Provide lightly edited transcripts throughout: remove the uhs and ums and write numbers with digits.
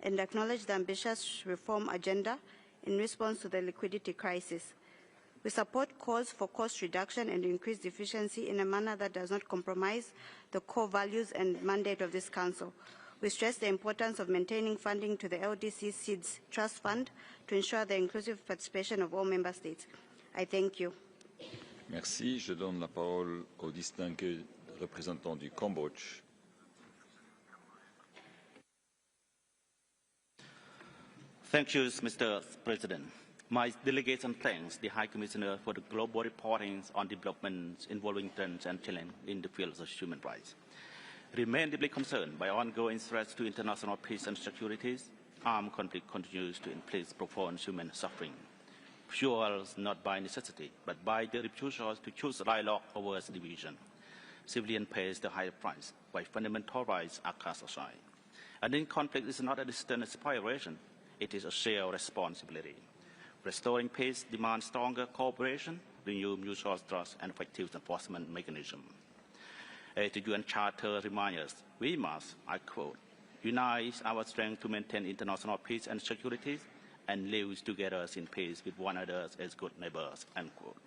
and acknowledge the ambitious reform agenda in response to the liquidity crisis. We support calls for cost reduction and increased efficiency in a manner that does not compromise the core values and mandate of this Council. We stress the importance of maintaining funding to the LDC Seeds Trust Fund to ensure the inclusive participation of all Member States. I thank you. Merci. Je donne la parole au distingué représentant du Cambodge. Thank you, Mr. President. My delegation thanks the High Commissioner for the global reporting on developments involving trends and challenges in the fields of human rights. Remain deeply concerned by ongoing threats to international peace and security. Armed conflict continues to inflict profound human suffering, fueled not by necessity, but by the refusal to choose dialogue over division. Civilians pay the higher price, while fundamental rights are cast aside. And in conflict is not a distant aspiration, it is a shared responsibility. Restoring peace demands stronger cooperation, renewed mutual trust, and effective enforcement mechanism. As the UN Charter reminds us, we must, I quote, unite our strength to maintain international peace and security and live together in peace with one another as good neighbors, unquote.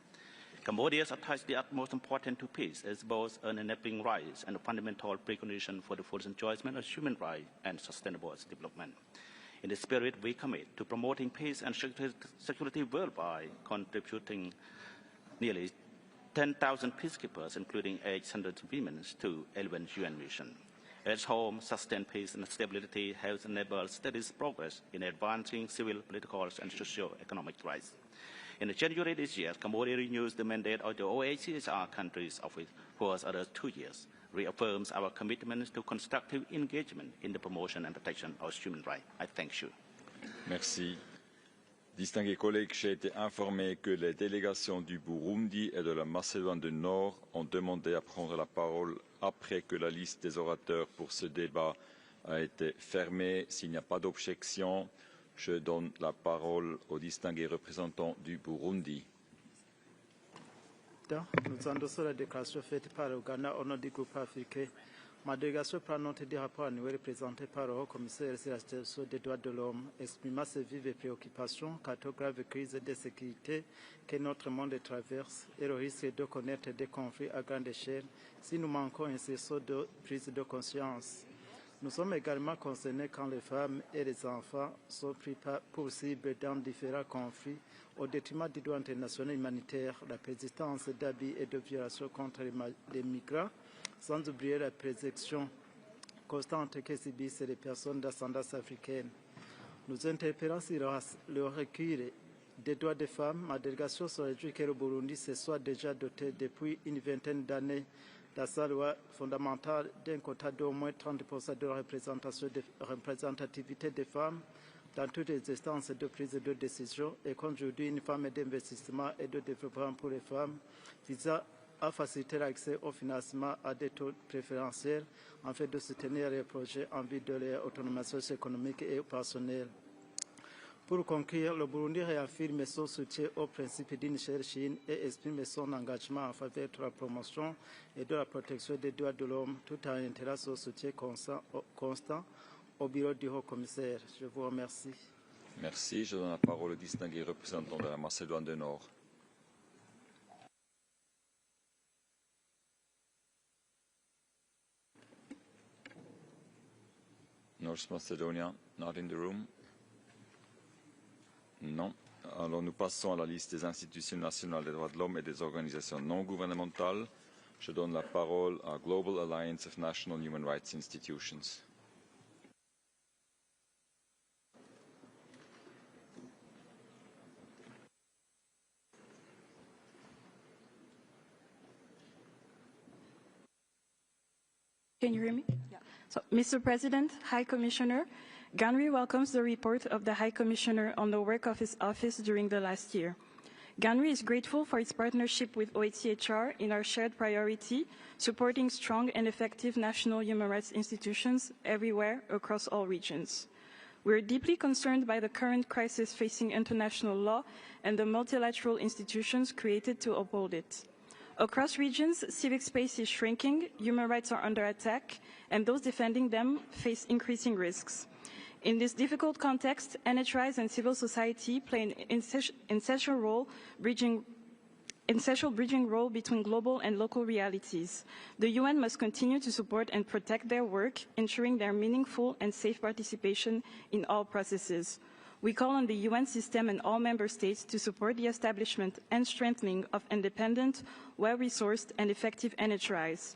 Cambodia attaches the utmost importance to peace as both an enabling right and a fundamental precondition for the full enjoyment of human rights and sustainable development. In this spirit, we commit to promoting peace and security worldwide, contributing nearly 10,000 peacekeepers, including 800 women, to 11 UN missions. At home, sustained peace and stability has enabled steady progress in advancing civil, political, and socio-economic rights. In January this year, Cambodia renews the mandate of the OHCHR countries of it for another 2 years, reaffirms our commitment to constructive engagement in the promotion and protection of human rights. I thank you. Merci. Distingués collègues, j'ai été informé que les délégations du Burundi et de la Macédoine du Nord ont demandé à prendre la parole après que la liste des orateurs pour ce débat a été fermée. S'il n'y a pas d'objection, je donne la parole au distingué représentant du Burundi. Nous endossons la déclaration faite par le Ghana au nom du groupe africain. Ma délégation prend note des rapports annuels présentés par le haut-commissaire sur la situation des droits de l'homme, exprimant ses vives préoccupations quant aux graves crises de sécurité que notre monde traverse et le risque de connaître des conflits à grande échelle si nous manquons un sursaut de prise de conscience. Nous sommes également concernés quand les femmes et les enfants sont pris pour cible dans différents conflits au détriment du droit international humanitaire, la persistance d'abus et de violations contre les migrants, sans oublier la persécution constante que subissent les personnes d'ascendance africaine. Nous interpellons sur le recul des droits des femmes. Ma délégation se réjouit que le Burundi se soit déjà doté depuis une vingtaine d'années dans sa loi fondamentale d'un quota d'au moins 30% de représentativité des femmes dans toutes les instances de prise de décision et qu'aujourd'hui une femme d'investissement et de développement pour les femmes visant à faciliter l'accès au financement à des taux préférentiels en fait de soutenir les projets en vue de leur autonomie socio-économique et personnelle. Pour conclure, le Burundi réaffirme son soutien au principe d'une seule Chine et exprime son engagement en faveur de la promotion et de la protection des droits de l'homme, tout en intéressant son soutien constant au bureau du haut-commissaire. Je vous remercie. Merci. Je donne la parole au distingué représentant de la Macédoine du Nord. North Macedonia, not in the room. Non. Alors nous passons à la liste des institutions nationales des droits de l'homme et des organisations non gouvernementales. Je donne la parole à Global Alliance of National Human Rights Institutions. Can you hear me? Yeah. So, Mr. President, High Commissioner, GANRI welcomes the report of the High Commissioner on the work of his office during the last year. GANRI is grateful for its partnership with OHCHR in our shared priority, supporting strong and effective national human rights institutions everywhere across all regions. We are deeply concerned by the current crisis facing international law and the multilateral institutions created to uphold it. Across regions, civic space is shrinking, human rights are under attack, and those defending them face increasing risks. In this difficult context, NHRs and civil society play an essential bridging role between global and local realities. The UN must continue to support and protect their work, ensuring their meaningful and safe participation in all processes. We call on the UN system and all member states to support the establishment and strengthening of independent, well-resourced and effective NHRs.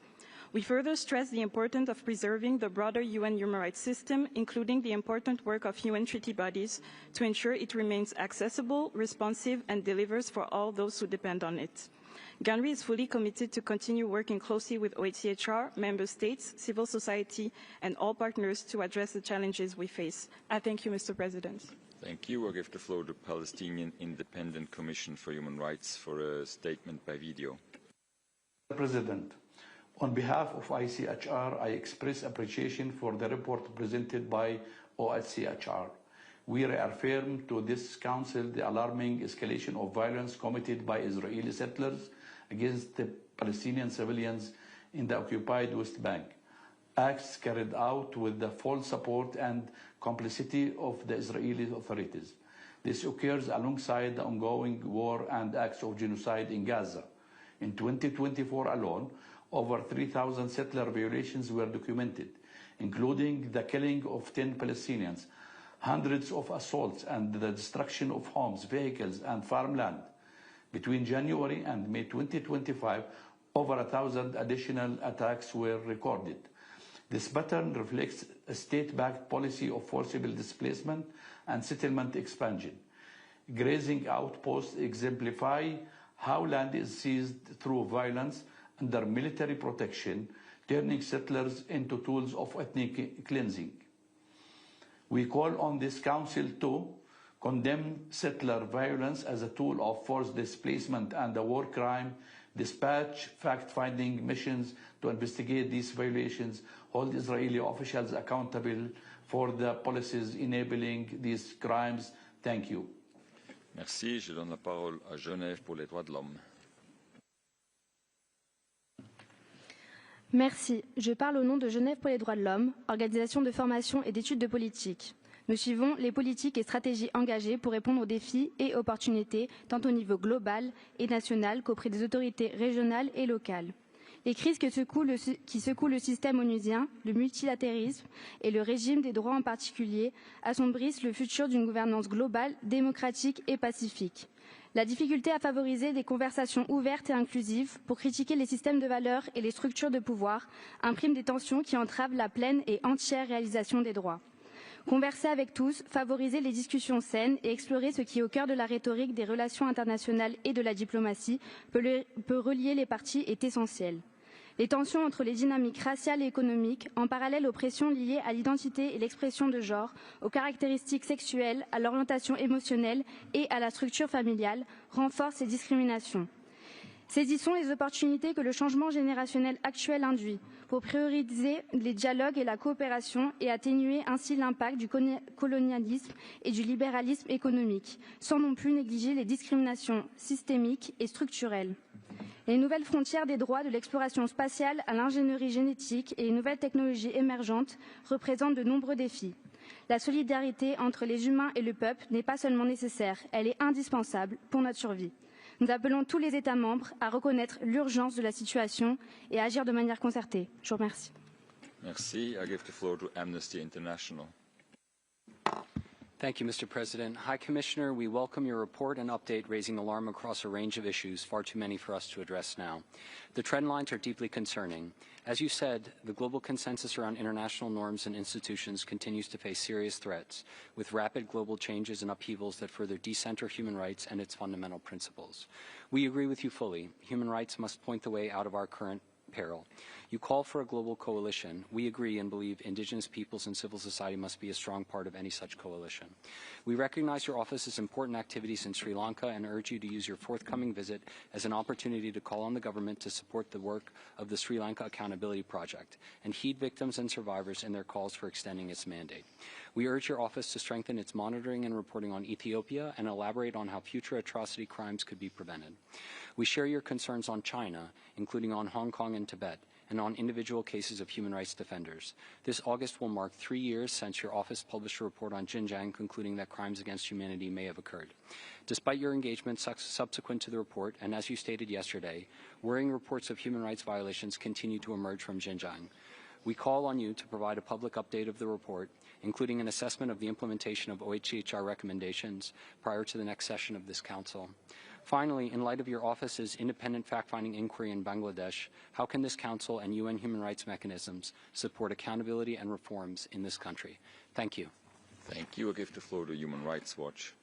We further stress the importance of preserving the broader UN human rights system, including the important work of UN treaty bodies, to ensure it remains accessible, responsive, and delivers for all those who depend on it. GANRI is fully committed to continue working closely with OHCHR, member states, civil society, and all partners to address the challenges we face. I thank you, Mr. President. Thank you. I give the floor to the Palestinian Independent Commission for Human Rights for a statement by video. President, on behalf of ICHR, I express appreciation for the report presented by OHCHR. We reaffirm to this Council the alarming escalation of violence committed by Israeli settlers against the Palestinian civilians in the occupied West Bank. Acts carried out with the full support and complicity of the Israeli authorities. This occurs alongside the ongoing war and acts of genocide in Gaza. In 2024 alone, over 3,000 settler violations were documented, including the killing of 10 Palestinians, hundreds of assaults, and the destruction of homes, vehicles, and farmland. Between January and May 2025, over 1,000 additional attacks were recorded. This pattern reflects a state-backed policy of forcible displacement and settlement expansion. Grazing outposts exemplify how land is seized through violence under military protection, turning settlers into tools of ethnic cleansing. We call on this Council to condemn settler violence as a tool of forced displacement and a war crime, dispatch fact-finding missions to investigate these violations, hold Israeli officials accountable for the policies enabling these crimes. Thank you. Merci. Je donne la parole à Genève pour les droits de l'homme. Merci. Je parle au nom de Genève pour les droits de l'homme, organisation de formation et d'études de politique. Nous suivons les politiques et stratégies engagées pour répondre aux défis et opportunités, tant au niveau global et national qu'auprès des autorités régionales et locales. Les crises qui secouent le système onusien, le multilatéralisme et le régime des droits en particulier assombrissent le futur d'une gouvernance globale, démocratique et pacifique. La difficulté à favoriser des conversations ouvertes et inclusives pour critiquer les systèmes de valeurs et les structures de pouvoir imprime des tensions qui entravent la pleine et entière réalisation des droits. Converser avec tous, favoriser les discussions saines et explorer ce qui est au cœur de la rhétorique des relations internationales et de la diplomatie peut relier les parties est essentiel. Les tensions entre les dynamiques raciales et économiques, en parallèle aux pressions liées à l'identité et l'expression de genre, aux caractéristiques sexuelles, à l'orientation émotionnelle et à la structure familiale, renforcent ces discriminations. Saisissons les opportunités que le changement générationnel actuel induit pour prioriser les dialogues et la coopération et atténuer ainsi l'impact du colonialisme et du libéralisme économique, sans non plus négliger les discriminations systémiques et structurelles. Les nouvelles frontières des droits de l'exploration spatiale à l'ingénierie génétique et les nouvelles technologies émergentes représentent de nombreux défis. La solidarité entre les humains et le peuple n'est pas seulement nécessaire, elle est indispensable pour notre survie. Nous appelons tous les États membres à reconnaître l'urgence de la situation et à agir de manière concertée. Je vous remercie. Merci. I give the floor to Amnesty International. Thank you, Mr. President. High Commissioner, we welcome your report and update raising alarm across a range of issues, far too many for us to address now. The trend lines are deeply concerning. As you said, the global consensus around international norms and institutions continues to face serious threats, with rapid global changes and upheavals that further decenter human rights and its fundamental principles. We agree with you fully. Human rights must point the way out of our current peril. You call for a global coalition. We agree and believe indigenous peoples and civil society must be a strong part of any such coalition. We recognize your office's important activities in Sri Lanka and urge you to use your forthcoming visit as an opportunity to call on the government to support the work of the Sri Lanka Accountability Project and heed victims and survivors in their calls for extending its mandate. We urge your office to strengthen its monitoring and reporting on Ethiopia and elaborate on how future atrocity crimes could be prevented. We share your concerns on China, including on Hong Kong and Tibet, and on individual cases of human rights defenders. This August will mark 3 years since your office published a report on Xinjiang concluding that crimes against humanity may have occurred. Despite your engagement subsequent to the report, and as you stated yesterday, worrying reports of human rights violations continue to emerge from Xinjiang. We call on you to provide a public update of the report, including an assessment of the implementation of OHCHR recommendations prior to the next session of this Council. Finally, in light of your office's independent fact-finding inquiry in Bangladesh, how can this Council and UN human rights mechanisms support accountability and reforms in this country? Thank you. Thank you. I give the floor to Human Rights Watch.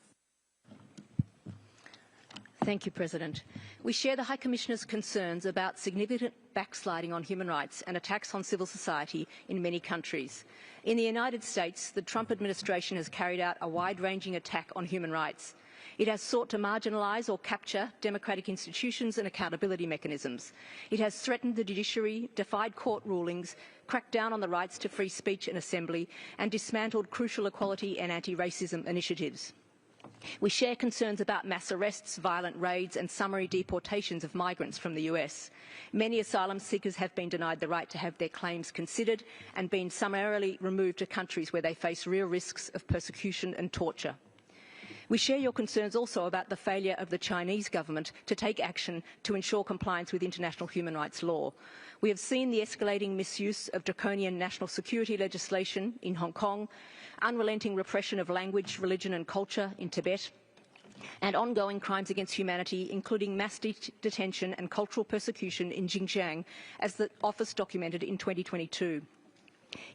Thank you, President. We share the High Commissioner's concerns about significant backsliding on human rights and attacks on civil society in many countries. In the United States, the Trump administration has carried out a wide-ranging attack on human rights. It has sought to marginalise or capture democratic institutions and accountability mechanisms. It has threatened the judiciary, defied court rulings, cracked down on the rights to free speech and assembly, and dismantled crucial equality and anti-racism initiatives. We share concerns about mass arrests, violent raids and summary deportations of migrants from the US. Many asylum seekers have been denied the right to have their claims considered and been summarily removed to countries where they face real risks of persecution and torture. We share your concerns also about the failure of the Chinese government to take action to ensure compliance with international human rights law. We have seen the escalating misuse of draconian national security legislation in Hong Kong, unrelenting repression of language, religion and culture in Tibet, and ongoing crimes against humanity, including mass detention and cultural persecution in Xinjiang, as the office documented in 2022.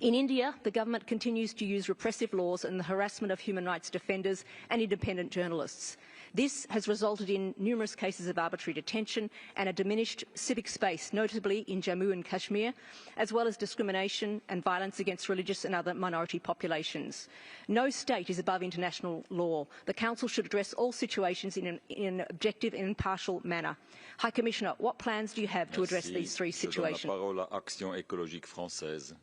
In India, the government continues to use repressive laws and the harassment of human rights defenders and independent journalists. This has resulted in numerous cases of arbitrary detention and a diminished civic space, notably in Jammu and Kashmir, as well as discrimination and violence against religious and other minority populations. No state is above international law. The Council should address all situations in an objective and impartial manner. High Commissioner, what plans do you have to address these three situations? Je donne la parole à Action écologique française.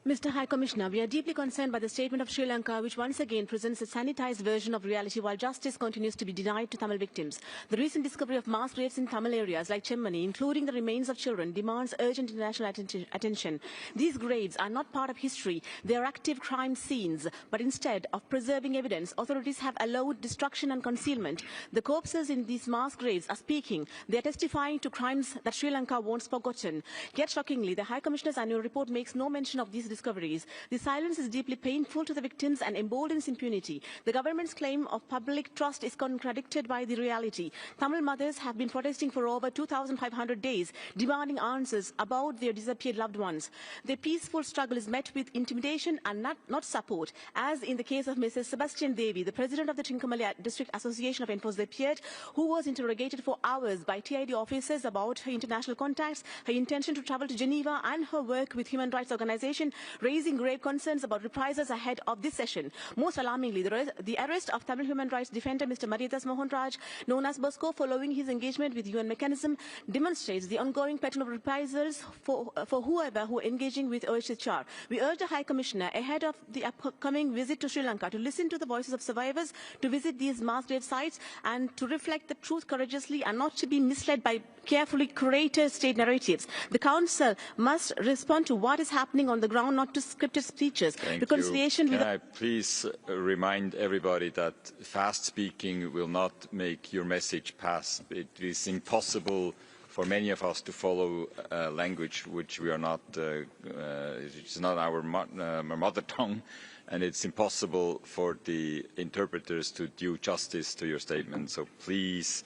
Mr. High Commissioner, we are deeply concerned by the statement of Sri Lanka, which once again presents a sanitized version of reality while justice continues to be denied to Tamil victims. The recent discovery of mass graves in Tamil areas like Chemmani, including the remains of children, demands urgent international attention. These graves are not part of history. They are active crime scenes. But instead of preserving evidence, authorities have allowed destruction and concealment. The corpses in these mass graves are speaking. They are testifying to crimes that Sri Lanka wants forgotten. Yet shockingly, the High Commissioner's annual report makes no mention of these discoveries. The silence is deeply painful to the victims and emboldens impunity. The government's claim of public trust is contradicted by the reality. Tamil mothers have been protesting for over 2,500 days, demanding answers about their disappeared loved ones. Their peaceful struggle is met with intimidation and not support, as in the case of Mrs. Sebastian Devi, the president of the Trincomalee District Association of Enforced Disappeared, who was interrogated for hours by TID officers about her international contacts, her intention to travel to Geneva, and her work with human rights organizations, raising grave concerns about reprisals ahead of this session. Most alarmingly, the arrest of Tamil human rights defender Mr. Maridas Mohan Raj, known as Bosco, following his engagement with UN mechanism, demonstrates the ongoing pattern of reprisals for whoever who are engaging with OHCHR. We urge the High Commissioner, ahead of the upcoming visit to Sri Lanka, to listen to the voices of survivors, to visit these mass grave sites, and to reflect the truth courageously and not to be misled by carefully curated state narratives. The Council must respond to what is happening on the ground, not to scripted speeches. Reconciliation. Can I please remind everybody that fast speaking will not make your message pass. It is impossible for many of us to follow language which we are not, it's not our mother tongue, and it's impossible for the interpreters to do justice to your statement. So please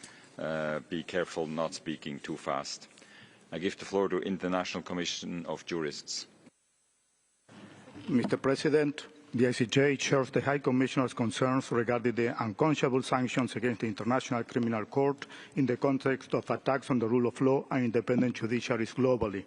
be careful not speaking too fast. I give the floor to International Commission of Jurists. Mr. President, the ICJ shares the High Commissioner's concerns regarding the unconscionable sanctions against the International Criminal Court in the context of attacks on the rule of law and independent judiciaries globally.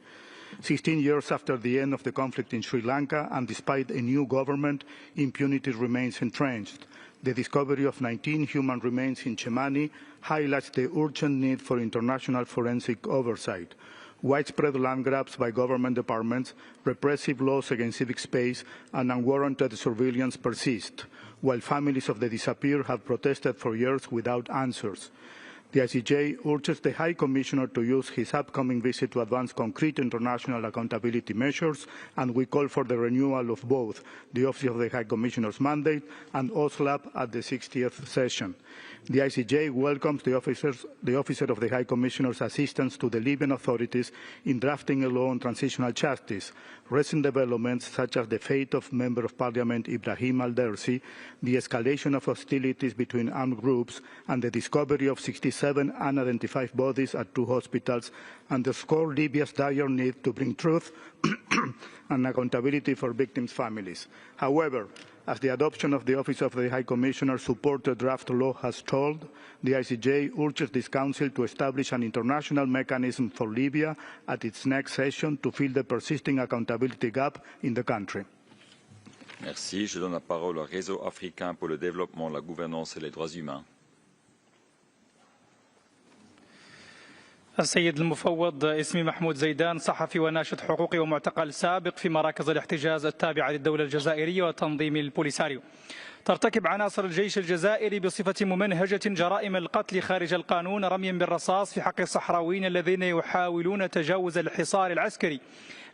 16 years after the end of the conflict in Sri Lanka, and despite a new government, impunity remains entrenched. The discovery of 19 human remains in Chemmani highlights the urgent need for international forensic oversight. Widespread land grabs by government departments, repressive laws against civic space, and unwarranted surveillance persist, while families of the disappeared have protested for years without answers. The ICJ urges the High Commissioner to use his upcoming visit to advance concrete international accountability measures, and we call for the renewal of both the Office of the High Commissioner's mandate and OSLAP at the 60th session. The ICJ welcomes the Officer of the High Commissioner's assistance to the Libyan authorities in drafting a law on transitional justice. Recent developments, such as the fate of Member of Parliament Ibrahim Al-Dersi, the escalation of hostilities between armed groups, and the discovery of 67 unidentified bodies at 2 hospitals, underscore Libya's dire need to bring truth and accountability for victims' families. However, as the adoption of the Office of the High Commissioner supported draft law has told, the ICJ urges this Council to establish an international mechanism for Libya at its next session to fill the persisting accountability gap in the country. Merci. Je donne la parole au Réseau africain pour le développement, la gouvernance et les droits humains. السيد المفوض، اسمي محمود زيدان، صحفي وناشط حقوقي ومعتقل سابق في مراكز الاحتجاز التابعة للدولة الجزائرية وتنظيم البوليساريو. ترتكب عناصر الجيش الجزائري بصفة ممنهجة جرائم القتل خارج القانون، رميا بالرصاص في حق الصحراويين الذين يحاولون تجاوز الحصار العسكري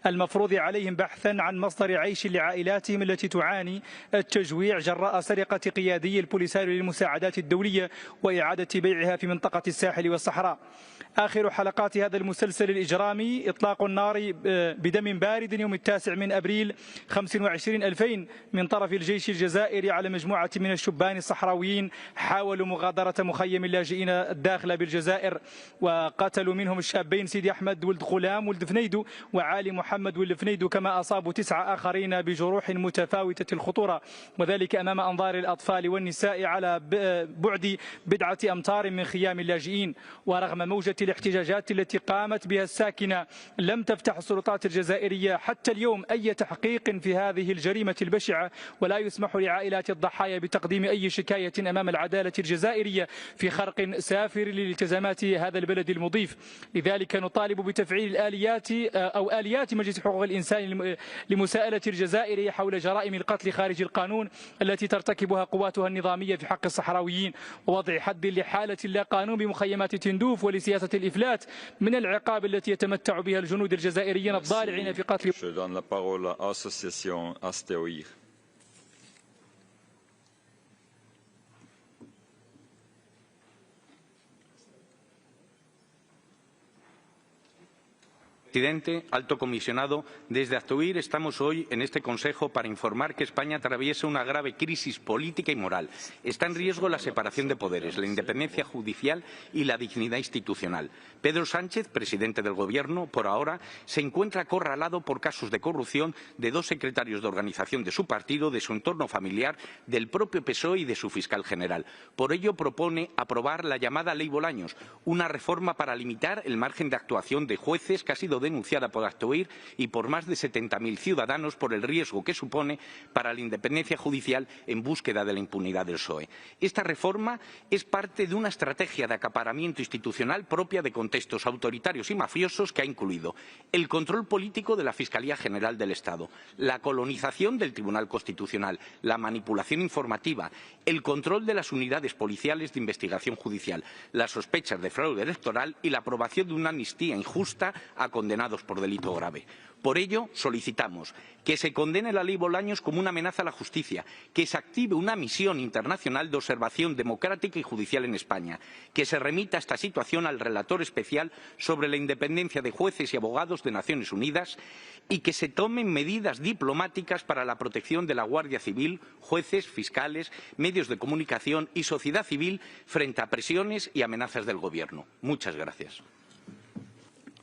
المفروض عليهم بحثا عن مصدر عيش لعائلاتهم التي تعاني التجويع جراء سرقة قيادي البوليساريو للمساعدات الدولية وإعادة بيعها في منطقة الساحل والصحراء. آخر حلقات هذا المسلسل الإجرامي إطلاق النار بدم بارد يوم 9 من أبريل 25/2000 من طرف الجيش الجزائري على مجموعة من الشبان الصحراويين حاولوا مغادرة مخيم اللاجئين الداخل بالجزائر، وقتلوا منهم الشابين سيدي أحمد ولد غلام ولد فنيدو وعالي محمد ولد فنيدو، كما أصابوا 9 آخرين بجروح متفاوتة الخطورة، وذلك أمام أنظار الأطفال والنساء على بعد 1 أمتار من خيام اللاجئين. ورغم موجة الاحتجاجات التي قامت بها الساكنة، لم تفتح السلطات الجزائرية حتى اليوم أي تحقيق في هذه الجريمة البشعة، ولا يسمح لعائلات الضحايا بتقديم أي شكاية أمام العدالة الجزائرية في خرق سافر لالتزامات هذا البلد المضيف. لذلك نطالب بتفعيل آليات مجلس حقوق الإنسان لمساءلة الجزائر حول جرائم القتل خارج القانون التي ترتكبها قواتها النظامية في حق الصحراويين، ووضع حد لحالة اللا قانون بمخيمات تندوف ولسياسة الإفلات من العقاب التي يتمتع بها الجنود الجزائريين الضالعين في قتل. Je donne la parole à l'association Astéoïr. Presidente, Alto Comisionado, desde Actoir estamos hoy en este Consejo para informar que España atraviesa una grave crisis política y moral. Está en riesgo la separación de poderes, la independencia judicial y la dignidad institucional. Pedro Sánchez, presidente del Gobierno, por ahora, se encuentra acorralado por casos de corrupción de 2 secretarios de organización de su partido, de su entorno familiar, del propio PSOE y de su fiscal general. Por ello, propone aprobar la llamada Ley Bolaños, una reforma para limitar el margen de actuación de jueces que ha sido denunciada por Actoir y por más de 70.000 ciudadanos por el riesgo que supone para la independencia judicial en búsqueda de la impunidad del PSOE. Esta reforma es parte de una estrategia de acaparamiento institucional propia de contextos autoritarios y mafiosos que ha incluido el control político de la Fiscalía General del Estado, la colonización del Tribunal Constitucional, la manipulación informativa, el control de las unidades policiales de investigación judicial, las sospechas de fraude electoral y la aprobación de una amnistía injusta a condenados por delito grave. Por ello, solicitamos que se condene la Ley Bolaños como una amenaza a la justicia, que se active una misión internacional de observación democrática y judicial en España, que se remita esta situación al relator especial sobre la independencia de jueces y abogados de Naciones Unidas y que se tomen medidas diplomáticas para la protección de la Guardia Civil, jueces, fiscales, medios de comunicación y sociedad civil frente a presiones y amenazas del Gobierno. Muchas gracias.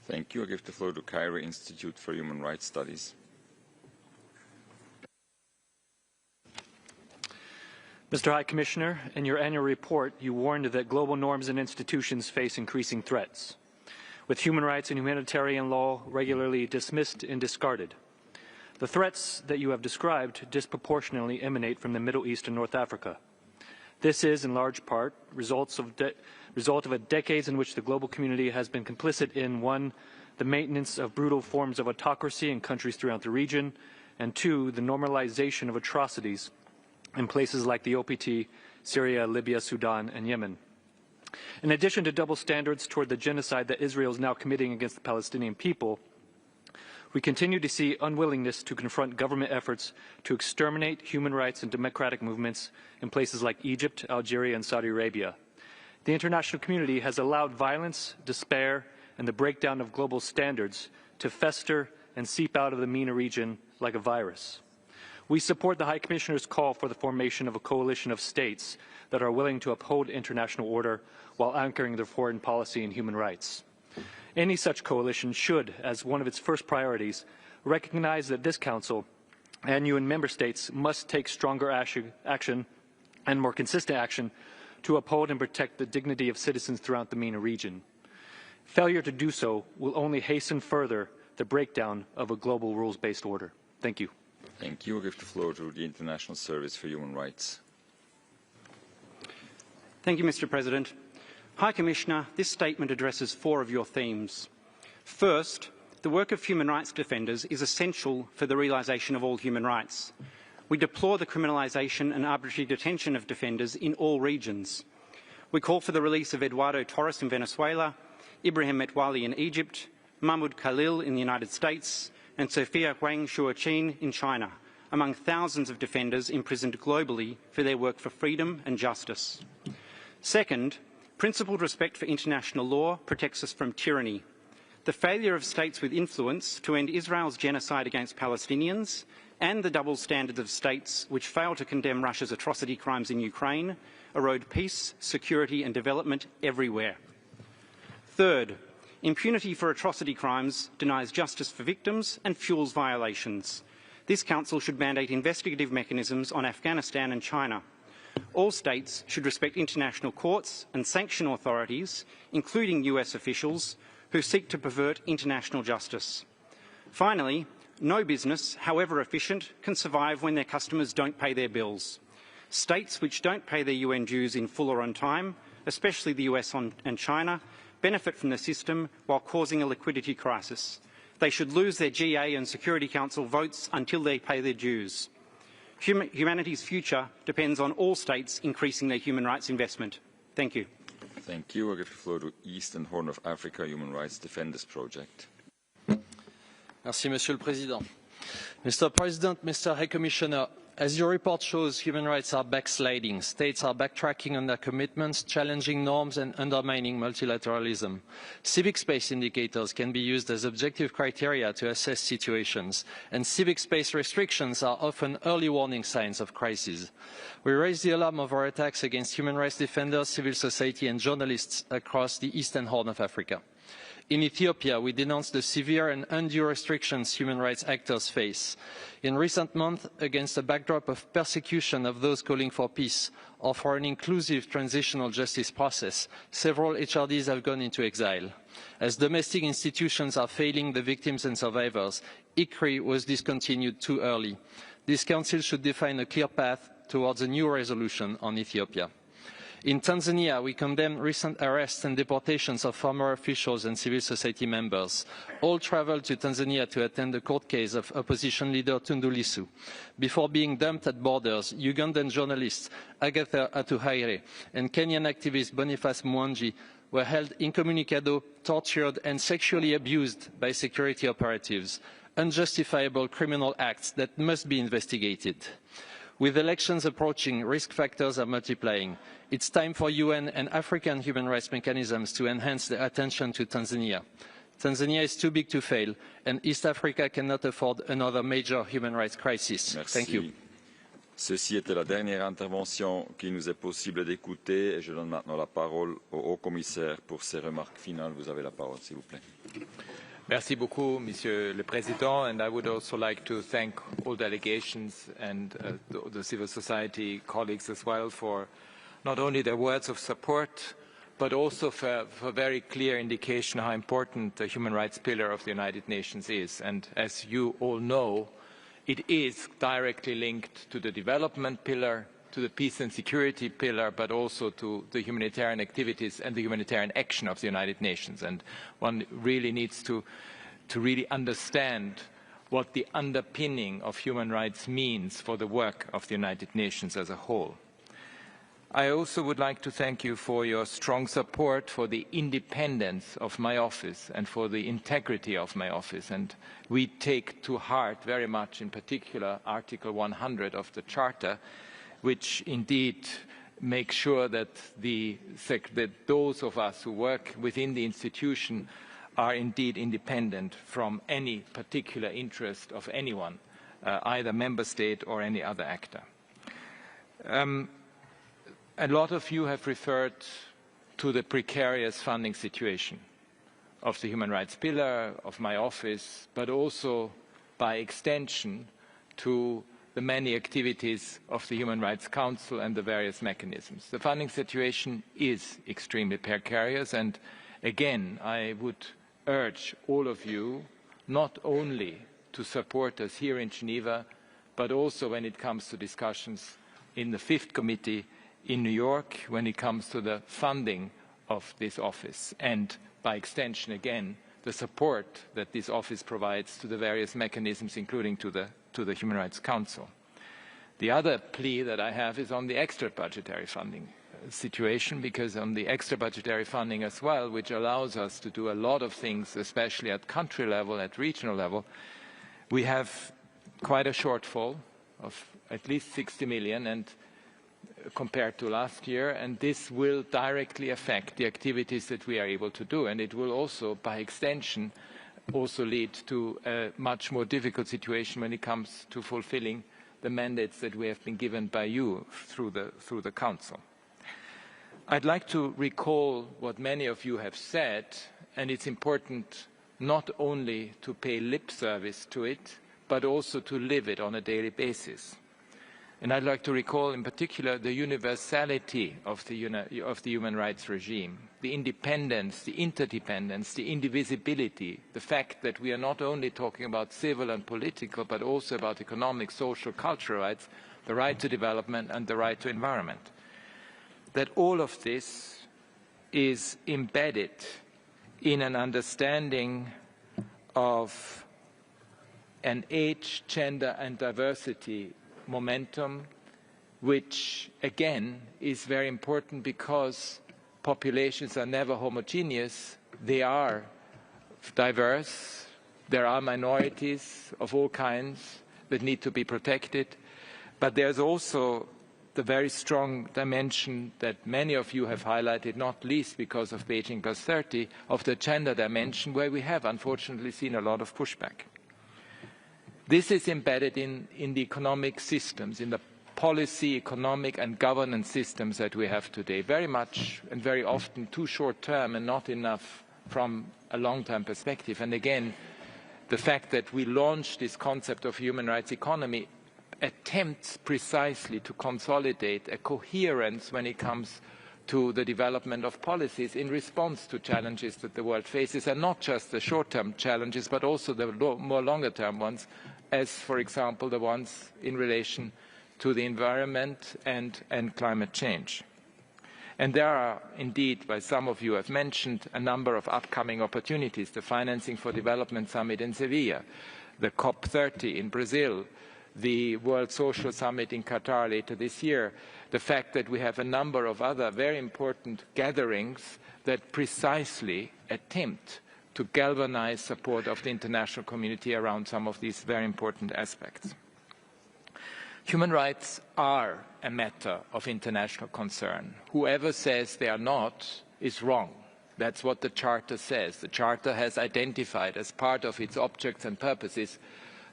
Thank you. I give the floor to Cairo Institute for Human Rights Studies. Mr. High Commissioner, in your annual report, you warned that global norms and institutions face increasing threats, with human rights and humanitarian law regularly dismissed and discarded. The threats that you have described disproportionately emanate from the Middle East and North Africa. This is, in large part, result of a decades in which the global community has been complicit in, 1, the maintenance of brutal forms of autocracy in countries throughout the region, and 2, the normalization of atrocities in places like the OPT, Syria, Libya, Sudan, and Yemen. In addition to double standards toward the genocide that Israel is now committing against the Palestinian people, we continue to see unwillingness to confront government efforts to exterminate human rights and democratic movements in places like Egypt, Algeria, and Saudi Arabia. The international community has allowed violence, despair, and the breakdown of global standards to fester and seep out of the MENA region like a virus. We support the High Commissioner's call for the formation of a coalition of states that are willing to uphold international order while anchoring their foreign policy in human rights. Any such coalition should, as one of its first priorities, recognize that this Council and UN member states must take stronger action and more consistent action to uphold and protect the dignity of citizens throughout the MENA region. Failure to do so will only hasten further the breakdown of a global rules-based order. Thank you. Thank you. I give the floor to the International Service for Human Rights. Thank you, Mr. President. High Commissioner, this statement addresses 4 of your themes. First, the work of human rights defenders is essential for the realisation of all human rights. We deplore the criminalisation and arbitrary detention of defenders in all regions. We call for the release of Eduardo Torres in Venezuela, Ibrahim Metwali in Egypt, Mahmoud Khalil in the United States, and Sophia Huang Shuoqin in China, among thousands of defenders imprisoned globally for their work for freedom and justice. Second, principled respect for international law protects us from tyranny. The failure of states with influence to end Israel's genocide against Palestinians and the double standards of states which fail to condemn Russia's atrocity crimes in Ukraine erode peace, security and development everywhere. Third, impunity for atrocity crimes denies justice for victims and fuels violations. This Council should mandate investigative mechanisms on Afghanistan and China. All states should respect international courts and sanction authorities, including US officials, who seek to pervert international justice. Finally, no business, however efficient, can survive when their customers don't pay their bills. States which don't pay their UN dues in full or on time, especially the US and China, benefit from the system while causing a liquidity crisis. They should lose their GA and Security Council votes until they pay their dues. Humanity's future depends on all states increasing their human rights investment. Thank you. Thank you. I give the floor to East and Horn of Africa Human Rights Defenders Project. Merci, Monsieur le Président. Mr. President, Mr. High Commissioner, as your report shows, human rights are backsliding. States are backtracking on their commitments, challenging norms and undermining multilateralism. Civic space indicators can be used as objective criteria to assess situations, and civic space restrictions are often early warning signs of crisis. We raise the alarm over attacks against human rights defenders, civil society and journalists across the Eastern Horn of Africa. In Ethiopia, we denounce the severe and undue restrictions human rights actors face. In recent months, against a backdrop of persecution of those calling for peace or for an inclusive transitional justice process, several HRDs have gone into exile. As domestic institutions are failing the victims and survivors, ICRI was discontinued too early. This Council should define a clear path towards a new resolution on Ethiopia. In Tanzania, we condemn recent arrests and deportations of former officials and civil society members. All travelled to Tanzania to attend the court case of opposition leader Tundu Lissu. Before being dumped at borders, Ugandan journalists Agatha Atuhaire and Kenyan activist Boniface Mwangi were held incommunicado, tortured and sexually abused by security operatives. Unjustifiable criminal acts that must be investigated. With elections approaching, risk factors are multiplying. It's time for UN and African human rights mechanisms to enhance their attention to Tanzania. Tanzania is too big to fail, and East Africa cannot afford another major human rights crisis. Merci. Thank you. Ceci était la dernière intervention qu'il nous est possible d'écouter et je donne maintenant la parole au Haut-Commissaire pour ses remarques finales. Vous avez la parole, s'il vous plaît. Merci beaucoup, Monsieur le Président, and I would also like to thank all delegations and the civil society colleagues as well for not only their words of support, but also for very clear indication how important the human rights pillar of the United Nations is. And as you all know, it is directly linked to the development pillar, to the peace and security pillar, but also to the humanitarian activities and the humanitarian action of the United Nations. And one really needs to really understand what the underpinning of human rights means for the work of the United Nations as a whole. I also would like to thank you for your strong support for the independence of my office and for the integrity of my office. And we take to heart very much, in particular, Article 100 of the Charter, which indeed makes sure that those of us who work within the institution are indeed independent from any particular interest of anyone, either member state or any other actor. A lot of you have referred to the precarious funding situation of the Human Rights Pillar, of my office, but also by extension to the many activities of the Human Rights Council and the various mechanisms. The funding situation is extremely precarious, and again, I would urge all of you not only to support us here in Geneva, but also when it comes to discussions in the Fifth Committee in New York, when it comes to the funding of this office, and by extension, again, the support that this office provides to the various mechanisms, including to the Human Rights Council. The other plea that I have is on the extra budgetary funding situation, because on the extra budgetary funding as well, which allows us to do a lot of things, especially at country level, at regional level, we have quite a shortfall of at least 60 million and compared to last year, and this will directly affect the activities that we are able to do, and it will also, by extension, also lead to a much more difficult situation when it comes to fulfilling the mandates that we have been given by you through the Council. I'd like to recall what many of you have said, and it's important not only to pay lip service to it, but also to live it on a daily basis. And I'd like to recall in particular the universality of the human rights regime, the independence, the interdependence, the indivisibility, the fact that we are not only talking about civil and political, but also about economic, social, cultural rights, the right to development and the right to environment. That all of this is embedded in an understanding of an age, gender and diversity momentum, which again is very important because populations are never homogeneous. They are diverse. There are minorities of all kinds that need to be protected. But there's also the very strong dimension that many of you have highlighted, not least because of Beijing +30, of the gender dimension, where we have unfortunately seen a lot of pushback. This is embedded in the economic systems, in the policy, economic and governance systems that we have today, very much and very often too short-term and not enough from a long-term perspective. And again, the fact that we launched this concept of human rights economy attempts precisely to consolidate a coherence when it comes to the development of policies in response to challenges that the world faces, and not just the short-term challenges, but also the more longer-term ones, as, for example, the ones in relation to the environment and climate change. And there are indeed, by some of you have mentioned, a number of upcoming opportunities: the Financing for Development Summit in Sevilla, the COP30 in Brazil, the World Social Summit in Qatar later this year, the fact that we have a number of other very important gatherings that precisely attempt to galvanize support of the international community around some of these very important aspects. Human rights are a matter of international concern. Whoever says they are not is wrong. That's what the Charter says. The Charter has identified as part of its objects and purposes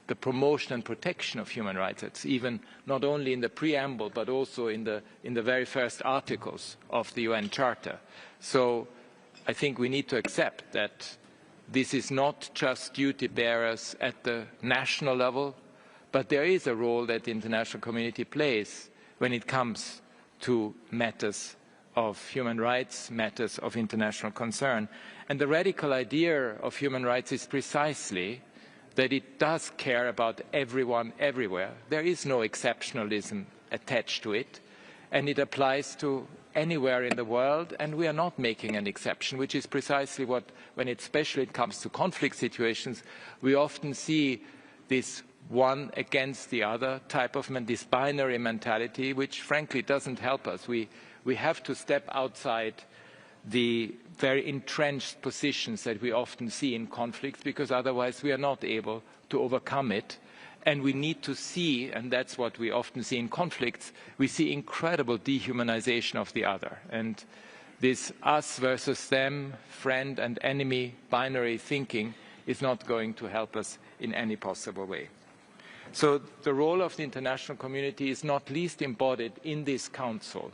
the promotion and protection of human rights. It's even not only in the preamble, but also in the very first articles of the UN Charter. So I think we need to accept that this is not just duty bearers at the national level, but there is a role that the international community plays when it comes to matters of human rights, matters of international concern. And the radical idea of human rights is precisely that it does care about everyone everywhere. There is no exceptionalism attached to it, and it applies to anywhere in the world, and we are not making an exception, which is precisely what, when it especially comes to conflict situations, we often see this one against the other type of this binary mentality, which frankly doesn't help us. We have to step outside the very entrenched positions that we often see in conflicts, because otherwise we are not able to overcome it. And we need to see, and that's what we often see in conflicts, we see incredible dehumanization of the other. And this us versus them, friend and enemy binary thinking is not going to help us in any possible way. So the role of the international community is not least embodied in this Council.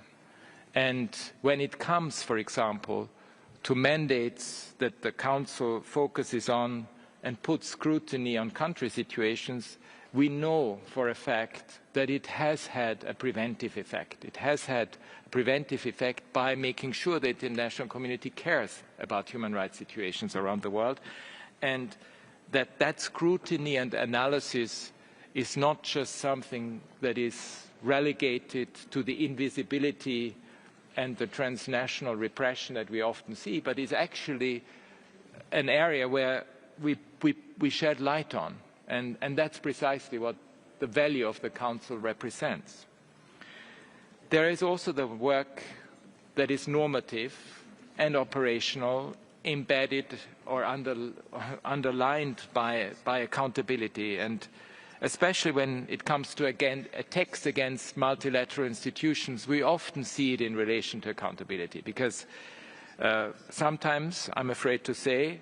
And when it comes, for example, to mandates that the Council focuses on and puts scrutiny on country situations, we know for a fact that it has had a preventive effect. It has had a preventive effect by making sure that the international community cares about human rights situations around the world, and that scrutiny and analysis is not just something that is relegated to the invisibility and the transnational repression that we often see, but is actually an area where we shed light on. And that's precisely what the value of the Council represents. There is also the work that is normative and operational, embedded or underlined by accountability, and especially when it comes to, again, attacks against multilateral institutions, we often see it in relation to accountability, because sometimes, I'm afraid to say,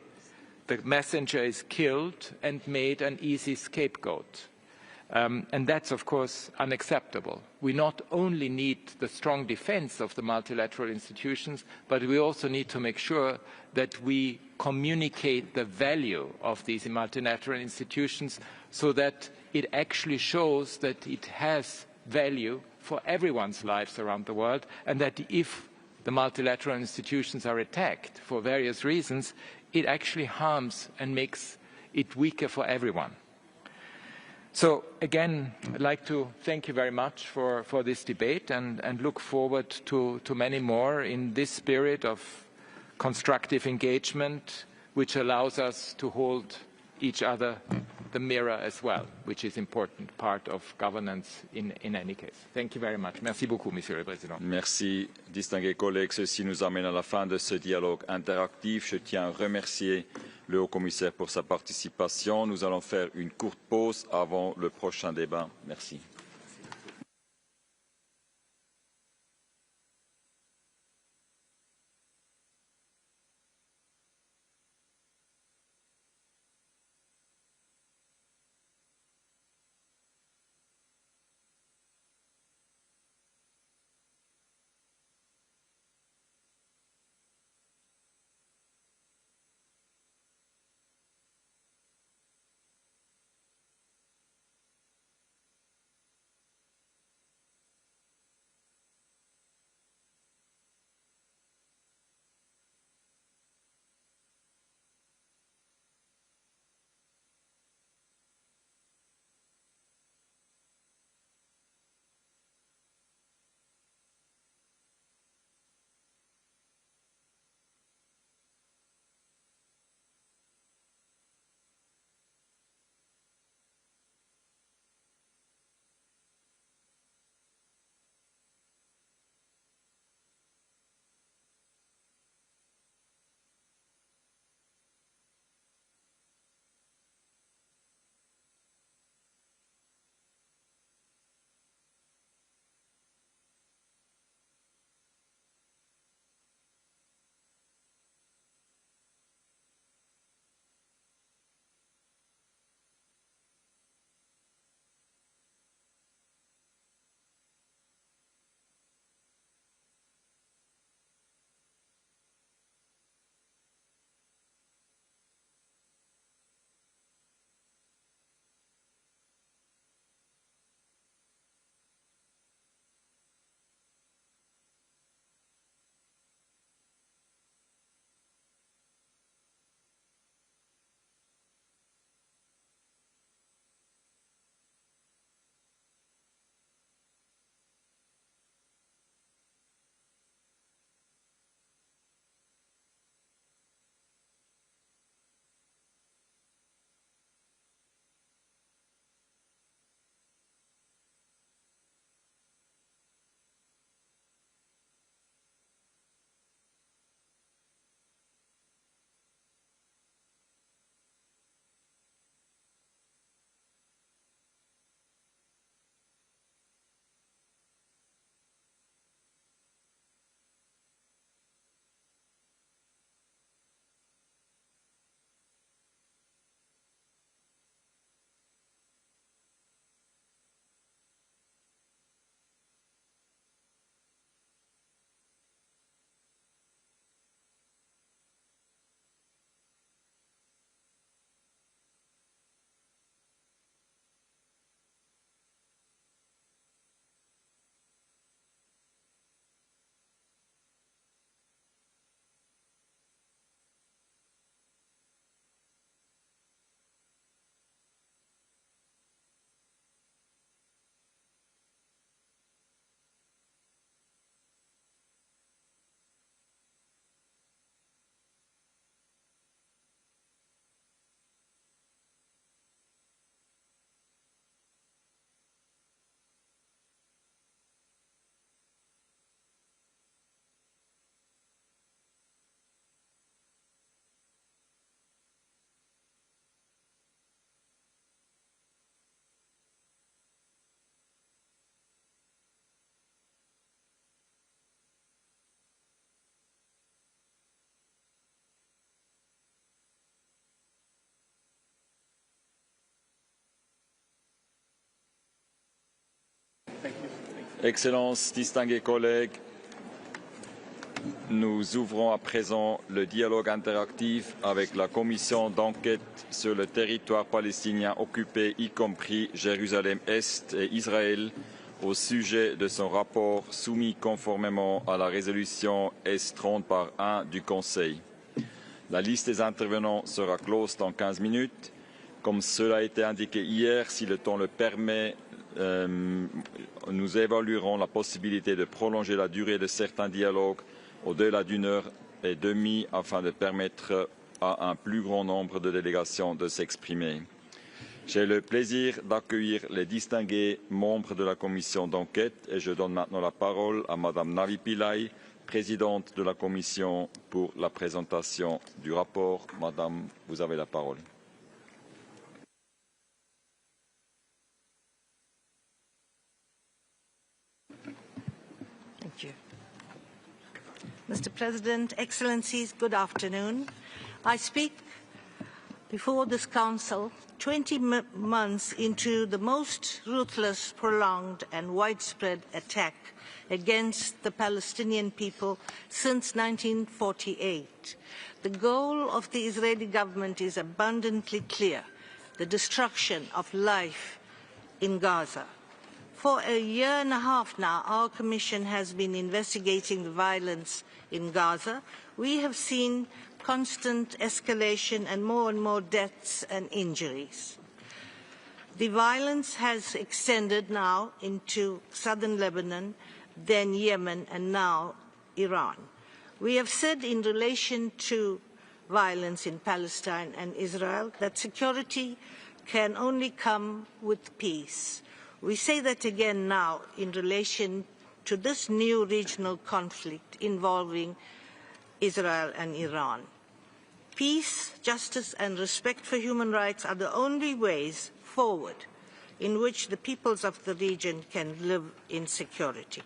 the messenger is killed and made an easy scapegoat. And that's, of course, unacceptable. We not only need the strong defense of the multilateral institutions, but we also need to make sure that we communicate the value of these multilateral institutions so that it actually shows that it has value for everyone's lives around the world, and that if the multilateral institutions are attacked for various reasons, it actually harms and makes it weaker for everyone. So again, I'd like to thank you very much for this debate, and look forward to many more in this spirit of constructive engagement, which allows us to hold each other the mirror as well, which is an important part of governance in any case. Thank you very much. Merci beaucoup, Monsieur le Président. Merci, distingués collègues. Ceci nous amène à la fin de ce dialogue interactif. Je tiens à remercier le haut-commissaire pour sa participation. Nous allons faire une courte pause avant le prochain débat. Merci. Excellences, distingués collègues, nous ouvrons à présent le dialogue interactif avec la commission d'enquête sur le territoire palestinien occupé, y compris Jérusalem-Est et Israël, au sujet de son rapport soumis conformément à la résolution S30/1 du Conseil. La liste des intervenants sera close dans 15 minutes. Comme cela a été indiqué hier, si le temps le permet, nous évaluerons la possibilité de prolonger la durée de certains dialogues au-delà d'1h30 afin de permettre à un plus grand nombre de délégations de s'exprimer. J'ai le plaisir d'accueillir les distingués membres de la commission d'enquête et je donne maintenant la parole à Madame Navi Pillay, présidente de la commission, pour la présentation du rapport. Madame, vous avez la parole. Thank you. Mr. President, Excellencies, good afternoon. I speak before this Council 20 months into the most ruthless, prolonged and widespread attack against the Palestinian people since 1948. The goal of the Israeli government is abundantly clear: the destruction of life in Gaza. For a year and a half now, our Commission has been investigating the violence in Gaza. We have seen constant escalation and more deaths and injuries. The violence has extended now into southern Lebanon, then Yemen, and now Iran. We have said in relation to violence in Palestine and Israel that security can only come with peace. We say that again now in relation to this new regional conflict involving Israel and Iran. Peace, justice and respect for human rights are the only ways forward in which the peoples of the region can live in security.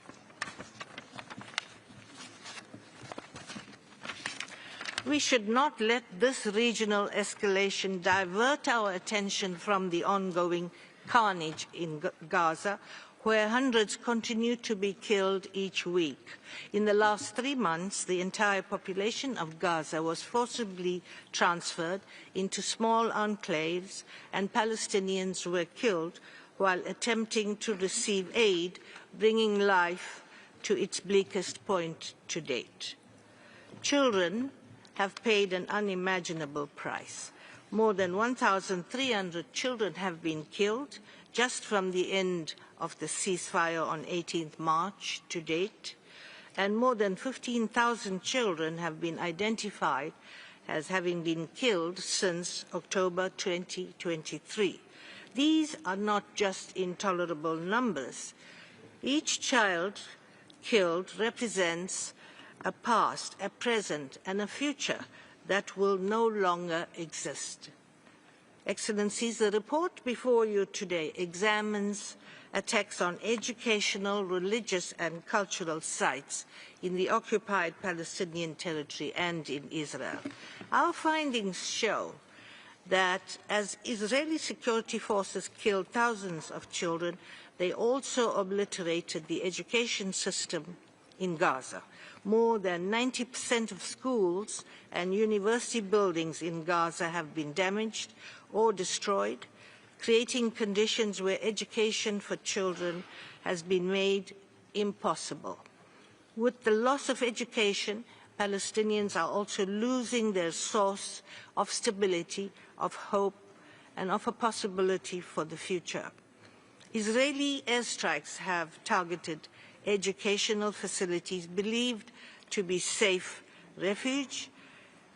We should not let this regional escalation divert our attention from the ongoing carnage in Gaza, where hundreds continue to be killed each week. In the last 3 months, the entire population of Gaza was forcibly transferred into small enclaves, and Palestinians were killed while attempting to receive aid, bringing life to its bleakest point to date. Children have paid an unimaginable price. More than 1,300 children have been killed just from the end of the ceasefire on 18th March to date, and more than 15,000 children have been identified as having been killed since October 2023. These are not just intolerable numbers. Each child killed represents a past, a present, and a future that will no longer exist. Excellencies, the report before you today examines attacks on educational, religious and cultural sites in the occupied Palestinian territory and in Israel. Our findings show that as Israeli security forces killed thousands of children, they also obliterated the education system in Gaza. More than 90% of schools and university buildings in Gaza have been damaged or destroyed, creating conditions where education for children has been made impossible. With the loss of education, Palestinians are also losing their source of stability, of hope, and of a possibility for the future. Israeli airstrikes have targeted educational facilities believed to be safe refuge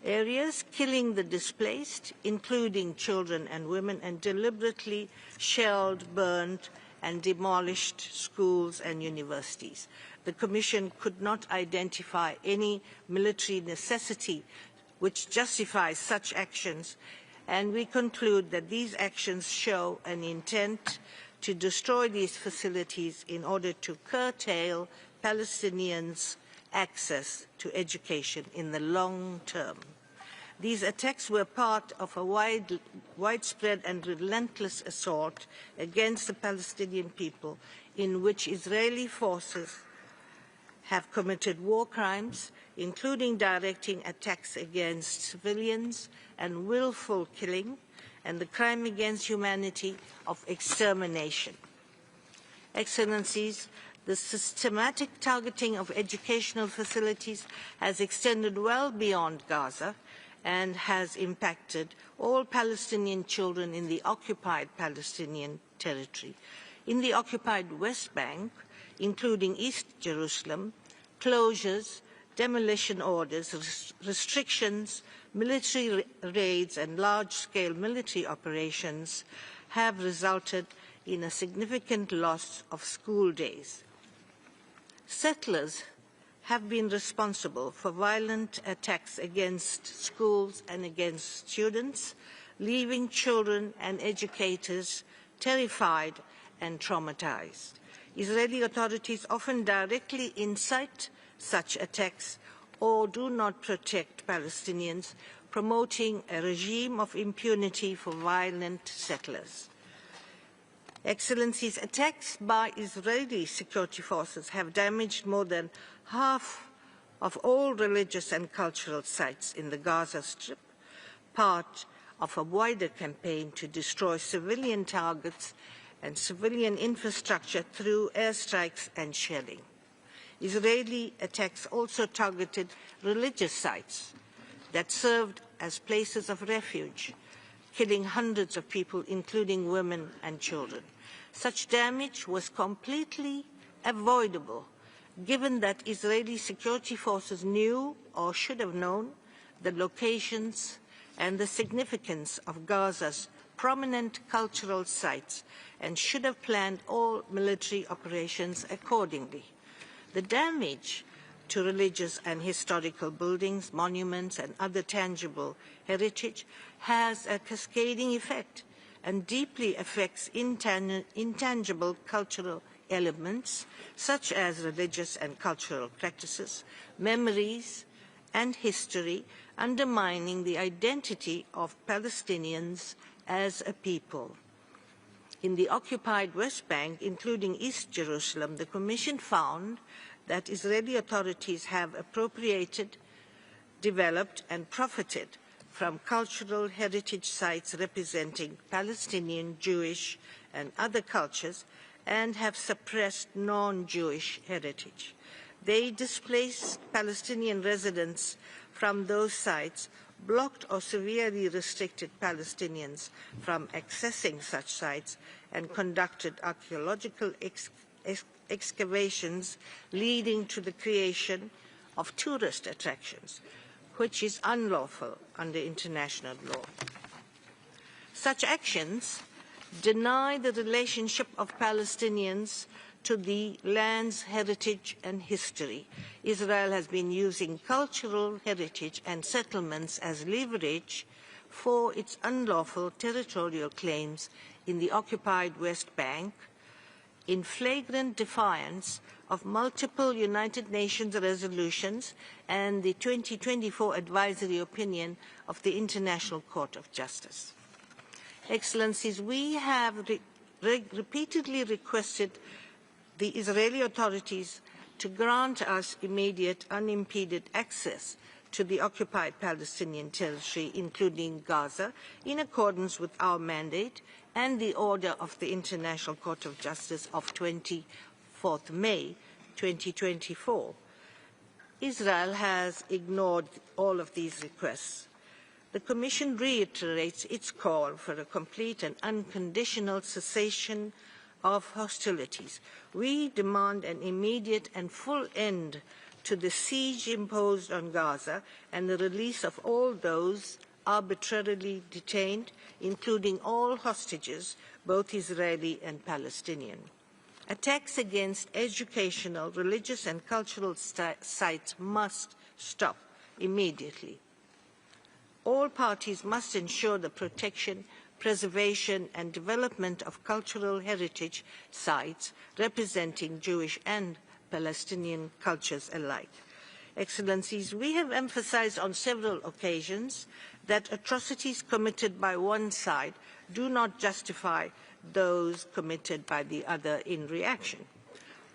areas, killing the displaced, including children and women, and deliberately shelled, burned, and demolished schools and universities. The Commission could not identify any military necessity which justifies such actions, and we conclude that these actions show an intent to destroy these facilities in order to curtail Palestinians' access to education in the long term. These attacks were part of a widespread and relentless assault against the Palestinian people in which Israeli forces have committed war crimes, including directing attacks against civilians and willful killing, and the crime against humanity of extermination. Excellencies, the systematic targeting of educational facilities has extended well beyond Gaza and has impacted all Palestinian children in the occupied Palestinian territory. In the occupied West Bank, including East Jerusalem, closures, demolition orders, restrictions, military raids and large-scale military operations have resulted in a significant loss of school days. Settlers have been responsible for violent attacks against schools and against students, leaving children and educators terrified and traumatized. Israeli authorities often directly incite such attacks or do not protect Palestinians, promoting a regime of impunity for violent settlers. Excellencies, attacks by Israeli security forces have damaged more than half of all religious and cultural sites in the Gaza Strip, part of a wider campaign to destroy civilian targets and civilian infrastructure through airstrikes and shelling. Israeli attacks also targeted religious sites that served as places of refuge, killing hundreds of people, including women and children. Such damage was completely avoidable, given that Israeli security forces knew or should have known the locations and the significance of Gaza's prominent cultural sites and should have planned all military operations accordingly. The damage to religious and historical buildings, monuments, and other tangible heritage has a cascading effect and deeply affects intangible cultural elements such as religious and cultural practices, memories, and history, undermining the identity of Palestinians as a people. In the occupied West Bank, including East Jerusalem, the Commission found that Israeli authorities have appropriated, developed, and profited from cultural heritage sites representing Palestinian, Jewish, and other cultures, and have suppressed non-Jewish heritage. They displaced Palestinian residents from those sites, blocked or severely restricted Palestinians from accessing such sites, and conducted archaeological excavations leading to the creation of tourist attractions, which is unlawful under international law. Such actions deny the relationship of Palestinians to the land's heritage and history. Israel has been using cultural heritage and settlements as leverage for its unlawful territorial claims in the occupied West Bank, in flagrant defiance of multiple United Nations resolutions and the 2024 advisory opinion of the International Court of Justice. Excellencies, we have repeatedly requested the Israeli authorities to grant us immediate, unimpeded access to the occupied Palestinian territory, including Gaza, in accordance with our mandate and the order of the International Court of Justice of 24th May 2024. Israel has ignored all of these requests. The Commission reiterates its call for a complete and unconditional cessation of hostilities. We demand an immediate and full end to the siege imposed on Gaza and the release of all those arbitrarily detained, including all hostages, both Israeli and Palestinian. Attacks against educational, religious, and cultural sites must stop immediately. All parties must ensure the protection, preservation, and development of cultural heritage sites representing Jewish and Palestinian cultures alike. Excellencies, we have emphasized on several occasions that atrocities committed by one side do not justify those committed by the other in reaction.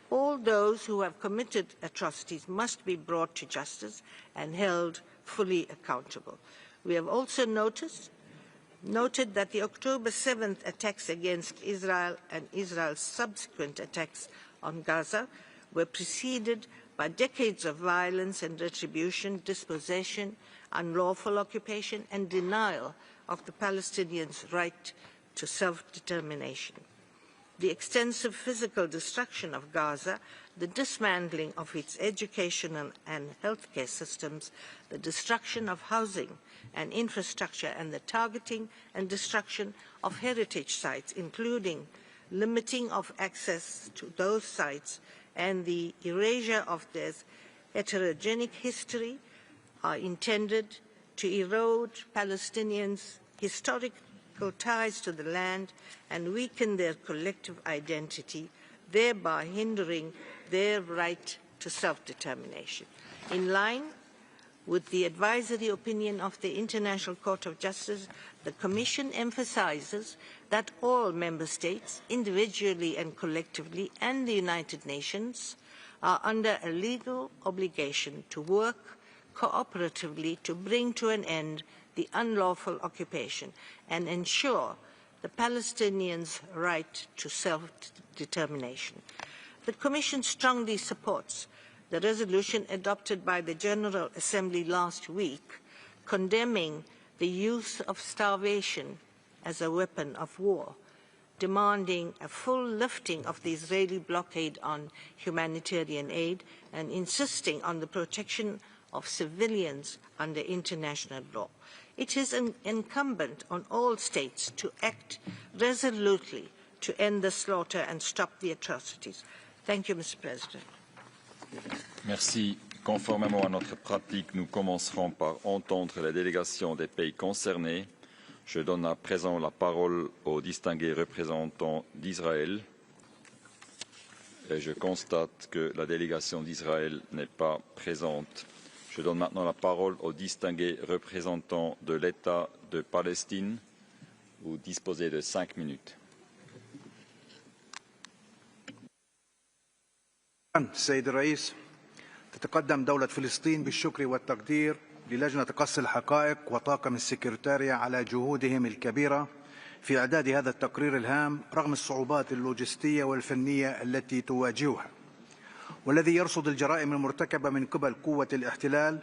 All those who have committed atrocities must be brought to justice and held fully accountable. We have also noted that the October 7th attacks against Israel and Israel's subsequent attacks on Gaza were preceded by decades of violence and retribution, dispossession, unlawful occupation, and denial of the Palestinians' right to self-determination. The extensive physical destruction of Gaza, the dismantling of its educational and healthcare systems, the destruction of housing and infrastructure, and the targeting and destruction of heritage sites, including limiting of access to those sites and the erasure of their heterogenic history, are intended to erode Palestinians' historical ties to the land and weaken their collective identity, thereby hindering their right to self-determination. In line with the advisory opinion of the International Court of Justice, the Commission emphasizes that all member states, individually and collectively, and the United Nations, are under a legal obligation to work cooperatively to bring to an end the unlawful occupation and ensure the Palestinians' right to self-determination. The Commission strongly supports the resolution adopted by the General Assembly last week condemning the use of starvation as a weapon of war, demanding a full lifting of the Israeli blockade on humanitarian aid, and insisting on the protection of civilians under international law. It is incumbent on all states to act resolutely to end the slaughter and stop the atrocities. Thank you, Mr. President. Merci. Conformément à notre pratique, nous commencerons par entendre les délégations des pays concernés. Je donne à présent la parole au distingué représentant d'Israël. Et je constate que la délégation d'Israël n'est pas présente. Je donne maintenant la parole au distingué représentant de l'État de Palestine. Vous disposez de 5 minutes. السيد الرئيس، تتقدم دولة فلسطين بالشكر والتقدير للجنة قص الحقائق وطاقم السكرتارية على جهودهم الكبيرة في إعداد هذا التقرير الهام رغم الصعوبات اللوجستية والفنية التي تواجهها، والذي يرصد الجرائم المرتكبة من قبل قوة الاحتلال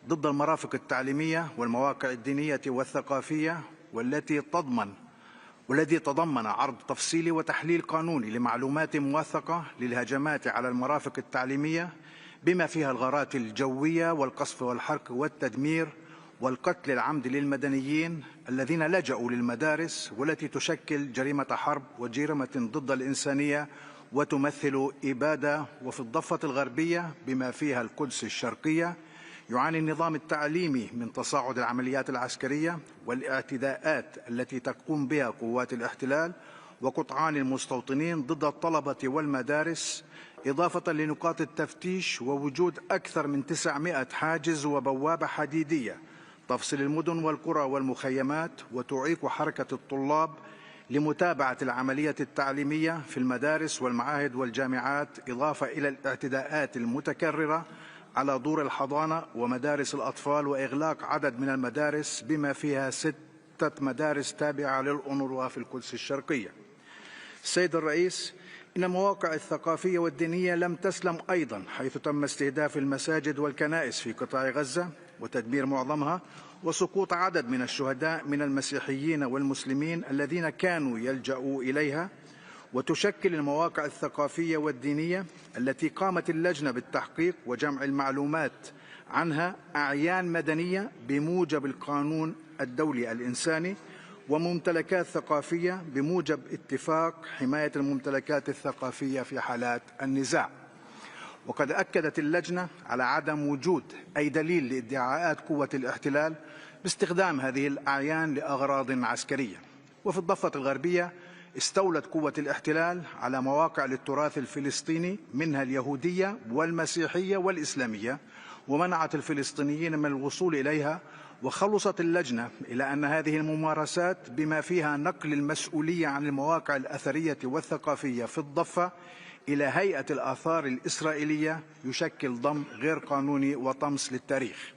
ضد المرافق التعليمية والمواقع الدينية والثقافية، والذي تضمن عرض تفصيلي وتحليل قانوني لمعلومات موثقة للهجمات على المرافق التعليمية بما فيها الغارات الجوية والقصف والحرق والتدمير والقتل العمد للمدنيين الذين لجأوا للمدارس، والتي تشكل جريمة حرب وجريمة ضد الإنسانية وتمثل إبادة. وفي الضفة الغربية بما فيها القدس الشرقية يعاني النظام التعليمي من تصاعد العمليات العسكرية والاعتداءات التي تقوم بها قوات الاحتلال وقطعان المستوطنين ضد الطلبة والمدارس، إضافة لنقاط التفتيش ووجود أكثر من 900 حاجز وبوابة حديدية تفصل المدن والقرى والمخيمات وتعيق حركة الطلاب لمتابعة العملية التعليمية في المدارس والمعاهد والجامعات، إضافة إلى الاعتداءات المتكررة على دور الحضانة ومدارس الأطفال وإغلاق عدد من المدارس بما فيها 6 مدارس تابعة للأونروا في القدس الشرقية. السيد الرئيس، إن المواقع الثقافية والدينية لم تسلم أيضا، حيث تم استهداف المساجد والكنائس في قطاع غزة وتدمير معظمها وسقوط عدد من الشهداء من المسيحيين والمسلمين الذين كانوا يلجأوا إليها. وتشكل المواقع الثقافية والدينية التي قامت اللجنة بالتحقيق وجمع المعلومات عنها أعيان مدنية بموجب القانون الدولي الإنساني وممتلكات ثقافية بموجب اتفاق حماية الممتلكات الثقافية في حالات النزاع. وقد أكدت اللجنة على عدم وجود أي دليل لادعاءات قوة الاحتلال باستخدام هذه الأعيان لأغراض عسكرية. وفي الضفة الغربية استولت قوة الاحتلال على مواقع للتراث الفلسطيني منها اليهودية والمسيحية والإسلامية، ومنعت الفلسطينيين من الوصول إليها وخلصت اللجنة إلى أن هذه الممارسات بما فيها نقل المسؤولية عن المواقع الأثرية والثقافية في الضفة إلى هيئة الآثار الإسرائيلية يشكل ضم غير قانوني وطمس للتاريخ.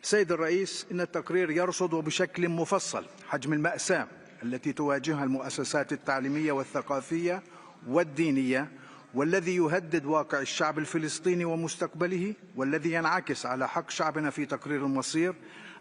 سيد الرئيس، إن التقرير يرصد بشكل مفصل حجم المأساة التي تواجهها المؤسسات التعليمية والثقافية والدينية، والذي يهدد واقع الشعب الفلسطيني ومستقبله، والذي ينعكس على حق شعبنا في تقرير المصير،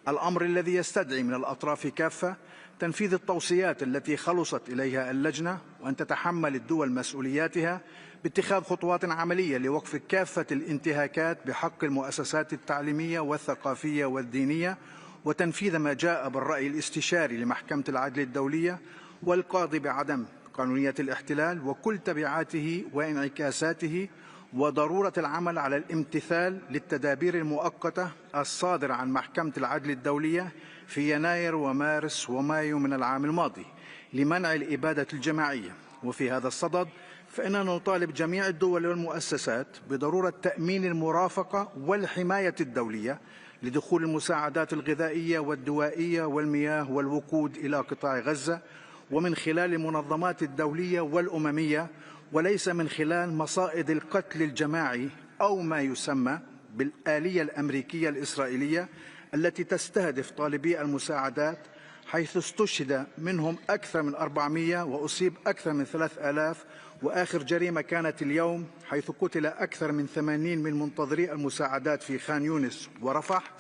الأمر الذي يستدعي من الأطراف كافة تنفيذ التوصيات التي خلصت إليها اللجنة، وأن تتحمل الدول مسؤولياتها باتخاذ خطوات عملية لوقف كافة الانتهاكات بحق المؤسسات التعليمية والثقافية والدينية، وتنفيذ ما جاء بالرأي الاستشاري لمحكمة العدل الدولية والقاضي بعدم قانونية الاحتلال وكل تبعاته وانعكاساته، وضرورة العمل على الامتثال للتدابير المؤقتة الصادرة عن محكمة العدل الدولية في يناير ومارس ومايو من العام الماضي لمنع الإبادة الجماعية. وفي هذا الصدد فإننا نطالب جميع الدول والمؤسسات بضرورة تأمين المرافقة والحماية الدولية لدخول المساعدات الغذائية والدوائية والمياه والوقود إلى قطاع غزة، ومن خلال المنظمات الدولية والأممية، وليس من خلال مصائد القتل الجماعي أو ما يسمى بالآلية الأمريكية الإسرائيلية التي تستهدف طالبي المساعدات، حيث استشهد منهم أكثر من 400 وأصيب أكثر من 3000، وآخر جريمة كانت اليوم حيث قتل أكثر من 80 من منتظري المساعدات في خان يونس ورفح،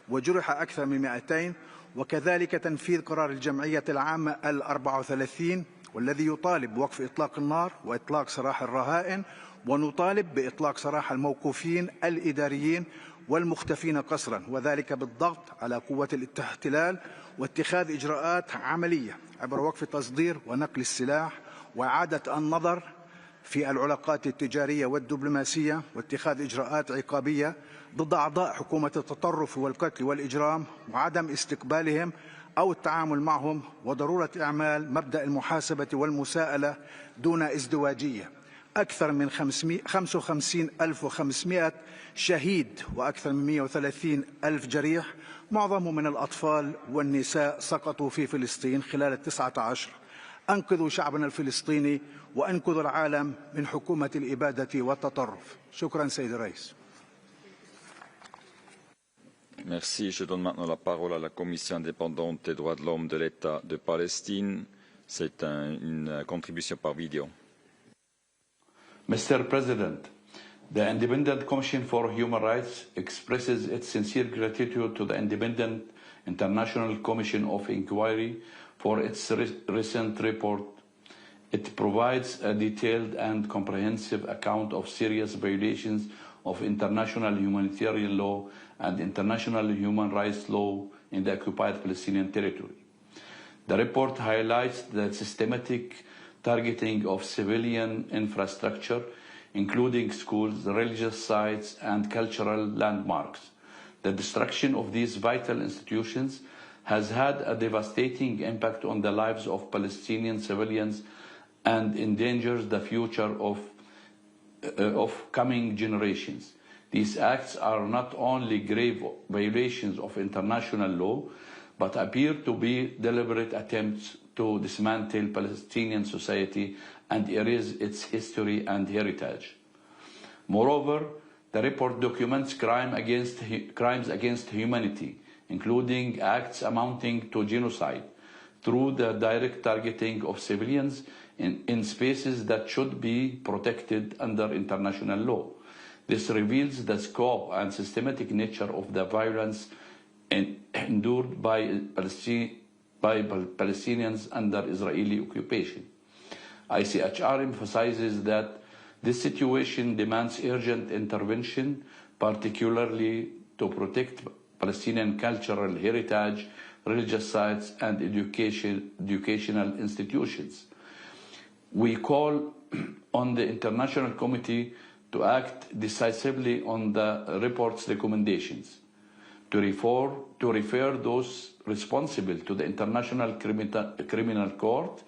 وجرح أكثر من 200. وكذلك تنفيذ قرار الجمعية العامة 34 والذي يطالب بوقف إطلاق النار وإطلاق سراح الرهائن، ونطالب بإطلاق سراح الموقوفين الإداريين والمختفين قسرا، وذلك بالضغط على قوة الاحتلال واتخاذ إجراءات عملية عبر وقف تصدير ونقل السلاح وإعادة النظر في العلاقات التجارية والدبلوماسية، واتخاذ إجراءات عقابية ضد أعضاء حكومة التطرف والقتل والإجرام وعدم استقبالهم أو التعامل معهم، وضرورة إعمال مبدأ المحاسبة والمساءلة دون ازدواجية. أكثر من 55,500 شهيد وأكثر من 130,000 جريح، معظمهم من الأطفال والنساء، سقطوا في فلسطين خلال 19. أنقذوا شعبنا الفلسطيني وأنقذوا العالم من حكومة الإبادة والتطرف. شكرا سيد الرئيس. Merci. Je donne maintenant la parole à la Commission indépendante des droits de l'homme de l'État de Palestine. C'est une contribution par vidéo. Mr. President, the Independent Commission for Human Rights expresses its sincere gratitude to the Independent International Commission of Inquiry for its recent report. It provides a detailed and comprehensive account of serious violations of international humanitarian law and international human rights law in the Occupied Palestinian Territory. The report highlights the systematic targeting of civilian infrastructure, including schools, religious sites, and cultural landmarks. The destruction of these vital institutions has had a devastating impact on the lives of Palestinian civilians and endangers the future of coming generations. These acts are not only grave violations of international law, but appear to be deliberate attempts to dismantle Palestinian society and erase its history and heritage. Moreover, the report documents crimes against humanity, including acts amounting to genocide, through the direct targeting of civilians in spaces that should be protected under international law. This reveals the scope and systematic nature of the violence endured by Palestinians under Israeli occupation. ICHR emphasizes that this situation demands urgent intervention, particularly to protect Palestinian cultural heritage, religious sites, and educational institutions. We call on the International Committee to act decisively on the report's recommendations, to refer those responsible to the International Criminal Court,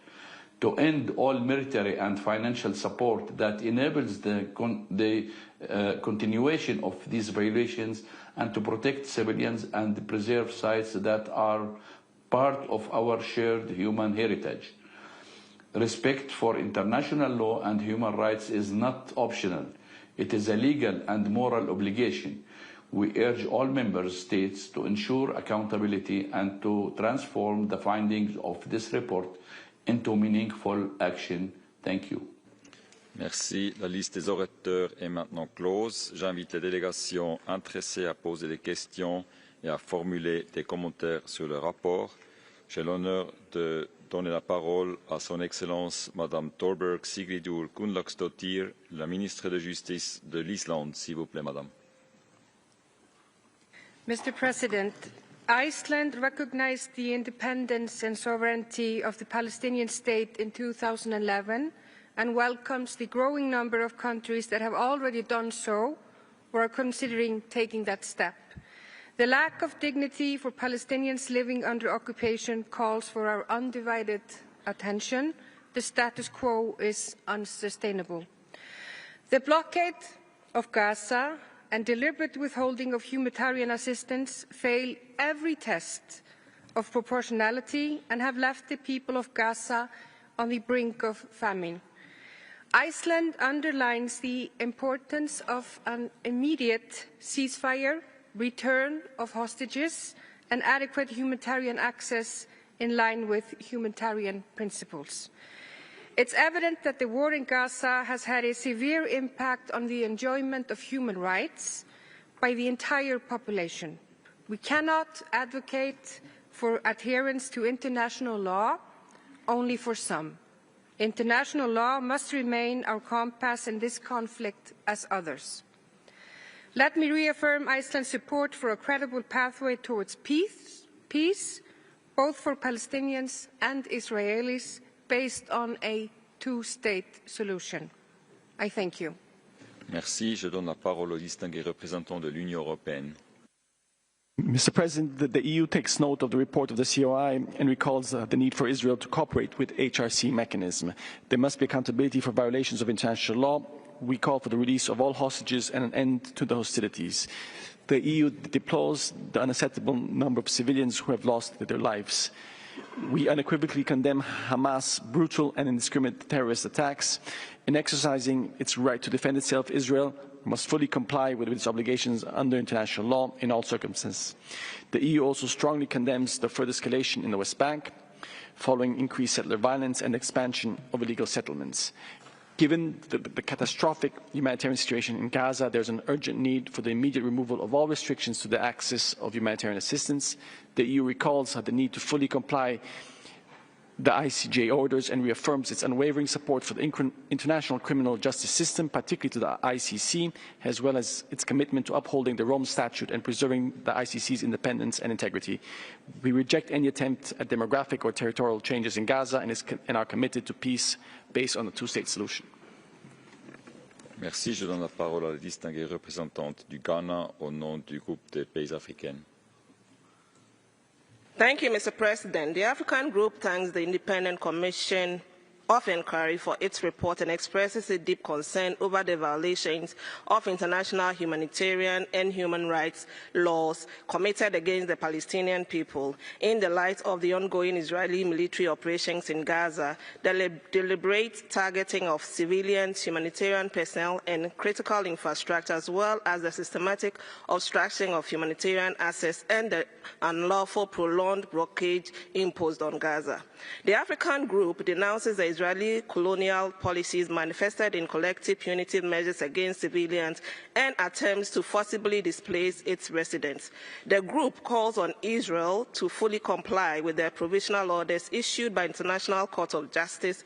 to end all military and financial support that enables the continuation of these violations, and to protect civilians and preserve sites that are part of our shared human heritage. Respect for international law and human rights is not optional. It is a legal and moral obligation. We urge all member states to ensure accountability and to transform the findings of this report into meaningful action. Thank you. Merci. La liste des orateurs est maintenant close. J'invite les délégations intéressées à poser des questions et à formuler des commentaires sur le rapport. J'ai l'honneur de donner la parole à son Excellence Madame Thorberg Sigridur Gunnlaugsdóttir, la ministre de Justice de l'Islande. S'il vous plaît, Madame. Mr. President, Iceland recognized the independence and sovereignty of the Palestinian state in 2011 and welcomes the growing number of countries that have already done so or are considering taking that step. The lack of dignity for Palestinians living under occupation calls for our undivided attention. The status quo is unsustainable. The blockade of Gaza and deliberate withholding of humanitarian assistance fail every test of proportionality and have left the people of Gaza on the brink of famine. Iceland underlines the importance of an immediate ceasefire, return of hostages, and adequate humanitarian access in line with humanitarian principles. It's evident that the war in Gaza has had a severe impact on the enjoyment of human rights by the entire population. We cannot advocate for adherence to international law only for some. International law must remain our compass in this conflict as others. Let me reaffirm Iceland's support for a credible pathway towards peace, both for Palestinians and Israelis, based on a two-state solution. I thank you. Merci. Je donne la parole au distingué représentant de l'Union européenne. Mr. President, the EU takes note of the report of the COI and recalls the need for Israel to cooperate with HRC mechanism. There must be accountability for violations of international law. We call for the release of all hostages and an end to the hostilities. The EU deplores the unacceptable number of civilians who have lost their lives. We unequivocally condemn Hamas' brutal and indiscriminate terrorist attacks. In exercising its right to defend itself, Israel must fully comply with its obligations under international law in all circumstances. The EU also strongly condemns the further escalation in the West Bank, following increased settler violence and expansion of illegal settlements. Given the catastrophic humanitarian situation in Gaza, there is an urgent need for the immediate removal of all restrictions to the access of humanitarian assistance. The EU recalls the need to fully comply the ICJ orders and reaffirms its unwavering support for the international criminal justice system, particularly to the ICC, as well as its commitment to upholding the Rome Statute and preserving the ICC's independence and integrity. We reject any attempt at demographic or territorial changes in Gaza and are committed to peace based on a two-state solution. Merci. Je donne la parole à la distinguée représentante du Ghana au nom du groupe des pays africains. Thank you, Mr. President. The African Group thanks the Independent Commission of Inquiry for its report and expresses a deep concern over the violations of international humanitarian and human rights laws committed against the Palestinian people in the light of the ongoing Israeli military operations in Gaza, the deliberate targeting of civilians, humanitarian personnel, and critical infrastructure, as well as the systematic obstruction of humanitarian access and the unlawful prolonged blockade imposed on Gaza. The African Group denounces the Israeli colonial policies manifested in collective punitive measures against civilians and attempts to forcibly displace its residents. The group calls on Israel to fully comply with the provisional orders issued by International Court of Justice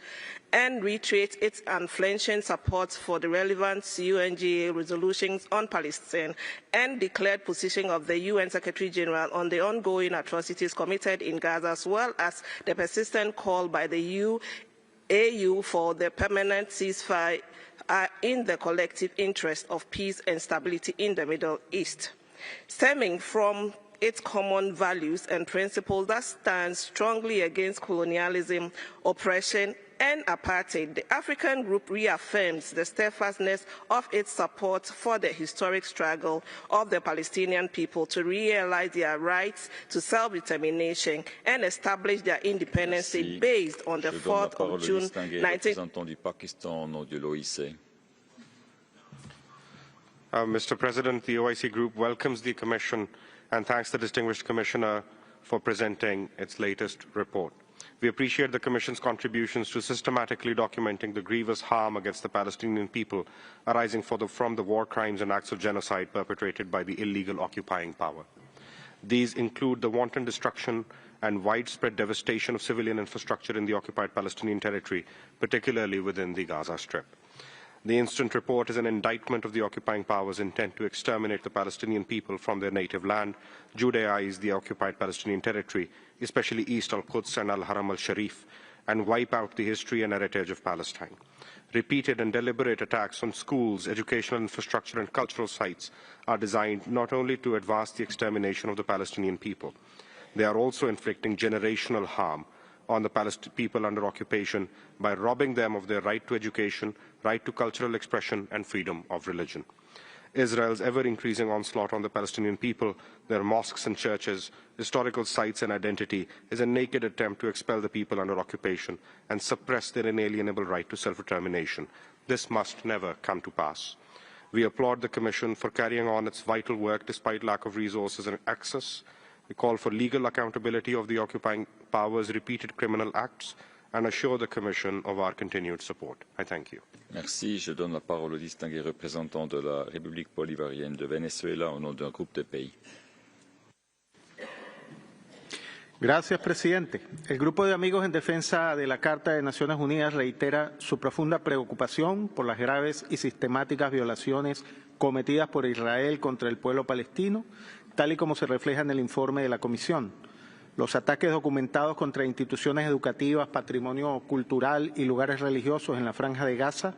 and reiterates its unflinching support for the relevant UNGA resolutions on Palestine and declared position of the UN Secretary General on the ongoing atrocities committed in Gaza, as well as the persistent call by the AU for the permanent ceasefire in the collective interest of peace and stability in the Middle East. Stemming from its common values and principles that stand strongly against colonialism, oppression, end apartheid, the African group reaffirms the steadfastness of its support for the historic struggle of the Palestinian people to realize their rights to self-determination and establish their independence state based on the 4th of June 19... Mr. President, the OIC Group welcomes the Commission and thanks the distinguished Commissioner for presenting its latest report. We appreciate the Commission's contributions to systematically documenting the grievous harm against the Palestinian people arising from the war crimes and acts of genocide perpetrated by the illegal occupying power. These include the wanton destruction and widespread devastation of civilian infrastructure in the occupied Palestinian territory, particularly within the Gaza Strip. The instant report is an indictment of the occupying powers' intent to exterminate the Palestinian people from their native land, Judaize the occupied Palestinian territory, especially East al-Quds and al-Haram al-Sharif, and wipe out the history and heritage of Palestine. Repeated and deliberate attacks on schools, educational infrastructure, and cultural sites are designed not only to advance the extermination of the Palestinian people, they are also inflicting generational harm on the Palestinian people under occupation by robbing them of their right to education, right to cultural expression, and freedom of religion. Israel's ever-increasing onslaught on the Palestinian people, their mosques and churches, historical sites and identity, is a naked attempt to expel the people under occupation and suppress their inalienable right to self-determination. This must never come to pass. We applaud the Commission for carrying on its vital work despite lack of resources and access. We call for legal accountability of the occupying powers' repeated criminal acts and assure the Commission of our continued support. I thank you. Merci. Je donne la parole au distingué représentant de la République bolivarienne de Venezuela au nom d'un groupe de pays. Gracias, presidente. El Grupo de Amigos en Defensa de la Carta de Naciones Unidas reitera su profunda preocupación por las graves y sistemáticas violaciones cometidas por Israel contra el pueblo palestino, tal y como se refleja en el informe de la Comisión. Los ataques documentados contra instituciones educativas, patrimonio cultural y lugares religiosos en la Franja de Gaza,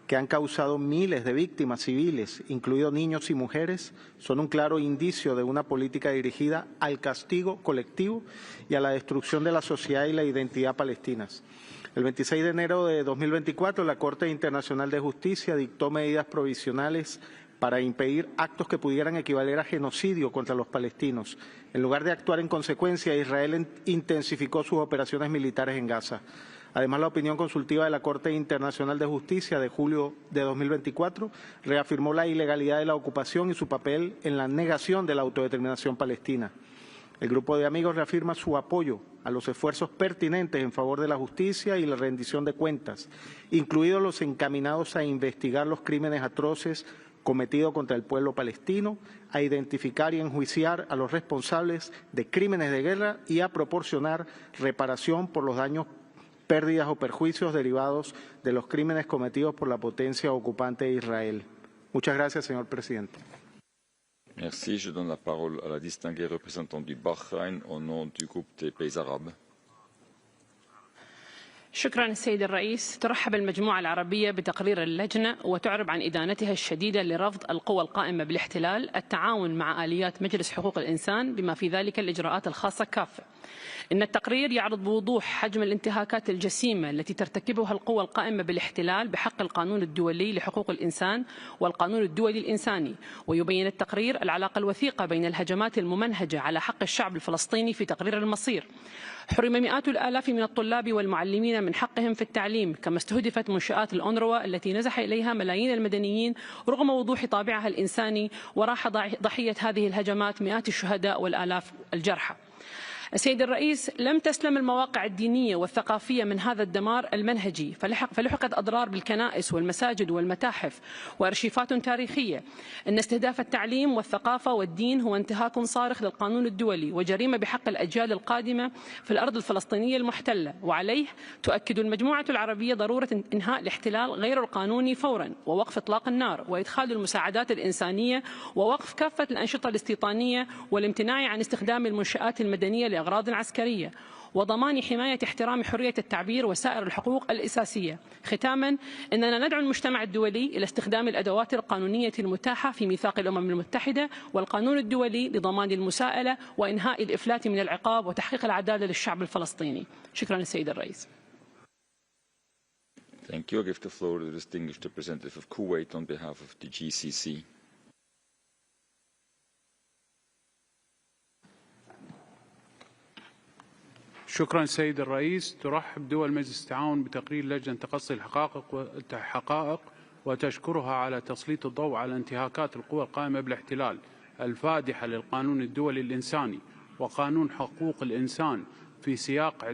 que han causado miles de víctimas civiles, incluidos niños y mujeres, son un claro indicio de una política dirigida al castigo colectivo y a la destrucción de la sociedad y la identidad palestinas. El 26 de enero de 2024, la Corte Internacional de Justicia dictó medidas provisionales para impedir actos que pudieran equivaler a genocidio contra los palestinos. En lugar de actuar en consecuencia, Israel intensificó sus operaciones militares en Gaza. Además, la opinión consultiva de la Corte Internacional de Justicia de julio de 2024 reafirmó la ilegalidad de la ocupación y su papel en la negación de la autodeterminación palestina. El Grupo de Amigos reafirma su apoyo a los esfuerzos pertinentes en favor de la justicia y la rendición de cuentas, incluidos los encaminados a investigar los crímenes atroces cometido contra el pueblo palestino, a identificar y enjuiciar a los responsables de crímenes de guerra y a proporcionar reparación por los daños, pérdidas o perjuicios derivados de los crímenes cometidos por la potencia ocupante de Israel. Muchas gracias, señor presidente. Merci. Je donne la parole à la distinguée représentante du Bahreïn au nom du groupe des pays arabes. شكرا السيد الرئيس. ترحب المجموعة العربية بتقرير اللجنة وتعرب عن إدانتها الشديدة لرفض القوى القائمة بالاحتلال التعاون مع آليات مجلس حقوق الإنسان بما في ذلك الإجراءات الخاصة كافة. إن التقرير يعرض بوضوح حجم الانتهاكات الجسيمة التي ترتكبها القوى القائمة بالاحتلال بحق القانون الدولي لحقوق الإنسان والقانون الدولي الإنساني، ويبين التقرير العلاقة الوثيقة بين الهجمات الممنهجة على حق الشعب الفلسطيني في تقرير المصير. حرم مئات الآلاف من الطلاب والمعلمين من حقهم في التعليم، كما استهدفت منشآت الأونروا التي نزح إليها ملايين المدنيين رغم وضوح طابعها الإنساني، وراح ضحية هذه الهجمات مئات الشهداء والآلاف الجرحى. السيد الرئيس، لم تسلم المواقع الدينية والثقافية من هذا الدمار المنهجي، فلحقت أضرار بالكنائس والمساجد والمتاحف وأرشيفات تاريخية. إن استهداف التعليم والثقافة والدين هو انتهاك صارخ للقانون الدولي وجريمة بحق الأجيال القادمة في الأرض الفلسطينية المحتلة، وعليه تؤكد المجموعة العربية ضرورة إنهاء الاحتلال غير القانوني فورا، ووقف إطلاق النار، وإدخال المساعدات الإنسانية، ووقف كافة الأنشطة الاستيطانية، والامتناع عن استخدام المنشآت المدنية لأغراض عسكرية، وضمان حماية احترام حرية التعبير وسائر الحقوق الأساسية. ختاما، إننا ندعو المجتمع الدولي إلى استخدام الأدوات القانونية المتاحة في ميثاق الأمم المتحدة والقانون الدولي لضمان المساءلة وإنهاء الإفلات من العقاب وتحقيق العدالة للشعب الفلسطيني. شكرا السيد الرئيس. Thank you. I give the floor to the distinguished representative of Kuwait on behalf of the GCC. شكرا سيد الرئيس. ترحب دول مجلس التعاون بتقرير لجنة تقصي الحقائق وتشكرها على تسليط الضوء على انتهاكات القوى القائمة بالاحتلال الفادحة للقانون الدولي الإنساني وقانون حقوق الإنسان في سياق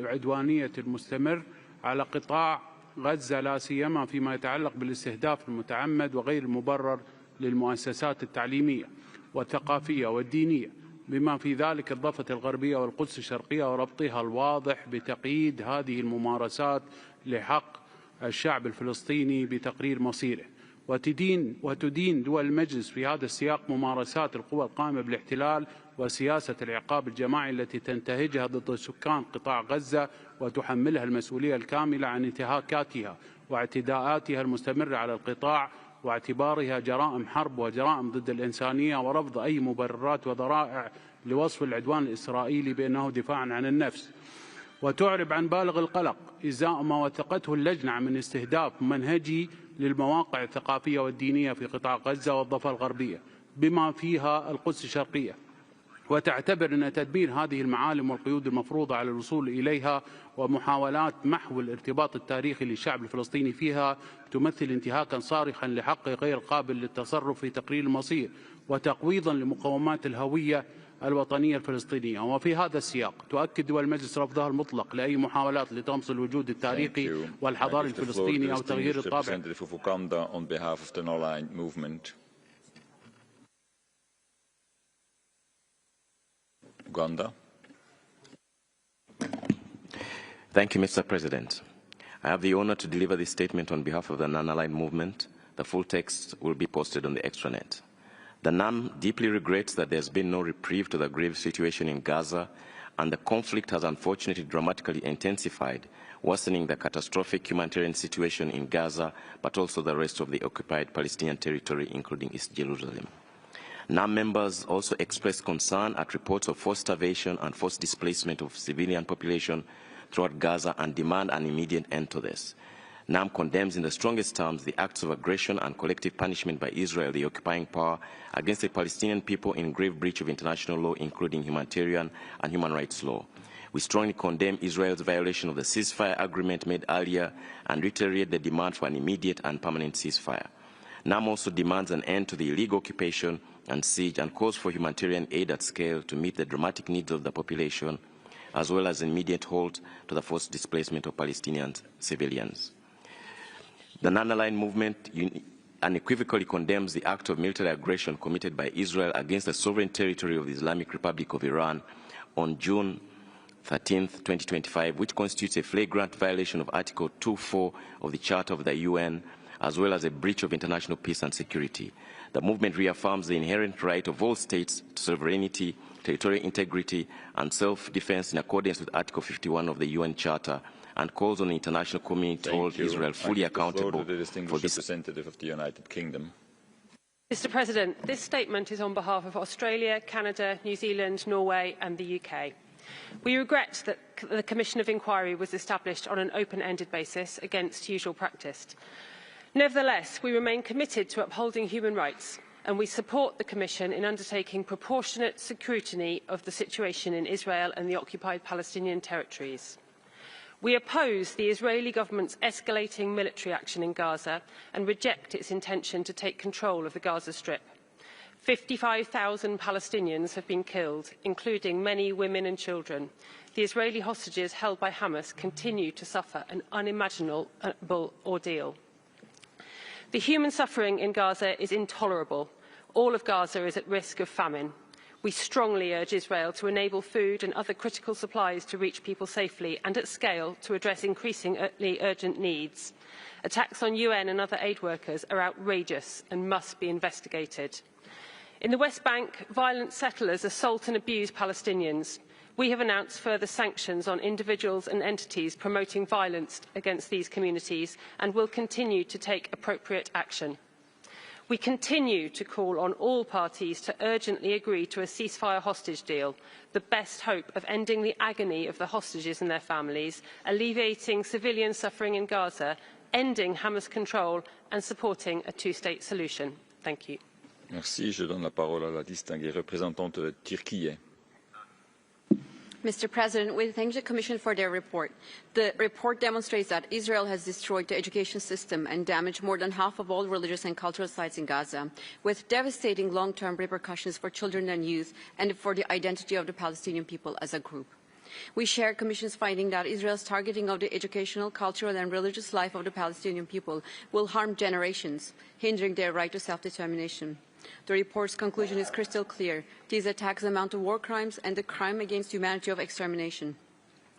عدوانية المستمر على قطاع غزة، لا سيما فيما يتعلق بالاستهداف المتعمد وغير المبرر للمؤسسات التعليمية والثقافية والدينية، بما في ذلك الضفة الغربية والقدس الشرقية، وربطها الواضح بتقييد هذه الممارسات لحق الشعب الفلسطيني بتقرير مصيره. وتدين دول المجلس في هذا السياق ممارسات القوى القائمة بالاحتلال وسياسة العقاب الجماعي التي تنتهجها ضد سكان قطاع غزة وتحملها المسؤولية الكاملة عن انتهاكاتها واعتداءاتها المستمرة على القطاع، واعتبارها جرائم حرب وجرائم ضد الإنسانية، ورفض أي مبررات وذرائع لوصف العدوان الإسرائيلي بأنه دفاع عن النفس. وتعرب عن بالغ القلق إزاء ما وثقته اللجنة من استهداف منهجي للمواقع الثقافية والدينية في قطاع غزة والضفة الغربية بما فيها القدس الشرقية، وتعتبر أن تدبير هذه المعالم والقيود المفروضة على الوصول إليها ومحاولات محو الارتباط التاريخي للشعب الفلسطيني فيها تمثل انتهاكا صارخا لحقه غير قابل للتصرف في تقرير المصير وتقويضا لمقومات الهوية الوطنية الفلسطينية. وفي هذا السياق تؤكد دول المجلس رفضها المطلق لأي محاولات لطمس الوجود التاريخي والحضاري الفلسطيني أو تغيير الطابع. Uganda. Thank you, Mr. President. I have the honor to deliver this statement on behalf of the Non-Aligned Movement. The full text will be posted on the extranet. The NAM deeply regrets that there's been no reprieve to the grave situation in Gaza, and the conflict has unfortunately dramatically intensified, worsening the catastrophic humanitarian situation in Gaza, but also the rest of the occupied Palestinian territory, including East Jerusalem. NAM members also expressed concern at reports of forced starvation and forced displacement of civilian population throughout Gaza and demand an immediate end to this. NAM condemns in the strongest terms the acts of aggression and collective punishment by Israel, the occupying power, against the Palestinian people in grave breach of international law, including humanitarian and human rights law. We strongly condemn Israel's violation of the ceasefire agreement made earlier and reiterate the demand for an immediate and permanent ceasefire. NAM also demands an end to the illegal occupation and siege and calls for humanitarian aid at scale to meet the dramatic needs of the population, as well as an immediate halt to the forced displacement of Palestinian civilians. The Non-Aligned Movement unequivocally condemns the act of military aggression committed by Israel against the sovereign territory of the Islamic Republic of Iran on June 13, 2025, which constitutes a flagrant violation of Article 2.4 of the Charter of the UN, as well as a breach of international peace and security. The movement reaffirms the inherent right of all states to sovereignty, territorial integrity, and self-defense in accordance with Article 51 of the UN Charter, and calls on the international community to hold Israel fully accountable for this. Representative of the United Kingdom. Mr. President, this statement is on behalf of Australia, Canada, New Zealand, Norway and the UK. We regret that the Commission of Inquiry was established on an open-ended basis against usual practice. Nevertheless, we remain committed to upholding human rights, and we support the Commission in undertaking proportionate scrutiny of the situation in Israel and the occupied Palestinian territories. We oppose the Israeli government's escalating military action in Gaza and reject its intention to take control of the Gaza Strip. 55,000 Palestinians have been killed, including many women and children. The Israeli hostages held by Hamas continue to suffer an unimaginable ordeal. The human suffering in Gaza is intolerable. All of Gaza is at risk of famine. We strongly urge Israel to enable food and other critical supplies to reach people safely and at scale to address increasingly urgent needs. Attacks on UN and other aid workers are outrageous and must be investigated. In the West Bank, violent settlers assault and abuse Palestinians. We have announced further sanctions on individuals and entities promoting violence against these communities and will continue to take appropriate action. We continue to call on all parties to urgently agree to a ceasefire hostage deal, the best hope of ending the agony of the hostages and their families, alleviating civilian suffering in Gaza, ending Hamas control and supporting a two-state solution. Thank you. Merci. Je donne la parole à la distinguée représentante turquienne. Mr. President, we thank the Commission for their report. The report demonstrates that Israel has destroyed the education system and damaged more than half of all religious and cultural sites in Gaza, with devastating long-term repercussions for children and youth and for the identity of the Palestinian people as a group. We share the Commission's finding that Israel's targeting of the educational, cultural and religious life of the Palestinian people will harm generations, hindering their right to self-determination. The report's conclusion is crystal clear. These attacks amount to war crimes and the crime against humanity of extermination.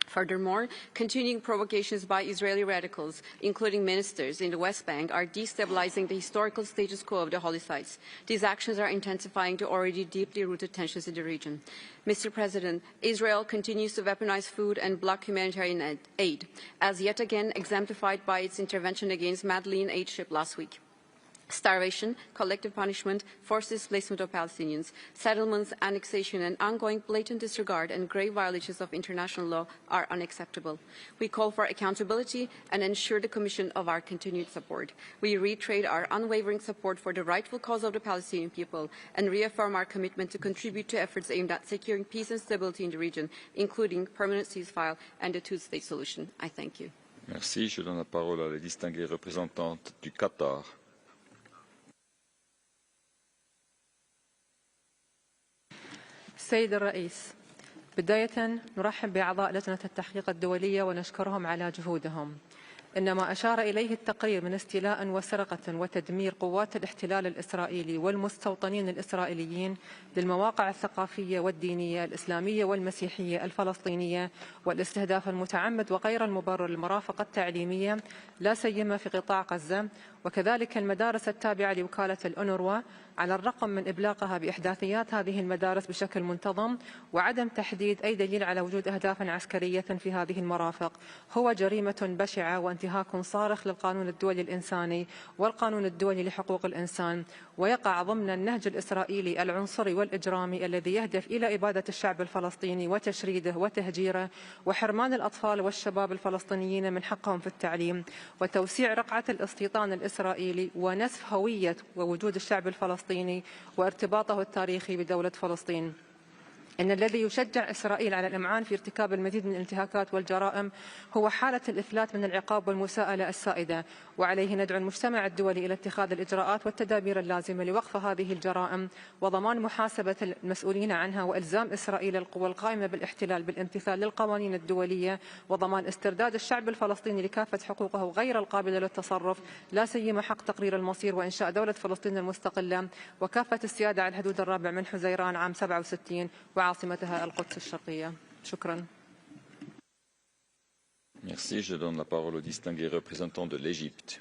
Furthermore, continuing provocations by Israeli radicals, including ministers in the West Bank, are destabilizing the historical status quo of the holy sites. These actions are intensifying the already deeply rooted tensions in the region. Mr. President, Israel continues to weaponize food and block humanitarian aid, as yet again exemplified by its intervention against Madeleine aid ship last week. Starvation, collective punishment, forced displacement of Palestinians, settlements, annexation, and ongoing blatant disregard and grave violations of international law are unacceptable. We call for accountability and ensure the Commission of our continued support. We reiterate our unwavering support for the rightful cause of the Palestinian people and reaffirm our commitment to contribute to efforts aimed at securing peace and stability in the region, including permanent ceasefire and a two-state solution. I thank you. Merci. Je donne la parole à la distinguée représentante du Qatar. سيد الرئيس، بداية نرحب بأعضاء لجنة التحقيق الدولية ونشكرهم على جهودهم. إن ما أشار إليه التقرير من استيلاء وسرقة وتدمير قوات الاحتلال الإسرائيلي والمستوطنين الإسرائيليين للمواقع الثقافية والدينية الإسلامية والمسيحية الفلسطينية والاستهداف المتعمد وغير المبرر للمرافق التعليمية لا سيما في قطاع غزة، وكذلك المدارس التابعة لوكالة الأونروا، على الرغم من إبلاغها بإحداثيات هذه المدارس بشكل منتظم وعدم تحديد أي دليل على وجود أهداف عسكرية في هذه المرافق، هو جريمة بشعة وانتهاك صارخ للقانون الدولي الإنساني والقانون الدولي لحقوق الإنسان، ويقع ضمن النهج الإسرائيلي العنصري والإجرامي الذي يهدف إلى إبادة الشعب الفلسطيني وتشريده وتهجيره وحرمان الأطفال والشباب الفلسطينيين من حقهم في التعليم وتوسيع رقعة الاستيطان الإسرائيلي ونسف هوية ووجود الشعب الفلسطيني وارتباطه التاريخي بدولة فلسطين. إن الذي يشجع إسرائيل على الإمعان في ارتكاب المزيد من الانتهاكات والجرائم هو حالة الإفلات من العقاب والمساءلة السائدة، وعليه ندعو المجتمع الدولي إلى اتخاذ الإجراءات والتدابير اللازمة لوقف هذه الجرائم وضمان محاسبة المسؤولين عنها وإلزام إسرائيل القوى القائمة بالاحتلال بالامتثال للقوانين الدولية وضمان استرداد الشعب الفلسطيني لكافة حقوقه غير القابلة للتصرف، لا سيما حق تقرير المصير وإنشاء دولة فلسطين المستقلة وكافة السيادة على الحدود الرابع من حزيران عام 67 وعاصمتها القدس الشرقية. شكرا. Merci. Je donne la parole au distingué représentant de l'Égypte.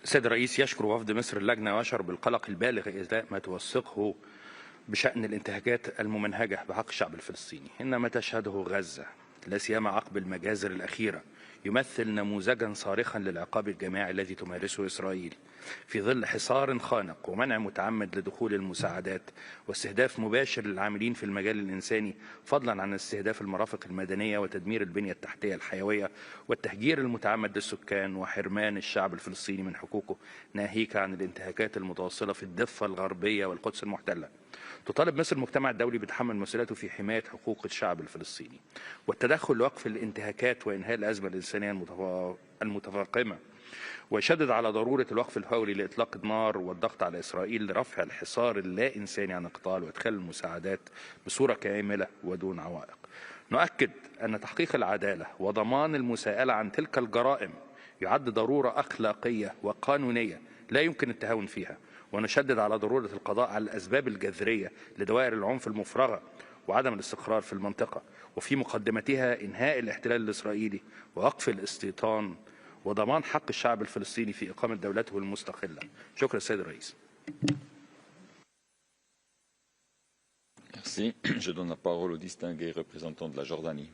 السيد الرئيس، يشكر وفد مصر اللجنة ويشعر بالقلق البالغ إزاء ما توثقه بشأن الانتهاكات الممنهجة بحق الشعب الفلسطيني. إن ما تشهده غزة لا سيما عقب المجازر الأخيرة يمثل نموذجا صارخا للعقاب الجماعي الذي تمارسه إسرائيل في ظل حصار خانق ومنع متعمد لدخول المساعدات واستهداف مباشر للعاملين في المجال الإنساني، فضلا عن استهداف المرافق المدنية وتدمير البنية التحتية الحيوية والتهجير المتعمد للسكان وحرمان الشعب الفلسطيني من حقوقه، ناهيك عن الانتهاكات المتواصلة في الضفة الغربية والقدس المحتلة. تطالب مصر المجتمع الدولي بتحمل مسؤوليته في حماية حقوق الشعب الفلسطيني والتدخل لوقف الانتهاكات وإنهاء الأزمة الإنسانية المتفاقمة، ويشدد على ضرورة الوقف الفوري لإطلاق النار والضغط على إسرائيل لرفع الحصار اللا إنساني عن القطاع وإدخال المساعدات بصورة كاملة ودون عوائق. نؤكد أن تحقيق العدالة وضمان المساءلة عن تلك الجرائم يعد ضرورة أخلاقية وقانونية لا يمكن التهاون فيها، ونشدد على ضرورة القضاء على الأسباب الجذرية لدوائر العنف المفرغة وعدم الاستقرار في المنطقة، وفي مقدمتها إنهاء الاحتلال الإسرائيلي ووقف الاستيطان وضمان حق الشعب الفلسطيني في إقامة دولته المستقلة. شكرا السيد الرئيس. Merci. Je donne la parole au distingué représentant de la Jordanie.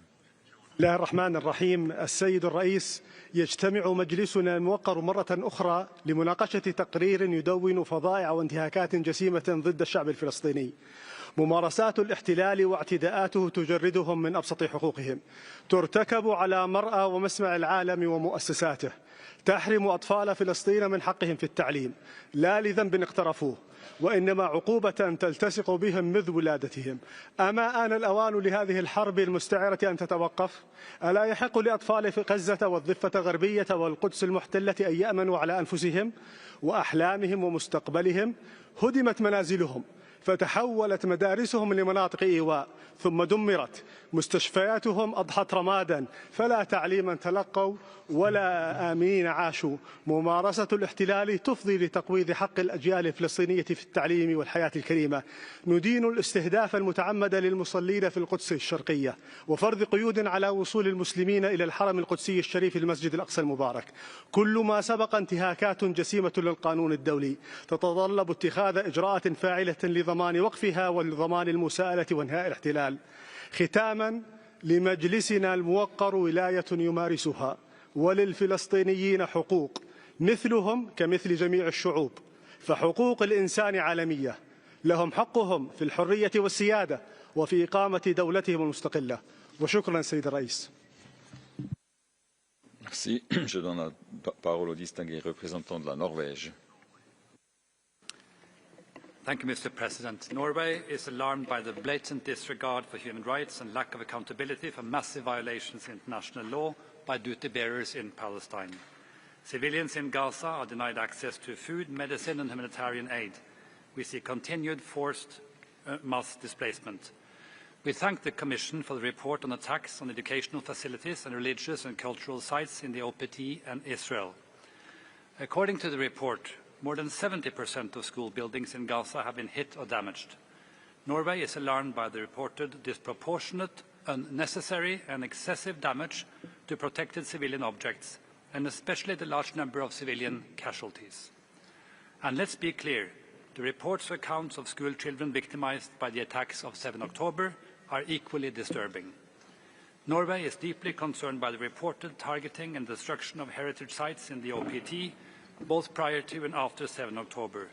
الله الرحمن الرحيم. السيد الرئيس، يجتمع مجلسنا الموقر مرة أخرى لمناقشة تقرير يدون فظائع وانتهاكات جسيمة ضد الشعب الفلسطيني. ممارسات الاحتلال واعتداءاته تجردهم من أبسط حقوقهم، ترتكب على مرأى ومسمع العالم ومؤسساته، تحرم أطفال فلسطين من حقهم في التعليم لا لذنب اقترفوه، وإنما عقوبة تلتصق بهم منذ ولادتهم. أما آن الأوان لهذه الحرب المستعرة أن تتوقف؟ ألا يحق لأطفال في غزة والضفة الغربية والقدس المحتلة أن يأمنوا على أنفسهم وأحلامهم ومستقبلهم؟ هدمت منازلهم، فتحولت مدارسهم لمناطق إيواء، ثم دمرت مستشفياتهم، أضحت رمادا، فلا تعليما تلقوا ولا آمنين عاشوا. ممارسة الاحتلال تفضي لتقويض حق الأجيال الفلسطينية في التعليم والحياة الكريمة. ندين الاستهداف المتعمد للمصلين في القدس الشرقية، وفرض قيود على وصول المسلمين إلى الحرم القدسي الشريف المسجد الأقصى المبارك. كل ما سبق انتهاكات جسيمة للقانون الدولي تتطلب اتخاذ إجراءات فاعلة لضمان وقفها ولضمان المساءلة وانهاء الاحتلال. ختاما، لمجلسنا الموقر ولاية يمارسها، وللفلسطينيين حقوق مثلهم كمثل جميع الشعوب، فحقوق الإنسان عالمية، لهم حقهم في الحرية والسيادة وفي إقامة دولتهم المستقلة. وشكرا سيد الرئيس. Merci. Je donne la parole au distingué représentant de la Norvège. Thank you, Mr. President. Norway is alarmed by the blatant disregard for human rights and lack of accountability for massive violations of international law by duty-bearers in Palestine. Civilians in Gaza are denied access to food, medicine and humanitarian aid. We see continued forced mass displacement. We thank the Commission for the report on attacks on educational facilities and religious and cultural sites in the OPT and Israel. According to the report, more than 70% of school buildings in Gaza have been hit or damaged. Norway is alarmed by the reported disproportionate, unnecessary and excessive damage to protected civilian objects, and especially the large number of civilian casualties. And let's be clear, the reports or accounts of school children victimized by the attacks of 7 October are equally disturbing. Norway is deeply concerned by the reported targeting and destruction of heritage sites in the OPT, both prior to and after 7 October.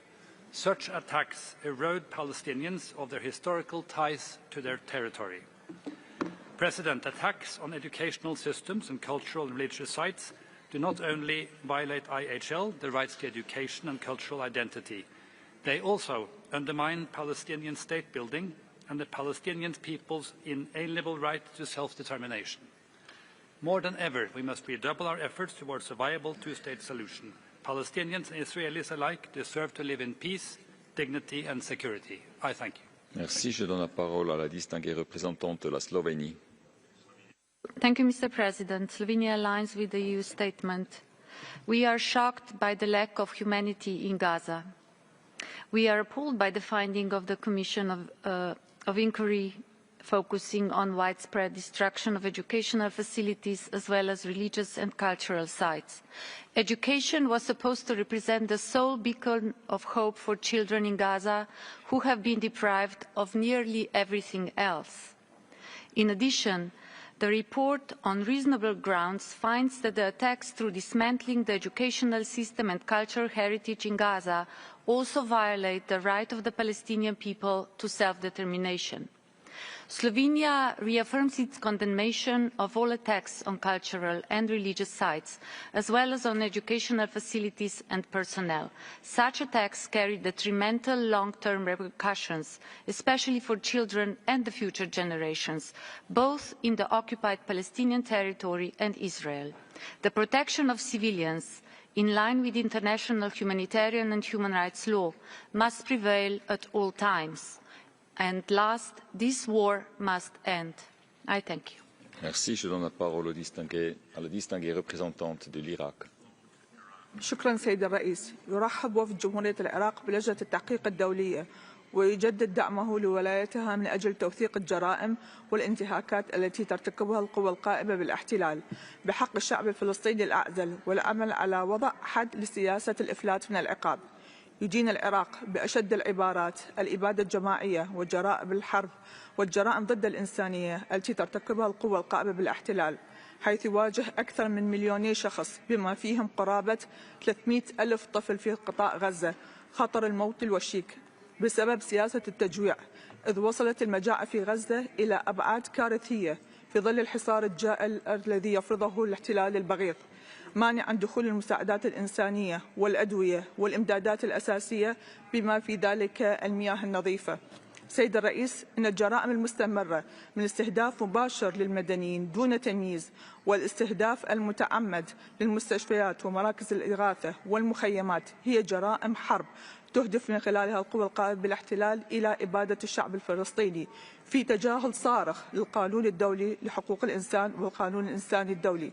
Such attacks erode Palestinians of their historical ties to their territory. President, attacks on educational systems and cultural and religious sites do not only violate IHL, the rights to education and cultural identity, they also undermine Palestinian state building and the Palestinian people's inalienable right to self-determination. More than ever, we must redouble our efforts towards a viable two-state solution. Palestinians and Israelis alike deserve to live in peace, dignity and security. I thank you. Merci. Je donne la parole à la distinguée représentante de la Slovénie. Thank you, Mr. President. Slovenia aligns with the EU statement. We are shocked by the lack of humanity in Gaza. We are appalled by the finding of the Commission of Inquiry focusing on widespread destruction of educational facilities as well as religious and cultural sites. Education was supposed to represent the sole beacon of hope for children in Gaza who have been deprived of nearly everything else. In addition, the report on reasonable grounds finds that the attacks through dismantling the educational system and cultural heritage in Gaza also violate the right of the Palestinian people to self-determination. Slovenia reaffirms its condemnation of all attacks on cultural and religious sites, as well as on educational facilities and personnel. Such attacks carry detrimental long-term repercussions, especially for children and the future generations, both in the occupied Palestinian territory and Israel. The protection of civilians, in line with international humanitarian and human rights law, must prevail at all times. And last, this war must end. I thank you. Merci. Je donne la parole à la distinguée représentante de l'Irak. شكرا سيد الرئيس. يرحب وفد جمهورية العراق بلجنة التحقيق الدولية ويجدد دعمه لولايتها من أجل توثيق الجرائم والانتهاكات التي ترتكبها القوى القائمة بالاحتلال بحق الشعب الفلسطيني الأعزل والعمل على وضع حد لسياسة الإفلات من العقاب. يدين العراق بأشد العبارات الإبادة الجماعية وجرائم الحرب والجرائم ضد الإنسانية التي ترتكبها القوى القائمة بالاحتلال، حيث يواجه أكثر من 2,000,000 شخص بما فيهم قرابة 300,000 طفل في قطاع غزة خطر الموت الوشيك بسبب سياسة التجويع، إذ وصلت المجاعة في غزة إلى أبعاد كارثية في ظل الحصار الجائل الذي يفرضه الاحتلال البغيض، مانعا دخول المساعدات الإنسانية والأدوية والإمدادات الأساسية بما في ذلك المياه النظيفة. سيد الرئيس، إن الجرائم المستمرة من استهداف مباشر للمدنيين دون تمييز والاستهداف المتعمد للمستشفيات ومراكز الإغاثة والمخيمات هي جرائم حرب تهدف من خلالها القوى القائمة بالاحتلال إلى إبادة الشعب الفلسطيني في تجاهل صارخ للقانون الدولي لحقوق الإنسان والقانون الإنساني الدولي.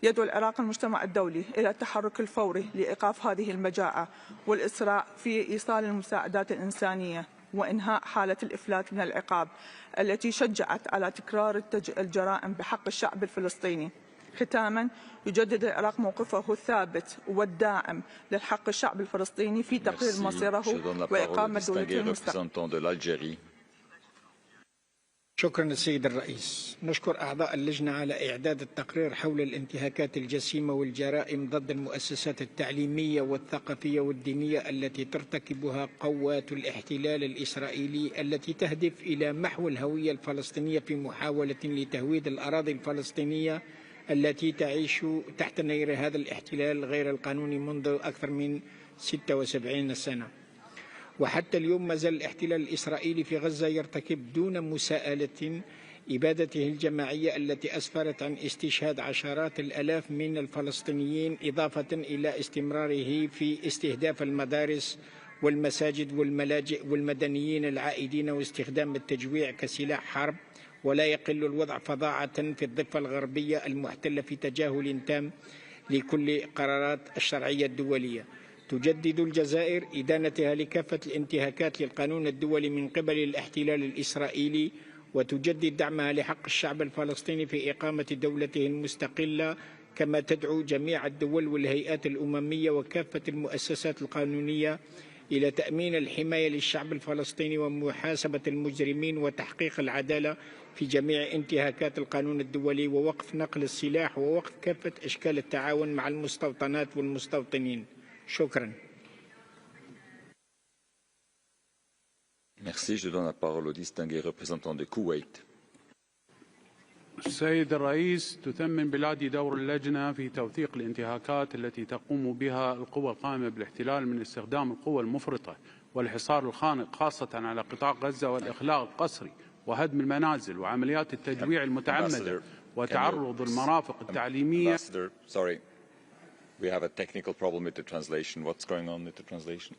يدعو العراق المجتمع الدولي إلى التحرك الفوري لإيقاف هذه المجاعة والإسراع في إيصال المساعدات الإنسانية وإنهاء حالة الإفلات من العقاب التي شجعت على تكرار الجرائم بحق الشعب الفلسطيني. ختاما، يجدد العراق موقفه الثابت والداعم للحق الشعب الفلسطيني في تقرير مصيره وإقامة دولته المستقلة. شكرا للسيد الرئيس. نشكر أعضاء اللجنة على إعداد التقرير حول الانتهاكات الجسيمة والجرائم ضد المؤسسات التعليمية والثقافية والدينية التي ترتكبها قوات الاحتلال الإسرائيلي التي تهدف إلى محو الهوية الفلسطينية في محاولة لتهويد الأراضي الفلسطينية التي تعيش تحت نير هذا الاحتلال غير القانوني منذ أكثر من 76 سنة. وحتى اليوم ما زال الاحتلال الإسرائيلي في غزة يرتكب دون مساءلة إبادته الجماعية التي أسفرت عن استشهاد عشرات الآلاف من الفلسطينيين، إضافة إلى استمراره في استهداف المدارس والمساجد والملاجئ والمدنيين العائدين واستخدام التجويع كسلاح حرب. ولا يقل الوضع فظاعة في الضفة الغربية المحتلة في تجاهل تام لكل قرارات الشرعية الدولية. تجدد الجزائر إدانتها لكافة الانتهاكات للقانون الدولي من قبل الاحتلال الإسرائيلي، وتجدد دعمها لحق الشعب الفلسطيني في إقامة دولته المستقلة، كما تدعو جميع الدول والهيئات الأممية وكافة المؤسسات القانونية إلى تأمين الحماية للشعب الفلسطيني ومحاسبة المجرمين وتحقيق العدالة في جميع انتهاكات القانون الدولي، ووقف نقل السلاح ووقف كافة أشكال التعاون مع المستوطنات والمستوطنين. شكرا. Merci. Je donne la parole au distingué représentant de Koweït. السيد الرئيس، تثمن بلادي دور اللجنة في توثيق الانتهاكات التي تقوم بها القوى القائمة بالاحتلال من استخدام القوى المفرطة والحصار الخانق خاصة على قطاع غزة والإخلاء القسري وهدم المنازل وعمليات التجويع المتعمدة وتعرض المرافق التعليمية. Sorry, we have a technical problem with the translation. What's going on with the translation?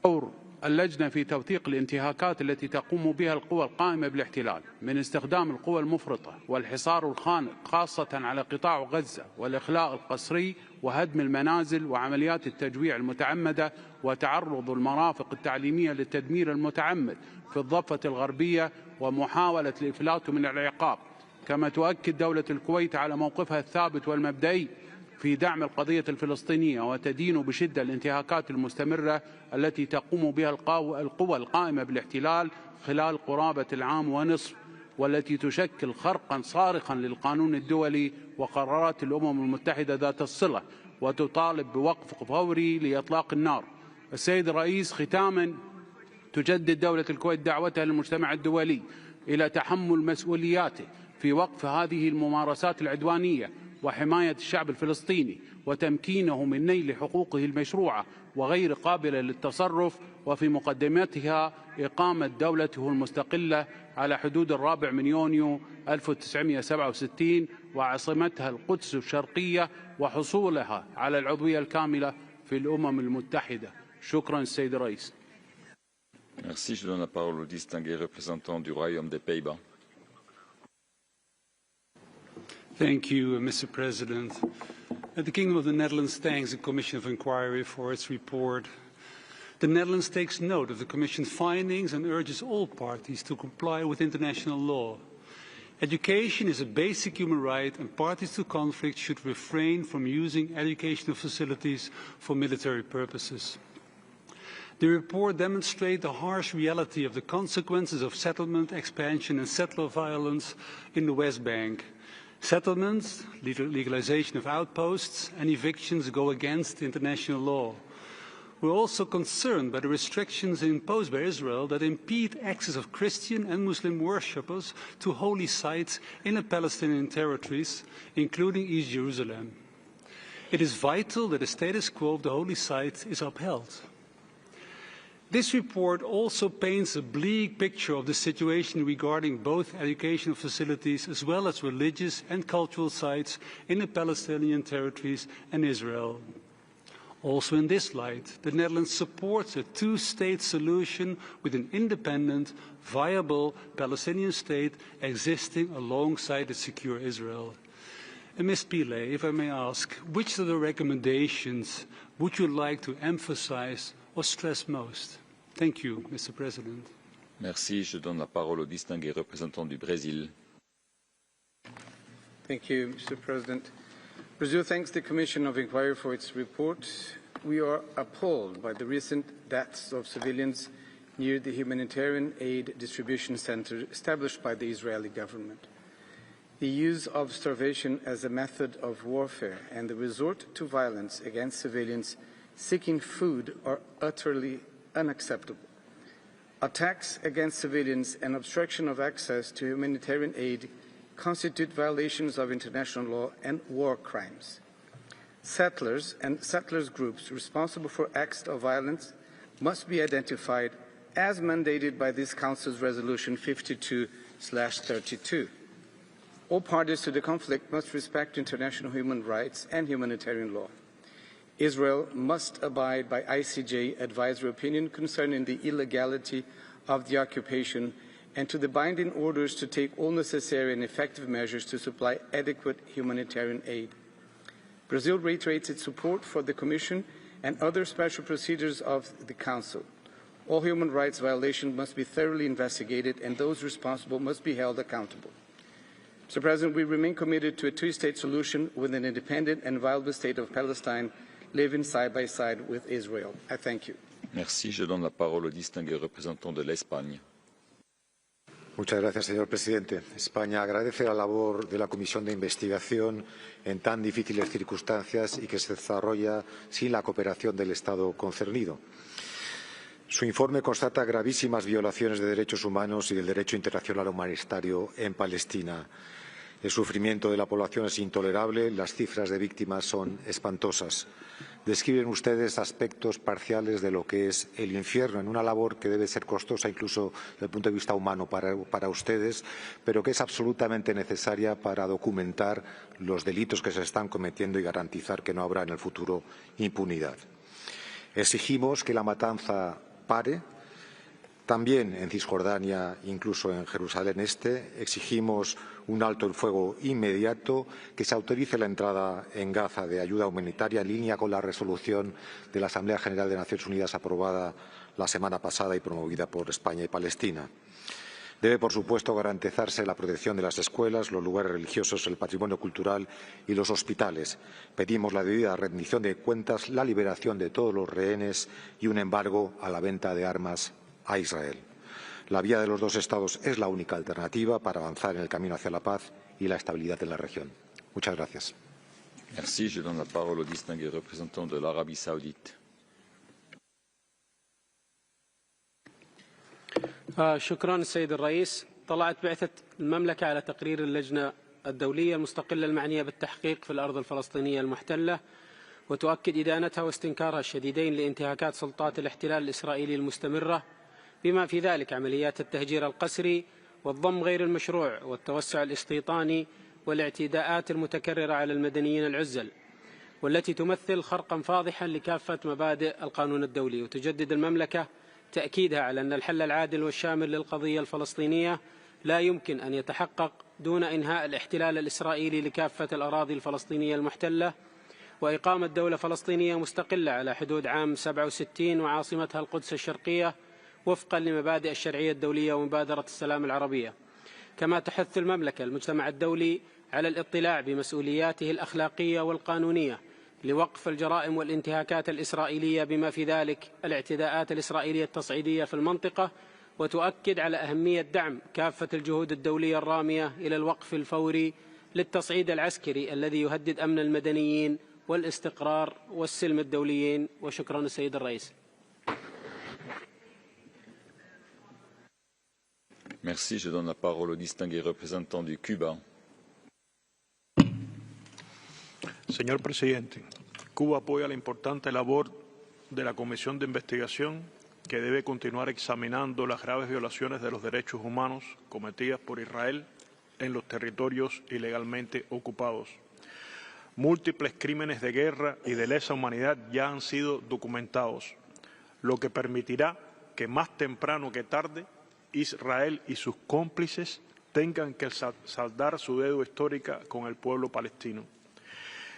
دور اللجنة في توثيق الانتهاكات التي تقوم بها القوى القائمة بالاحتلال من استخدام القوى المفرطة والحصار الخانق خاصة على قطاع غزة والإخلاء القسري وهدم المنازل وعمليات التجويع المتعمدة وتعرض المرافق التعليمية للتدمير المتعمد في الضفة الغربية ومحاولة الإفلات من العقاب. كما تؤكد دولة الكويت على موقفها الثابت والمبدئي في دعم القضية الفلسطينية وتدين بشدة الانتهاكات المستمرة التي تقوم بها القوى القائمة بالاحتلال خلال قرابة العام ونصف، والتي تشكل خرقا صارخا للقانون الدولي وقرارات الأمم المتحدة ذات الصلة، وتطالب بوقف فوري لإطلاق النار. السيد الرئيس، ختاما، تجدد دولة الكويت دعوتها للمجتمع الدولي إلى تحمل مسؤولياته في وقف هذه الممارسات العدوانية وحماية الشعب الفلسطيني وتمكينه من نيل حقوقه المشروعة وغير قابلة للتصرف، وفي مقدمتها إقامة دولته المستقلة على حدود 4 يونيو 1967 وعاصمتها القدس الشرقية وحصولها على العضوية الكاملة في الأمم المتحدة. شكرا السيد الرئيس. Merci. Je donne la parole au distingué représentant du Royaume des Pays-Bas. Thank you, Mr. President. The Kingdom of the Netherlands thanks the Commission of Inquiry for its report. The Netherlands takes note of the Commission's findings and urges all parties to comply with international law. Education is a basic human right, and parties to conflict should refrain from using educational facilities for military purposes. The report demonstrates the harsh reality of the consequences of settlement, expansion and settler violence in the West Bank. Settlements, legalization of outposts and evictions go against international law. We're also concerned by the restrictions imposed by Israel that impede access of Christian and Muslim worshippers to holy sites in the Palestinian territories, including East Jerusalem. It is vital that the status quo of the holy sites is upheld. This report also paints a bleak picture of the situation regarding both educational facilities as well as religious and cultural sites in the Palestinian territories and Israel. Also in this light, the Netherlands supports a two-state solution with an independent, viable Palestinian state existing alongside a secure Israel. And Ms. Pillay, if I may ask, which of the recommendations would you like to emphasize or stress most? Thank you, Mr. President. Merci. Je donne la parole au distingué représentant du Brésil. Thank you, Mr. President. Brazil thanks the Commission of Inquiry for its report. We are appalled by the recent deaths of civilians near the humanitarian aid distribution center established by the Israeli government. The use of starvation as a method of warfare and the resort to violence against civilians seeking food are utterly unacceptable. Attacks against civilians and obstruction of access to humanitarian aid constitute violations of international law and war crimes. Settlers and settlers groups responsible for acts of violence must be identified as mandated by this Council's Resolution 52/32. All parties to the conflict must respect international human rights and humanitarian law. Israel must abide by ICJ advisory opinion concerning the illegality of the occupation and to the binding orders to take all necessary and effective measures to supply adequate humanitarian aid. Brazil reiterates its support for the Commission and other special procedures of the Council. All human rights violations must be thoroughly investigated and those responsible must be held accountable. Mr. President, we remain committed to a two-state solution with an independent and viable state of Palestine living side by side with Israel. I thank you. Merci. Je donne la parole au distingué représentant de l'Espagne. Muchas gracias, señor presidente. España agradece la labor de la Comisión de Investigación en tan difíciles circunstancias y que se desarrolla sin la cooperación del Estado concernido. Su informe constata gravísimas violaciones de derechos humanos y del derecho internacional humanitario en Palestina. El sufrimiento de la población es intolerable, las cifras de víctimas son espantosas. Describen ustedes aspectos parciales de lo que es el infierno, en una labor que debe ser costosa incluso desde el punto de vista humano para ustedes, pero que es absolutamente necesaria para documentar los delitos que se están cometiendo y garantizar que no habrá en el futuro impunidad. Exigimos que la matanza pare. También en Cisjordania, incluso en Jerusalén Este, exigimos un alto el fuego inmediato, que se autorice la entrada en Gaza de ayuda humanitaria en línea con la resolución de la Asamblea General de Naciones Unidas aprobada la semana pasada y promovida por España y Palestina. Debe, por supuesto, garantizarse la protección de las escuelas, los lugares religiosos, el patrimonio cultural y los hospitales. Pedimos la debida rendición de cuentas, la liberación de todos los rehenes y un embargo a la venta de armas a Israel. La vía de los dos Estados es la única alternativa para avanzar en el camino hacia la paz y la estabilidad en la región. Muchas gracias. Merci. Je donne la parole au distingué représentant de l'Arabie Saoudite. شكرا السيد الرئيس. طلعت بعثة المملكة على تقرير اللجنة الدولية المستقلة المعنية بالتحقيق في الأرض الفلسطينية المحتلة وتؤكد إدانتها واستنكارها الشديدين لانتهاكات سلطات الاحتلال الإسرائيلي المستمرة بما في ذلك عمليات التهجير القسري والضم غير المشروع والتوسع الاستيطاني والاعتداءات المتكررة على المدنيين العزل والتي تمثل خرقا فاضحا لكافة مبادئ القانون الدولي. وتجدد المملكة تأكيدها على أن الحل العادل والشامل للقضية الفلسطينية لا يمكن أن يتحقق دون إنهاء الاحتلال الإسرائيلي لكافة الأراضي الفلسطينية المحتلة وإقامة دولة فلسطينية مستقلة على حدود عام 67 وعاصمتها القدس الشرقية وفقا لمبادئ الشرعية الدولية ومبادرة السلام العربية. كما تحث المملكة المجتمع الدولي على الاطلاع بمسؤولياته الأخلاقية والقانونية لوقف الجرائم والانتهاكات الإسرائيلية بما في ذلك الاعتداءات الإسرائيلية التصعيدية في المنطقة، وتؤكد على أهمية دعم كافة الجهود الدولية الرامية إلى الوقف الفوري للتصعيد العسكري الذي يهدد أمن المدنيين والاستقرار والسلم الدوليين. وشكرا السيد الرئيس. Merci. Je donne la parole au distingué représentant du Cuba. Señor presidente, Cuba apoya la importante labor de la Comisión de Investigación que debe continuar examinando las graves violaciones de los derechos humanos cometidas por Israel en los territorios ilegalmente ocupados. Múltiples crímenes de guerra y de lesa humanidad ya han sido documentados, lo que permitirá que más temprano que tarde Israel y sus cómplices tengan que saldar su deuda histórica con el pueblo palestino.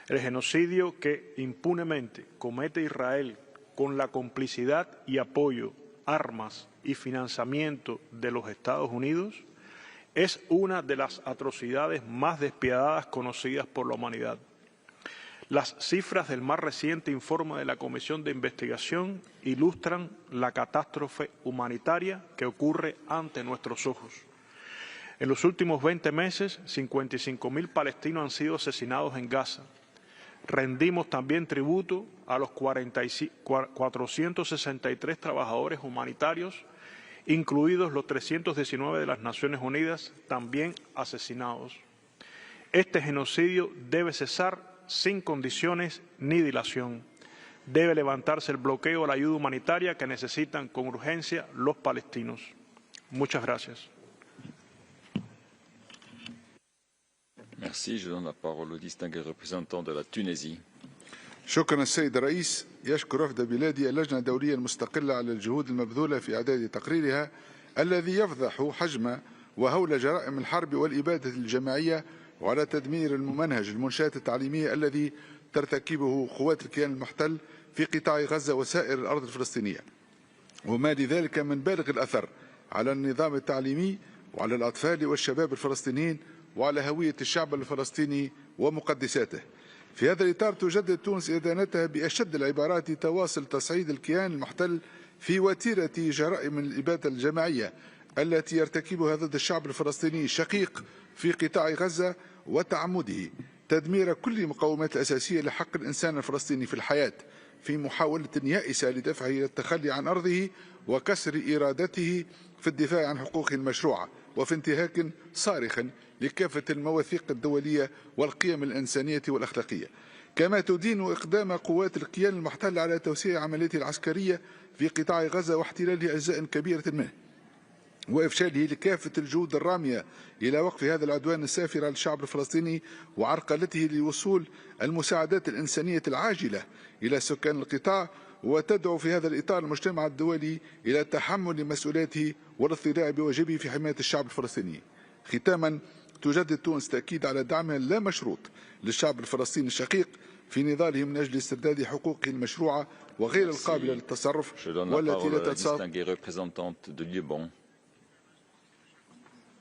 El genocidio que impunemente comete Israel con la complicidad y apoyo, armas y financiamiento de los Estados Unidos es una de las atrocidades más despiadadas conocidas por la humanidad. Las cifras del más reciente informe de la Comisión de Investigación ilustran la catástrofe humanitaria que ocurre ante nuestros ojos. En los últimos 20 meses, 55.000 palestinos han sido asesinados en Gaza. Rendimos también tributo a los 463 trabajadores humanitarios, incluidos los 319 de las Naciones Unidas, también asesinados. Este genocidio debe cesar sin condiciones ni dilación. Debe levantarse el bloqueo a la ayuda humanitaria que necesitan con urgencia los palestinos. Muchas gracias. Merci. Je donne la parole au distingué représentant de la Tunisie. شكرا السيد الرئيس. يشكر وفد بلادي اللجنة الدولية المستقلة على الجهود المبذولة في إعداد تقريرها الذي يفضح حجم وهول جرائم الحرب والإبادة الجماعية وعلى تدمير الممنهج المنشآت التعليمية الذي ترتكبه قوات الكيان المحتل في قطاع غزة وسائر الأرض الفلسطينية، وما لذلك من بالغ الأثر على النظام التعليمي وعلى الأطفال والشباب الفلسطينيين وعلى هوية الشعب الفلسطيني ومقدساته. في هذا الإطار تجدد تونس إدانتها بأشد العبارات تواصل تصعيد الكيان المحتل في وتيرة جرائم الإبادة الجماعية التي يرتكبها ضد الشعب الفلسطيني الشقيق في قطاع غزة، وتعمده تدمير كل المقومات الأساسية لحق الإنسان الفلسطيني في الحياة في محاولة يائسة لدفعه إلى التخلي عن أرضه وكسر إرادته في الدفاع عن حقوقه المشروعة، وفي انتهاك صارخ لكافة المواثيق الدولية والقيم الإنسانية والأخلاقية. كما تدين إقدام قوات الكيان المحتل على توسيع عملياته العسكرية في قطاع غزة واحتلال أجزاء كبيرة منه وإفشاله لكافة الجهود الرامية إلى وقف هذا العدوان السافر على الشعب الفلسطيني وعرقلته لوصول المساعدات الإنسانية العاجلة إلى سكان القطاع، وتدعو في هذا الإطار المجتمع الدولي إلى تحمل مسؤوليته والاضطلاع بواجبه في حماية الشعب الفلسطيني. ختاما، تجدد تونس تأكيد على دعمها لا مشروط للشعب الفلسطيني الشقيق في نضاله من أجل استرداد حقوقه المشروعة وغير القابلة للتصرف والتي لا تتصرف.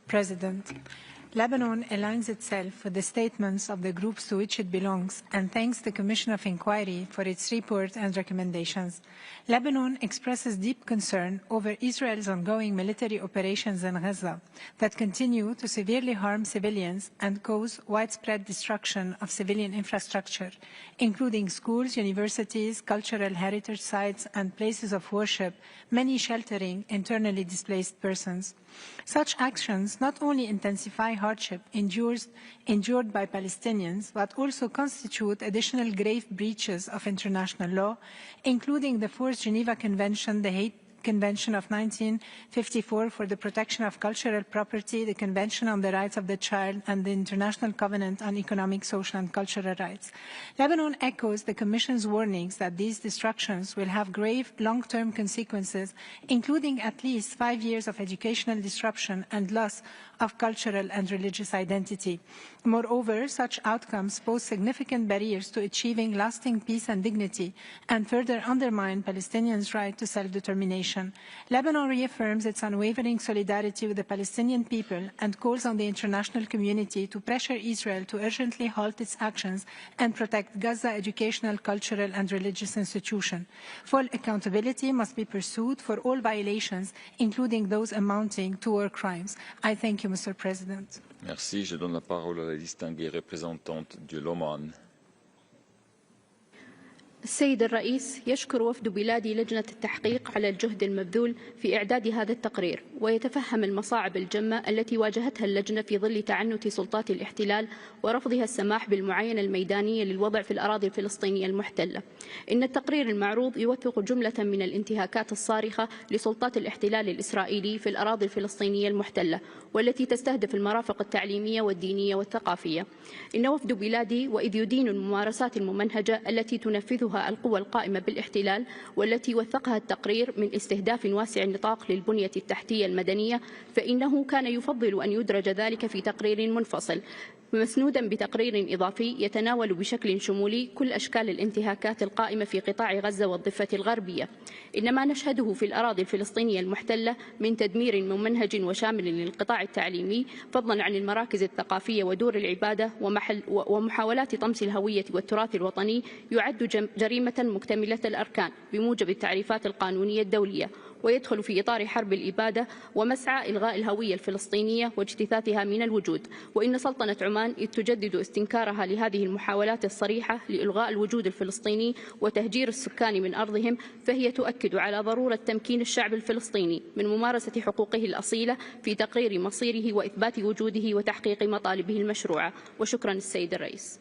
President, Lebanon aligns itself with the statements of the groups to which it belongs and thanks the Commission of Inquiry for its report and recommendations. Lebanon expresses deep concern over Israel's ongoing military operations in Gaza that continue to severely harm civilians and cause widespread destruction of civilian infrastructure, including schools, universities, cultural heritage sites, and places of worship, many sheltering internally displaced persons. Such actions not only intensify hardship endured by Palestinians, but also constitute additional grave breaches of international law, including the Fourth Geneva Convention, the Hate Convention of 1954 for the protection of cultural property, the Convention on the Rights of the Child, and the International Covenant on Economic, Social, and Cultural Rights. Lebanon echoes the Commission's warnings that these destructions will have grave long-term consequences, including at least 5 years of educational disruption and loss of cultural and religious identity. Moreover, such outcomes pose significant barriers to achieving lasting peace and dignity and further undermine Palestinians' right to self-determination. Lebanon reaffirms its unwavering solidarity with the Palestinian people and calls on the international community to pressure Israel to urgently halt its actions and protect Gaza educational, cultural and religious institutions. Full accountability must be pursued for all violations, including those amounting to war crimes. I thank you, Mr. President. Merci. Je donne la parole à la distinguée représentante de l'Oman. السيد الرئيس، يشكر وفد بلادي لجنة التحقيق على الجهد المبذول في إعداد هذا التقرير، ويتفهم المصاعب الجمة التي واجهتها اللجنة في ظل تعنت سلطات الاحتلال ورفضها السماح بالمعاينة الميدانية للوضع في الأراضي الفلسطينية المحتلة. إن التقرير المعروض يوثق جملة من الانتهاكات الصارخة لسلطات الاحتلال الإسرائيلي في الأراضي الفلسطينية المحتلة، والتي تستهدف المرافق التعليمية والدينية والثقافية. إن وفد بلادي وإذ يدين الممارسات الممنهجة التي تنفذها القوى القائمة بالاحتلال والتي وثقها التقرير من استهداف واسع النطاق للبنية التحتية المدنية، فإنه كان يفضل أن يدرج ذلك في تقرير منفصل مسنودا بتقرير إضافي يتناول بشكل شمولي كل أشكال الانتهاكات القائمة في قطاع غزة والضفة الغربية. إن ما نشهده في الأراضي الفلسطينية المحتلة من تدمير ممنهج وشامل للقطاع التعليمي، فضلا عن المراكز الثقافية ودور العبادة ومحاولات طمس الهوية والتراث الوطني، يعد جريمة مكتملة الأركان بموجب التعريفات القانونية الدولية، ويدخل في إطار حرب الإبادة ومسعى إلغاء الهوية الفلسطينية واجتثاثها من الوجود. وإن سلطنة عمان إذ تجدد استنكارها لهذه المحاولات الصريحة لإلغاء الوجود الفلسطيني وتهجير السكان من أرضهم، فهي تؤكد على ضرورة تمكين الشعب الفلسطيني من ممارسة حقوقه الأصيلة في تقرير مصيره وإثبات وجوده وتحقيق مطالبه المشروعة. وشكرا السيد الرئيس.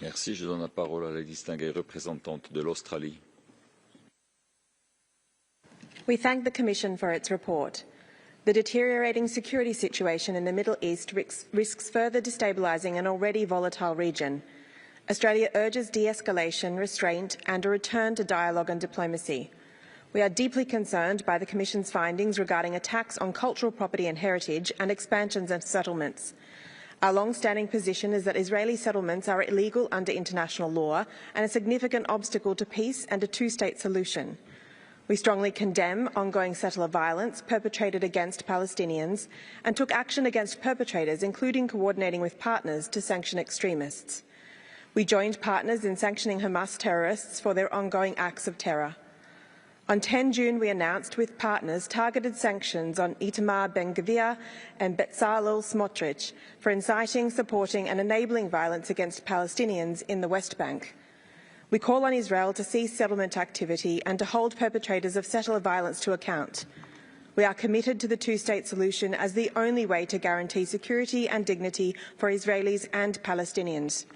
Merci. Je donne la parole à la distinguée représentante de l'Australie. We thank the Commission for its report. The deteriorating security situation in the Middle East risks further destabilising an already volatile region. Australia urges de-escalation, restraint and a return to dialogue and diplomacy. We are deeply concerned by the Commission's findings regarding attacks on cultural property and heritage and expansions of settlements. Our long-standing position is that Israeli settlements are illegal under international law and a significant obstacle to peace and a two-state solution. We strongly condemn ongoing settler violence perpetrated against Palestinians and took action against perpetrators, including coordinating with partners to sanction extremists. We joined partners in sanctioning Hamas terrorists for their ongoing acts of terror. On 10 June, we announced with partners targeted sanctions on Itamar Ben-Gvir and Bezalel Smotrich for inciting, supporting and enabling violence against Palestinians in the West Bank. We call on Israel to cease settlement activity and to hold perpetrators of settler violence to account. We are committed to the two-state solution as the only way to guarantee security and dignity for Israelis and Palestinians.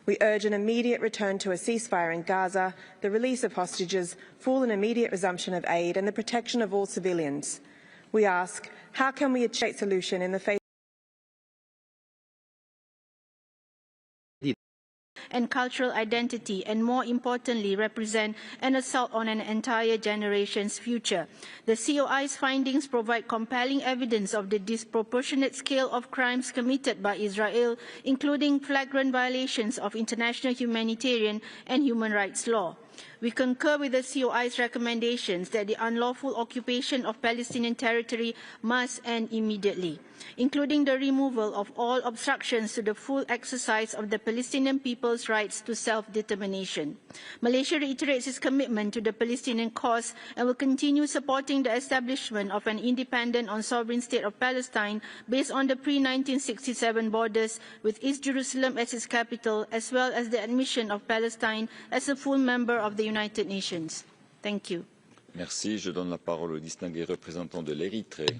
We urge an immediate return to a ceasefire in Gaza, the release of hostages, full and immediate resumption of aid and the protection of all civilians. We ask, how can we achieve a solution in the face and cultural identity, and more importantly, represent an assault on an entire generation's future? The COI's findings provide compelling evidence of the disproportionate scale of crimes committed by Israel, including flagrant violations of international humanitarian and human rights law. We concur with the COI's recommendations that the unlawful occupation of Palestinian territory must end immediately, including the removal of all obstructions to the full exercise of the Palestinian people's rights to self-determination. Malaysia reiterates its commitment to the Palestinian cause and will continue supporting the establishment of an independent and sovereign state of Palestine based on the pre-1967 borders, with East Jerusalem as its capital, as well as the admission of Palestine as a full member of the United Nations. Thank you. Merci. Je donne la parole au distingué représentant de l'Érythrée.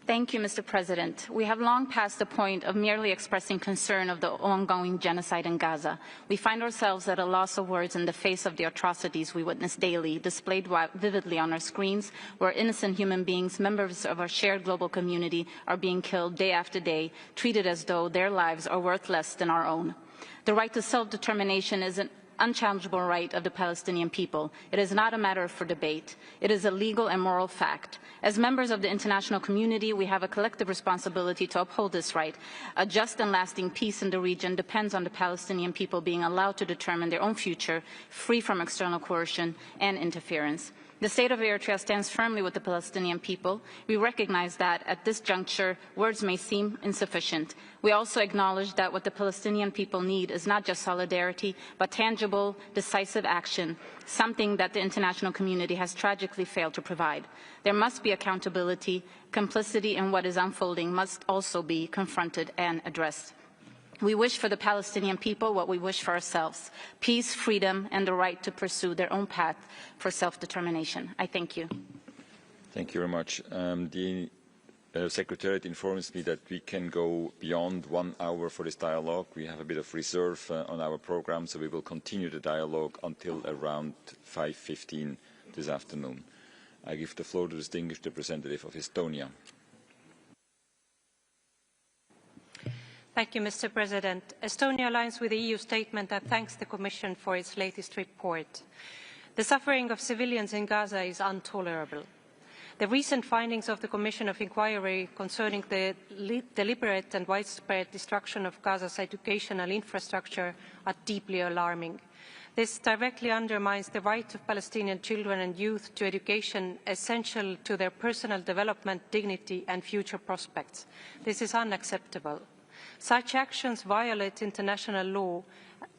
Thank you, Mr. President. We have long passed the point of merely expressing concern of the ongoing genocide in Gaza. We find ourselves at a loss of words in the face of the atrocities we witness daily, displayed vividly on our screens, where innocent human beings, members of our shared global community, are being killed day after day, treated as though their lives are worth less than our own. The right to self-determination is an unchallengeable right of the Palestinian people. It is not a matter for debate. It is a legal and moral fact. As members of the international community, we have a collective responsibility to uphold this right. A just and lasting peace in the region depends on the Palestinian people being allowed to determine their own future, free from external coercion and interference. The state of Eritrea stands firmly with the Palestinian people. We recognize that at this juncture, words may seem insufficient. We also acknowledge that what the Palestinian people need is not just solidarity, but tangible, decisive action, something that the international community has tragically failed to provide. There must be accountability. Complicity in what is unfolding must also be confronted and addressed. We wish for the Palestinian people what we wish for ourselves: peace, freedom, and the right to pursue their own path for self-determination. I thank you. Thank you very much. The Secretariat informs me that we can go beyond 1 hour for this dialogue. We have a bit of reserve on our program, so we will continue the dialogue until around 5:15 this afternoon. I give the floor to the distinguished representative of Estonia. Thank you, Mr. President. Estonia aligns with the EU statement and thanks the Commission for its latest report. The suffering of civilians in Gaza is intolerable. The recent findings of the Commission of Inquiry concerning the deliberate and widespread destruction of Gaza's educational infrastructure are deeply alarming. This directly undermines the right of Palestinian children and youth to education essential to their personal development, dignity and future prospects. This is unacceptable. Such actions violate international law,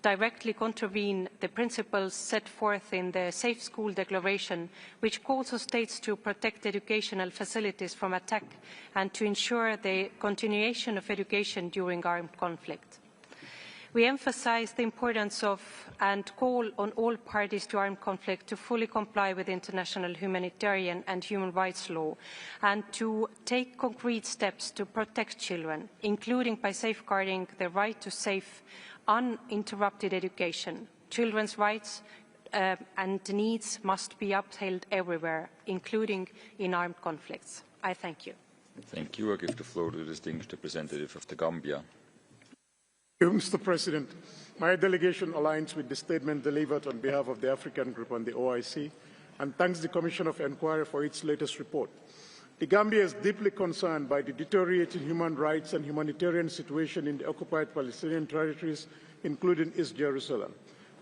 directly contravene the principles set forth in the Safe School Declaration, which calls on states to protect educational facilities from attack and to ensure the continuation of education during armed conflict. We emphasize the importance of and call on all parties to armed conflict to fully comply with international humanitarian and human rights law and to take concrete steps to protect children, including by safeguarding the right to safe, uninterrupted education. Children's rights and needs must be upheld everywhere, including in armed conflicts. I thank you. Thank you. I give the floor to the distinguished representative of the Gambia. Mr. President, my delegation aligns with the statement delivered on behalf of the African Group on the OIC and thanks the Commission of Inquiry for its latest report. The Gambia is deeply concerned by the deteriorating human rights and humanitarian situation in the occupied Palestinian territories, including East Jerusalem.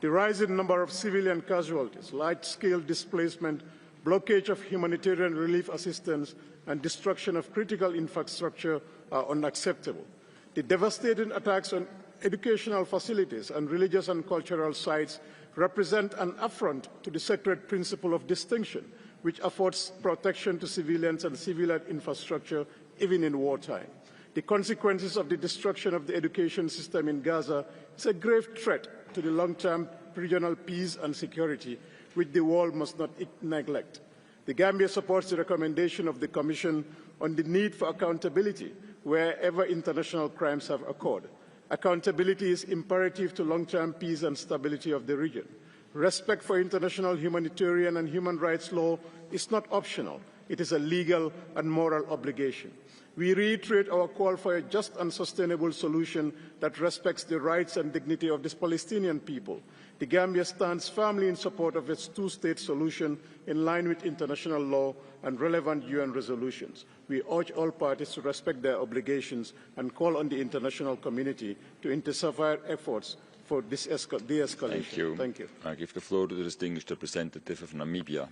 The rising number of civilian casualties, large-scale displacement, blockage of humanitarian relief assistance, and destruction of critical infrastructure are unacceptable. The devastating attacks on educational facilities and religious and cultural sites represent an affront to the sacred principle of distinction, which affords protection to civilians and civilian infrastructure even in wartime. The consequences of the destruction of the education system in Gaza is a grave threat to the long-term regional peace and security, which the world must not neglect. The Gambia supports the recommendation of the Commission on the need for accountability wherever international crimes have occurred. Accountability is imperative to long-term peace and stability of the region. Respect for international humanitarian and human rights law is not optional. It is a legal and moral obligation. We reiterate our call for a just and sustainable solution that respects the rights and dignity of the Palestinian people. The Gambia stands firmly in support of its two-state solution in line with international law and relevant UN resolutions. We urge all parties to respect their obligations and call on the international community to intensify efforts for this de-escalation. Thank you. I give the floor to the distinguished representative of Namibia.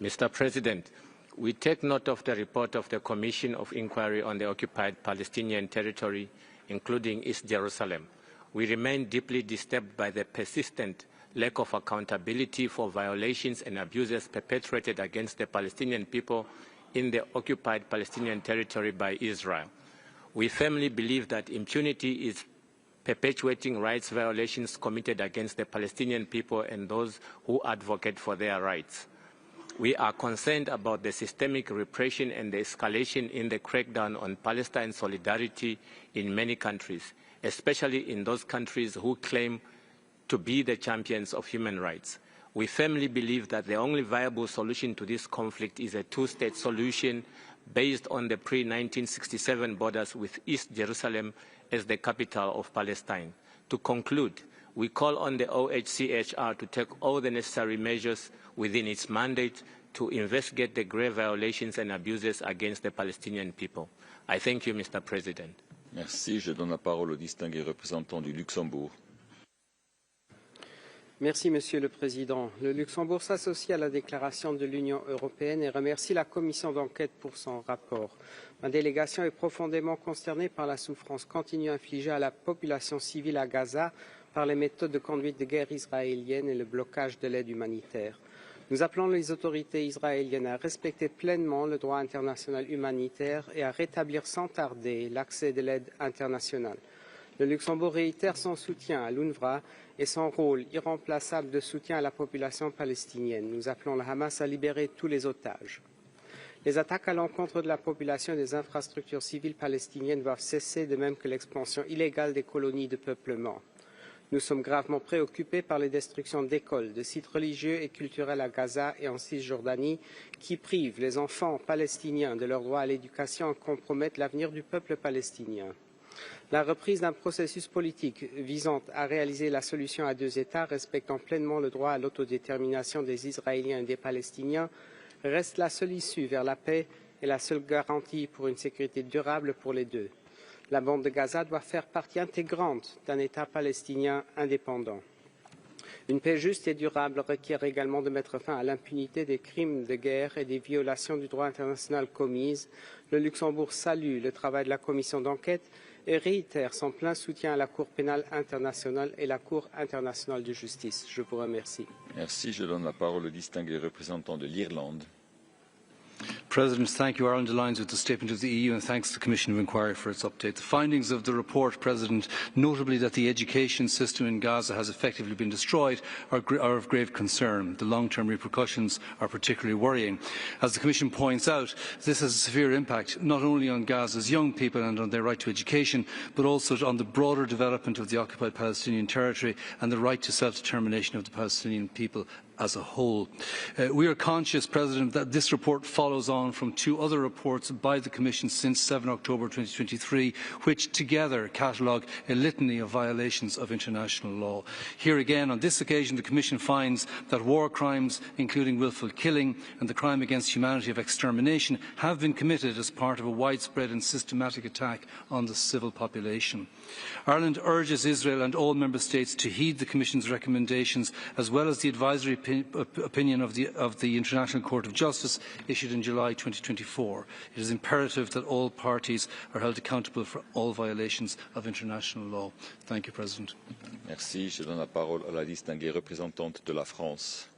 Mr. President, we take note of the report of the Commission of Inquiry on the Occupied Palestinian Territory, including East Jerusalem. We remain deeply disturbed by the persistent lack of accountability for violations and abuses perpetrated against the Palestinian people in the Occupied Palestinian Territory by Israel. We firmly believe that impunity is perpetuating rights violations committed against the Palestinian people and those who advocate for their rights. We are concerned about the systemic repression and the escalation in the crackdown on Palestine solidarity in many countries, especially in those countries who claim to be the champions of human rights. We firmly believe that the only viable solution to this conflict is a two-state solution based on the pre-1967 borders with East Jerusalem as the capital of Palestine. To conclude, we call on the OHCHR to take all the necessary measures within its mandate to investigate the grave violations and abuses against the Palestinian people. I thank you, Mr. President. Merci. Je donne la parole au distingué représentant du Luxembourg. Merci, Monsieur le Président. Le Luxembourg s'associe à la déclaration de l'Union européenne et remercie la commission d'enquête pour son rapport. Ma délégation est profondément concernée par la souffrance continue infligée à la population civile à Gaza par les méthodes de conduite de guerre israéliennes et le blocage de l'aide humanitaire. Nous appelons les autorités israéliennes à respecter pleinement le droit international humanitaire et à rétablir sans tarder l'accès de l'aide internationale. Le Luxembourg réitère son soutien à l'UNRWA et son rôle irremplaçable de soutien à la population palestinienne. Nous appelons le Hamas à libérer tous les otages. Les attaques à l'encontre de la population et des infrastructures civiles palestiniennes doivent cesser, de même que l'expansion illégale des colonies de peuplement. Nous sommes gravement préoccupés par les destructions d'écoles, de sites religieux et culturels à Gaza et en Cisjordanie qui privent les enfants palestiniens de leur droit à l'éducation et compromettent l'avenir du peuple palestinien. La reprise d'un processus politique visant à réaliser la solution à deux États respectant pleinement le droit à l'autodétermination des Israéliens et des Palestiniens reste la seule issue vers la paix et la seule garantie pour une sécurité durable pour les deux. La bande de Gaza doit faire partie intégrante d'un État palestinien indépendant. Une paix juste et durable requiert également de mettre fin à l'impunité des crimes de guerre et des violations du droit international commises. Le Luxembourg salue le travail de la commission d'enquête et réitère son plein soutien à la Cour pénale internationale et la Cour internationale de justice. Je vous remercie. Merci. Je donne la parole au distingué représentant de l'Irlande. President, thank you. Ireland aligns with the statement of the EU and thanks the Commission of Inquiry for its update. The findings of the report, President, notably that the education system in Gaza has effectively been destroyed, are of grave concern. The long-term repercussions are particularly worrying. As the Commission points out, this has a severe impact not only on Gaza's young people and on their right to education, but also on the broader development of the Occupied Palestinian Territory and the right to self-determination of the Palestinian people as a whole. We are conscious, President, that this report follows on from two other reports by the Commission since 7 October 2023, which together catalogue a litany of violations of international law. Here again, on this occasion, the Commission finds that war crimes, including wilful killing and the crime against humanity of extermination, have been committed as part of a widespread and systematic attack on the civil population. Ireland urges Israel and all Member States to heed the Commission's recommendations, as well as the advisory opinion of the International Court of Justice issued in July 2024. It is imperative that all parties are held accountable for all violations of international law. Thank you, President. Merci. Je donne la parole à la distinguée représentante de la France.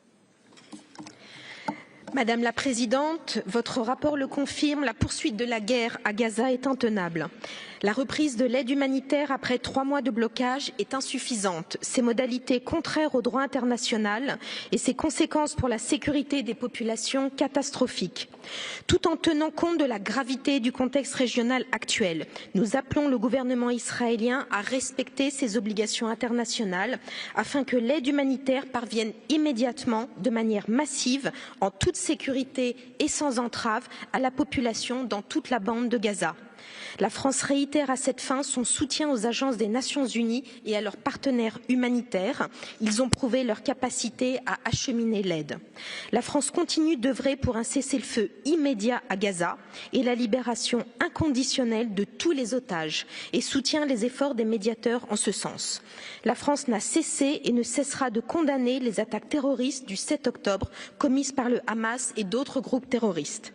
Madame la Présidente, votre rapport le confirme, la poursuite de la guerre à Gaza est intenable. La reprise de l'aide humanitaire après 3 mois de blocage est insuffisante. Ses modalités contraires au droit international et ses conséquences pour la sécurité des populations catastrophiques. Tout en tenant compte de la gravité du contexte régional actuel, nous appelons le gouvernement israélien à respecter ses obligations internationales afin que l'aide humanitaire parvienne immédiatement, de manière massive, en toute sécurité et sans entrave à la population dans toute la bande de Gaza. La France réitère à cette fin son soutien aux agences des Nations Unies et à leurs partenaires humanitaires. Ils ont prouvé leur capacité à acheminer l'aide. La France continue d'œuvrer pour un cessez-le-feu immédiat à Gaza et la libération inconditionnelle de tous les otages et soutient les efforts des médiateurs en ce sens. La France n'a cessé et ne cessera de condamner les attaques terroristes du 7 octobre commises par le Hamas et d'autres groupes terroristes.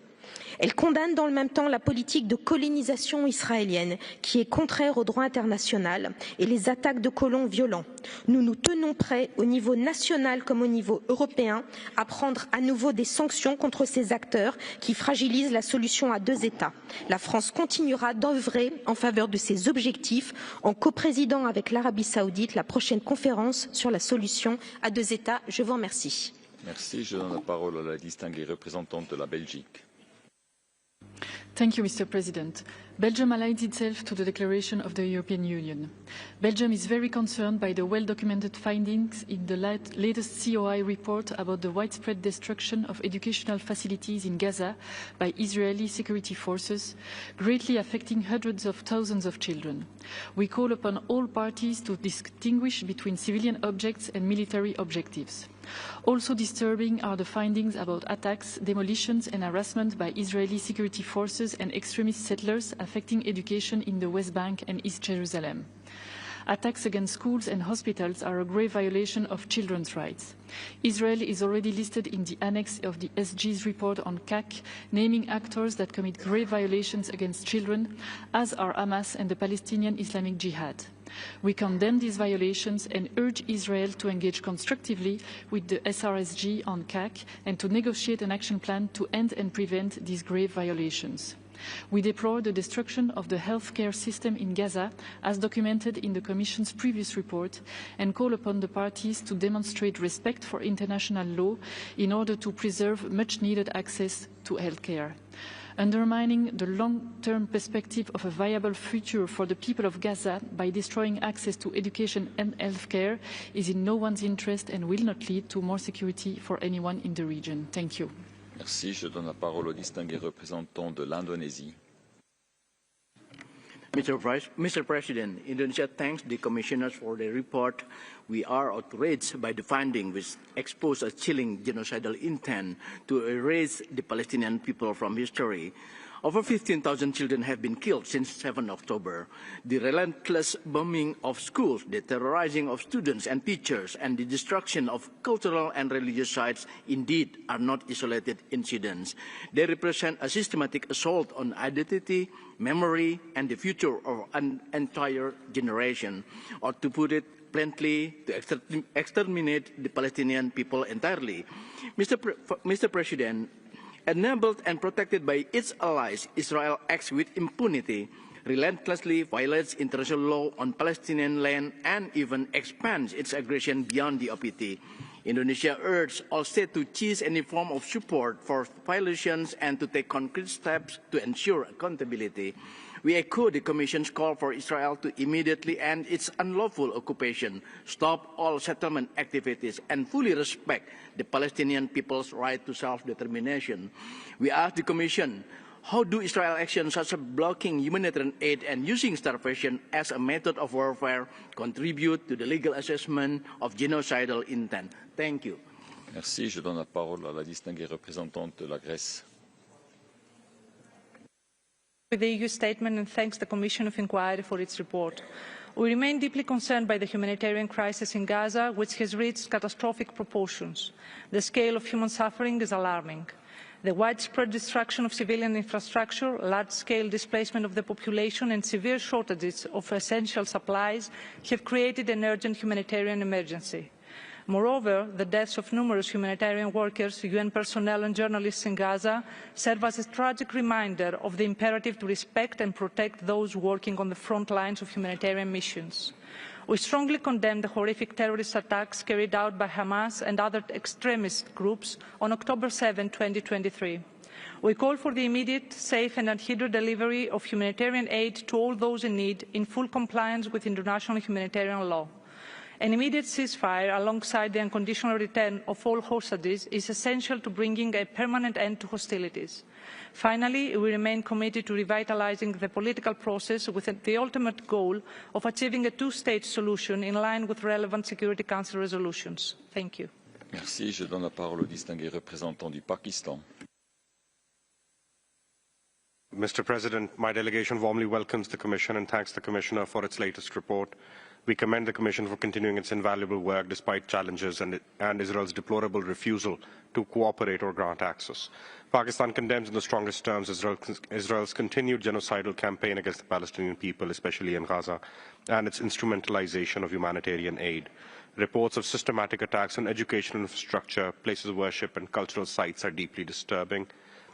Elle condamne dans le même temps la politique de colonisation israélienne qui est contraire au droit international et les attaques de colons violents. Nous nous tenons prêts au niveau national comme au niveau européen à prendre à nouveau des sanctions contre ces acteurs qui fragilisent la solution à 2 États. La France continuera d'œuvrer en faveur de ces objectifs en coprésidant avec l'Arabie saoudite la prochaine conférence sur la solution à 2 États. Je vous remercie. Merci. Je donne la parole à la distinguée représentante de la Belgique. Thank you, Mr. President. Belgium aligns itself to the declaration of the European Union. Belgium is very concerned by the well-documented findings in the latest COI report about the widespread destruction of educational facilities in Gaza by Israeli security forces, greatly affecting hundreds of thousands of children. We call upon all parties to distinguish between civilian objects and military objectives. Also disturbing are the findings about attacks, demolitions and harassment by Israeli security forces and extremist settlers affecting education in the West Bank and East Jerusalem. Attacks against schools and hospitals are a grave violation of children's rights. Israel is already listed in the annex of the SG's report on CAC, naming actors that commit grave violations against children, as are Hamas and the Palestinian Islamic Jihad. We condemn these violations and urge Israel to engage constructively with the HRC on CAC and to negotiate an action plan to end and prevent these grave violations. We deplore the destruction of the healthcare system in Gaza, as documented in the Commission's previous report, and call upon the parties to demonstrate respect for international law in order to preserve much-needed access to healthcare. Undermining the long-term perspective of a viable future for the people of Gaza by destroying access to education and healthcare is in no one's interest and will not lead to more security for anyone in the region. Thank you. Merci. Je donne la parole au distingué représentant de l'Indonésie. Mr. President, Indonesia thanks the commissioners for their report. We are outraged by the findings which expose a chilling genocidal intent to erase the Palestinian people from history. Over 15,000 children have been killed since 7 October. The relentless bombing of schools, the terrorizing of students and teachers, and the destruction of cultural and religious sites indeed are not isolated incidents. They represent a systematic assault on identity, memory, and the future of an entire generation, or to put it bluntly, to exterminate the Palestinian people entirely. Mr. President, enabled and protected by its allies, Israel acts with impunity, relentlessly violates international law on Palestinian land, and even expands its aggression beyond the OPT. Indonesia urges all states to cease any form of support for violations and to take concrete steps to ensure accountability. We echo the Commission's call for Israel to immediately end its unlawful occupation, stop all settlement activities, and fully respect the Palestinian people's right to self-determination. We ask the Commission, how do Israel actions such as blocking humanitarian aid and using starvation as a method of warfare contribute to the legal assessment of genocidal intent? Thank you. Merci. Je donne la parole à la distinguée représentante de la Grèce. With the EU statement and thanks the Commission of Inquiry for its report. We remain deeply concerned by the humanitarian crisis in Gaza, which has reached catastrophic proportions. The scale of human suffering is alarming. The widespread destruction of civilian infrastructure, large-scale displacement of the population and severe shortages of essential supplies have created an urgent humanitarian emergency. Moreover, the deaths of numerous humanitarian workers, UN personnel and journalists in Gaza serve as a tragic reminder of the imperative to respect and protect those working on the front lines of humanitarian missions. We strongly condemn the horrific terrorist attacks carried out by Hamas and other extremist groups on October 7, 2023. We call for the immediate, safe and unhindered delivery of humanitarian aid to all those in need in full compliance with international humanitarian law. An immediate ceasefire alongside the unconditional return of all hostages is essential to bringing a permanent end to hostilities. Finally, we remain committed to revitalizing the political process with the ultimate goal of achieving a two-state solution in line with relevant Security Council resolutions. Thank you. Merci. Je donne la parole au distingué représentant du Pakistan. Mr. President, my delegation warmly welcomes the Commission and thanks the Commissioner for its latest report. We commend the Commission for continuing its invaluable work despite challenges and Israel's deplorable refusal to cooperate or grant access. Pakistan condemns in the strongest terms Israel's continued genocidal campaign against the Palestinian people, especially in Gaza, and its instrumentalization of humanitarian aid. Reports of systematic attacks on educational infrastructure, places of worship, and cultural sites are deeply disturbing.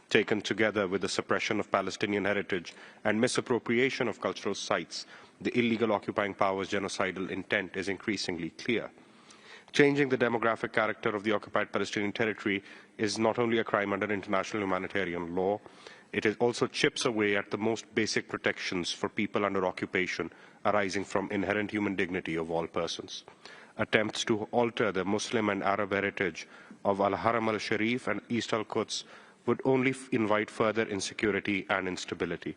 Taken together with the suppression of Palestinian heritage and misappropriation of cultural sites, the illegal occupying powers' genocidal intent is increasingly clear. Changing the demographic character of the occupied Palestinian territory is not only a crime under international humanitarian law, It also chips away at the most basic protections for people under occupation arising from inherent human dignity of all persons. Attempts to alter the Muslim and Arab heritage of Al-Haram al-Sharif and East al-Quds would only invite further insecurity and instability.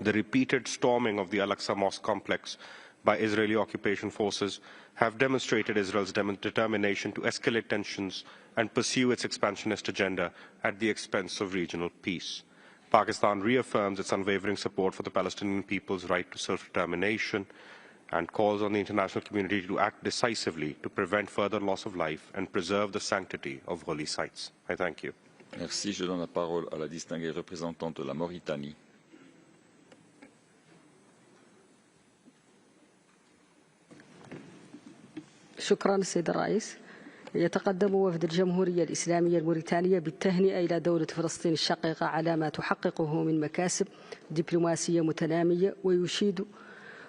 The repeated storming of the Al-Aqsa Mosque complex by Israeli occupation forces have demonstrated Israel's determination to escalate tensions and pursue its expansionist agenda at the expense of regional peace. Pakistan reaffirms its unwavering support for the Palestinian people's right to self-determination and calls on the international community to act decisively to prevent further loss of life and preserve the sanctity of holy sites. I thank you. Merci. Je donne la parole à la distinguée représentante de la Mauritanie. شكرا سيد الرئيس. يتقدم وفد الجمهورية الإسلامية الموريتانية بالتهنئة إلى دولة فلسطين الشقيقة على ما تحققه من مكاسب دبلوماسية متنامية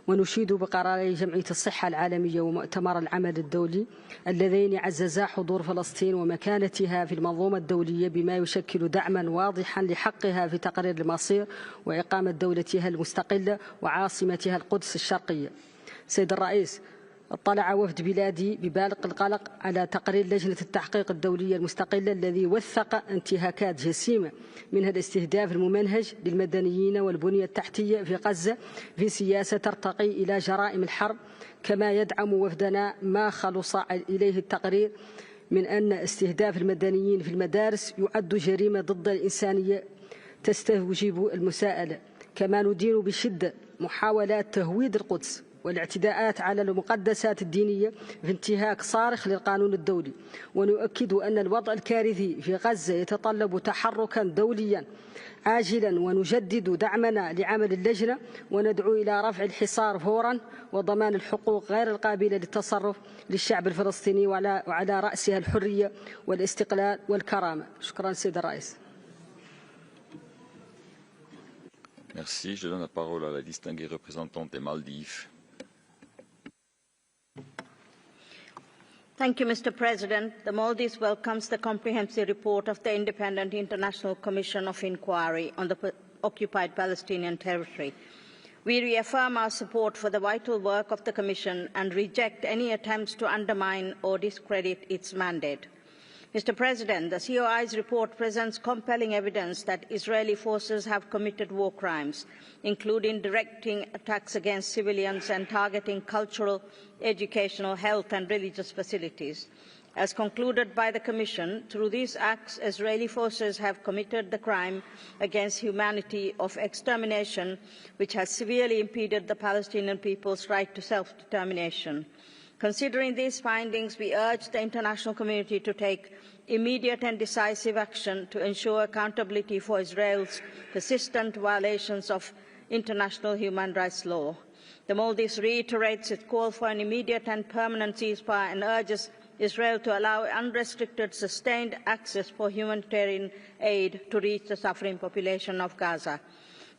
ونشيد بقراري جمعية الصحة العالمية ومؤتمر العمل الدولي اللذين عززا حضور فلسطين ومكانتها في المنظومة الدولية بما يشكل دعما واضحا لحقها في تقرير المصير وإقامة دولتها المستقلة وعاصمتها القدس الشرقية. سيد الرئيس، اطلع وفد بلادي ببالغ القلق على تقرير لجنة التحقيق الدولية المستقلة الذي وثق انتهاكات جسيمة منها الاستهداف الممنهج للمدنيين والبنية التحتية في غزة في سياسة ترتقي إلى جرائم الحرب. كما يدعم وفدنا ما خلص إليه التقرير من أن استهداف المدنيين في المدارس يعد جريمة ضد الإنسانية تستوجب المساءلة. كما ندين بشدة محاولات تهويد القدس والاعتداءات على المقدسات الدينية في انتهاك صارخ للقانون الدولي، ونؤكد أن الوضع الكارثي في غزة يتطلب تحركا دوليا عاجلا، ونجدد دعمنا لعمل اللجنة وندعو إلى رفع الحصار فورا وضمان الحقوق غير القابلة للتصرف للشعب الفلسطيني وعلى رأسها الحرية والاستقلال والكرامة. شكرا سيد الرئيس. Merci. Je donne la parole à la distinguée représentante des Maldives. Thank you, Mr. President. The Maldives welcomes the comprehensive report of the Independent International Commission of Inquiry on the Occupied Palestinian Territory. We reaffirm our support for the vital work of the Commission and reject any attempts to undermine or discredit its mandate. Mr. President, the COI's report presents compelling evidence that Israeli forces have committed war crimes, including directing attacks against civilians and targeting cultural, educational, health and religious facilities. As concluded by the Commission, through these acts, Israeli forces have committed the crime against humanity of extermination, which has severely impeded the Palestinian people's right to self-determination. Considering these findings, we urge the international community to take immediate and decisive action to ensure accountability for Israel's persistent violations of international human rights law. The Maldives reiterates its call for an immediate and permanent ceasefire and urges Israel to allow unrestricted, sustained access for humanitarian aid to reach the suffering population of Gaza.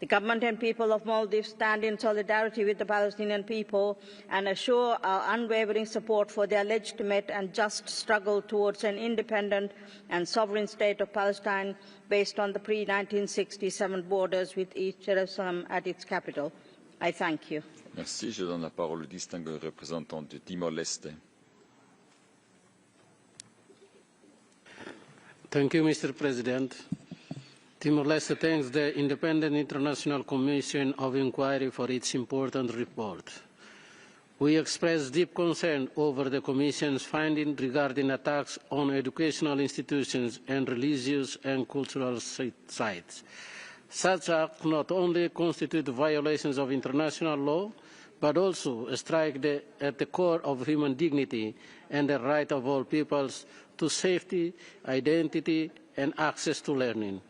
The government and people of Maldives stand in solidarity with the Palestinian people and assure our unwavering support for their legitimate and just struggle towards an independent and sovereign state of Palestine based on the pre-1967 borders with East Jerusalem at its capital. I thank you. Merci. Je donne la parole au distingué représentant de Timor-Leste. Thank you, Mr. President. Timor-Leste thanks the Independent International Commission of Inquiry for its important report. We express deep concern over the Commission's findings regarding attacks on educational institutions and religious and cultural sites. Such acts not only constitute violations of international law, but also strike at the core of human dignity and the right of all peoples to safety, identity, and access to learning.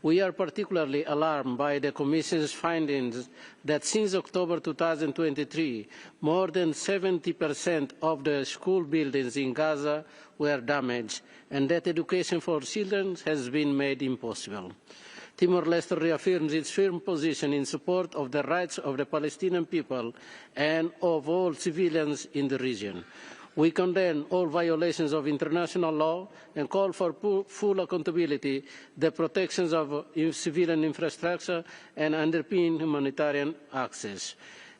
We are particularly alarmed by the Commission's findings that since October 2023, more than 70% of the school buildings in Gaza were damaged and that education for children has been made impossible. Timor-Leste reaffirms its firm position in support of the rights of the Palestinian people and of all civilians in the region. We condemn all violations of international law and call for full accountability, the protections of civilian infrastructure and underpin humanitarian access.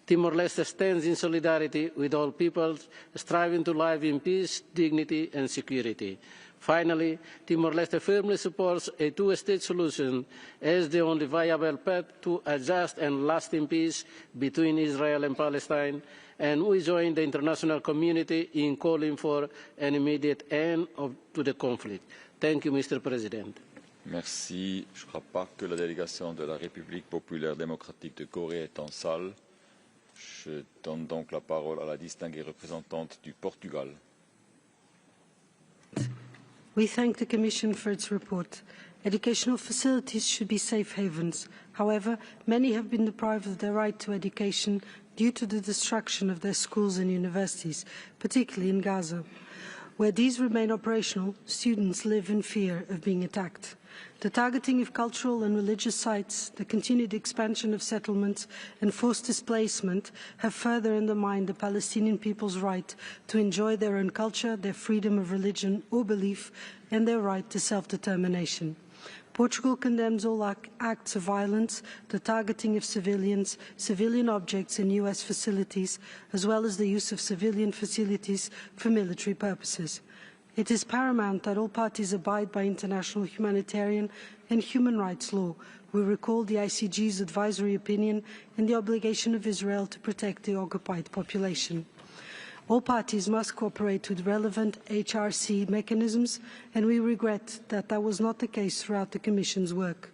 Timor-Leste stands in solidarity with all peoples striving to live in peace, dignity and security. Finally, Timor-Leste firmly supports a two-state solution as the only viable path to a just and lasting peace between Israel and Palestine, and we join the international community in calling for an immediate end to the conflict. Thank you, Mr. President. Merci. Je ne crois pas que la délégation de la République populaire démocratique de Corée est en salle. Je donne donc la parole à la distinguée représentante du Portugal. We thank the Commission for its report. Educational facilities should be safe havens. However, many have been deprived of their right to education due to the destruction of their schools and universities, particularly in Gaza. Where these remain operational, students live in fear of being attacked. The targeting of cultural and religious sites, the continued expansion of settlements and forced displacement have further undermined the Palestinian people's right to enjoy their own culture, their freedom of religion or belief, and their right to self-determination. Portugal condemns all acts of violence, the targeting of civilians, civilian objects and US facilities, as well as the use of civilian facilities for military purposes. It is paramount that all parties abide by international humanitarian and human rights law. We recall the ICG's advisory opinion and the obligation of Israel to protect the occupied population. All parties must cooperate with relevant HRC mechanisms, and we regret that that was not the case throughout the Commission's work.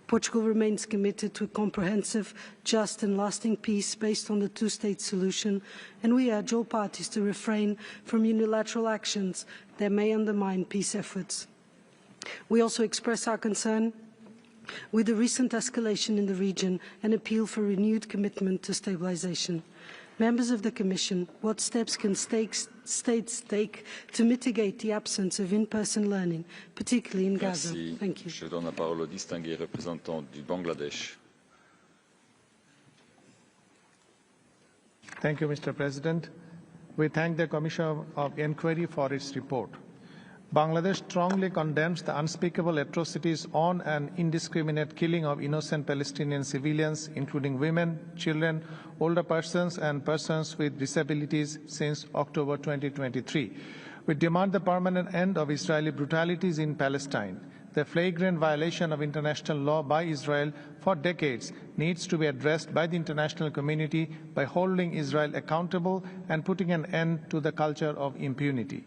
Portugal remains committed to a comprehensive, just and lasting peace based on the two-state solution, and we urge all parties to refrain from unilateral actions that may undermine peace efforts. We also express our concern with the recent escalation in the region and appeal for renewed commitment to stabilization. Members of the Commission, what steps can states take to mitigate the absence of in-person learning, particularly in Gaza? Thank you. Je donne la parole au distingué représentant du Bangladesh. Thank you, Mr. President. We thank the Commission of Inquiry for its report. Bangladesh strongly condemns the unspeakable atrocities on and indiscriminate killing of innocent Palestinian civilians, including women, children, older persons, and persons with disabilities since October 2023. We demand the permanent end of Israeli brutalities in Palestine. The flagrant violation of international law by Israel for decades needs to be addressed by the international community by holding Israel accountable and putting an end to the culture of impunity.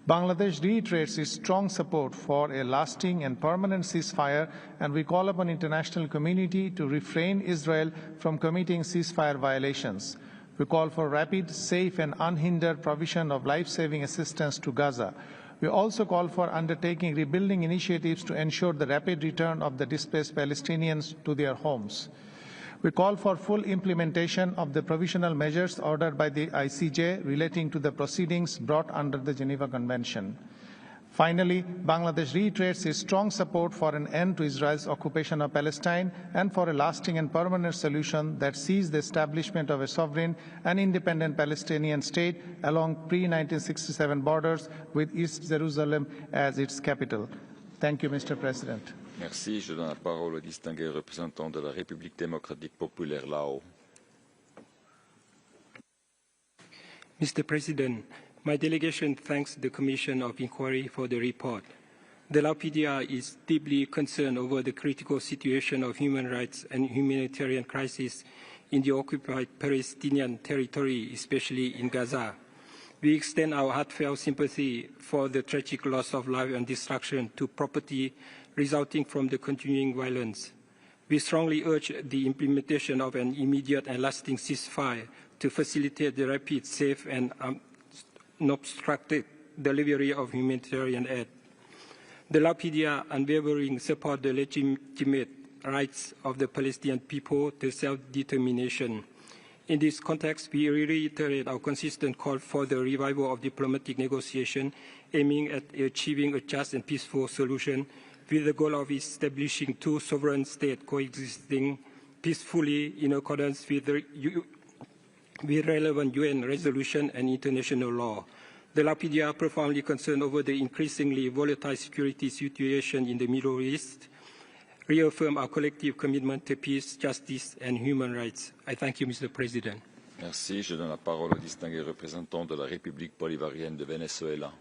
Bangladesh reiterates its strong support for a lasting and permanent ceasefire, and we call upon the international community to refrain Israel from committing ceasefire violations. We call for rapid, safe and unhindered provision of life-saving assistance to Gaza. We also call for undertaking rebuilding initiatives to ensure the rapid return of the displaced Palestinians to their homes. We call for full implementation of the provisional measures ordered by the ICJ relating to the proceedings brought under the Geneva Convention. Finally, Bangladesh reiterates its strong support for an end to Israel's occupation of Palestine and for a lasting and permanent solution that sees the establishment of a sovereign and independent Palestinian state along pre-1967 borders with East Jerusalem as its capital. Thank you, Mr. President. Merci. Je donne la parole au distingué représentant de la République démocratique populaire Laos. Mr. President, my delegation thanks the Commission of Inquiry for the report. The Lao PDR is deeply concerned over the critical situation of human rights and humanitarian crisis in the occupied Palestinian territory, especially in Gaza. We extend our heartfelt sympathy for the tragic loss of life and destruction to property resulting from the continuing violence. We strongly urge the implementation of an immediate and lasting ceasefire to facilitate the rapid, safe, and unobstructed delivery of humanitarian aid. The Lao PDR unwavering support the legitimate rights of the Palestinian people to self-determination. In this context, we reiterate our consistent call for the revival of diplomatic negotiation aiming at achieving a just and peaceful solution with the goal of establishing two sovereign states coexisting peacefully in accordance with relevant UN resolution and international law. The LAPD are profoundly concerned over the increasingly volatile security situation in the Middle East, reaffirm our collective commitment to peace, justice and human rights. I thank you, Mr. President. Merci. Je donne la parole au distingué représentant de la République bolivarienne de Venezuela.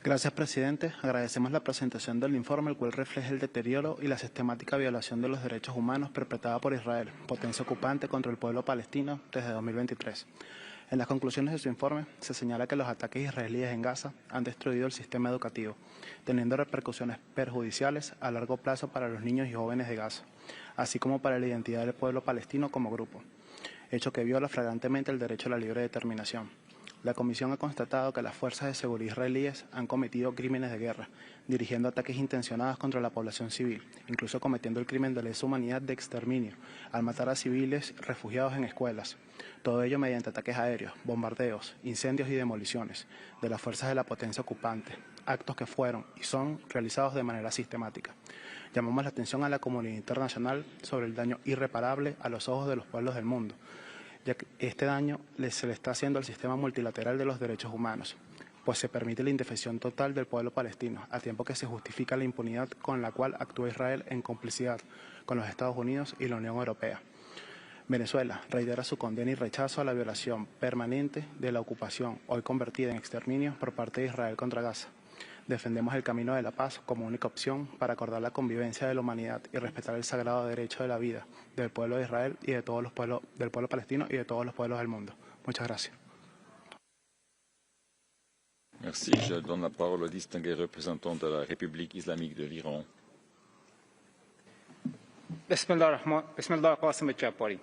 Gracias, presidente. Agradecemos la presentación del informe, el cual refleja el deterioro y la sistemática violación de los derechos humanos perpetrada por Israel, potencia ocupante contra el pueblo palestino desde 2023. En las conclusiones de su informe se señala que los ataques israelíes en Gaza han destruido el sistema educativo, teniendo repercusiones perjudiciales a largo plazo para los niños y jóvenes de Gaza, así como para la identidad del pueblo palestino como grupo, hecho que viola flagrantemente el derecho a la libre determinación. La Comisión ha constatado que las fuerzas de seguridad israelíes han cometido crímenes de guerra, dirigiendo ataques intencionados contra la población civil, incluso cometiendo el crimen de lesa humanidad de exterminio, al matar a civiles refugiados en escuelas. Todo ello mediante ataques aéreos, bombardeos, incendios y demoliciones de las fuerzas de la potencia ocupante, actos que fueron y son realizados de manera sistemática. Llamamos la atención a la comunidad internacional sobre el daño irreparable a los ojos de los pueblos del mundo, ya que este daño se le está haciendo al sistema multilateral de los derechos humanos, pues se permite la indefensión total del pueblo palestino, a tiempo que se justifica la impunidad con la cual actúa Israel en complicidad con los Estados Unidos y la Unión Europea. Venezuela reitera su condena y rechazo a la violación permanente de la ocupación, hoy convertida en exterminio por parte de Israel contra Gaza. Defendemos el camino de la paz como única opción para acordar la convivencia de la humanidad y respetar el sagrado derecho de la vida del pueblo de Israel y de todos los pueblos, del pueblo palestino y de todos los pueblos del mundo. Muchas gracias. Merci. Je donne la parole au distingué représentant de la République islamique de l'Iran. Bismillah Qasim al-Jabari.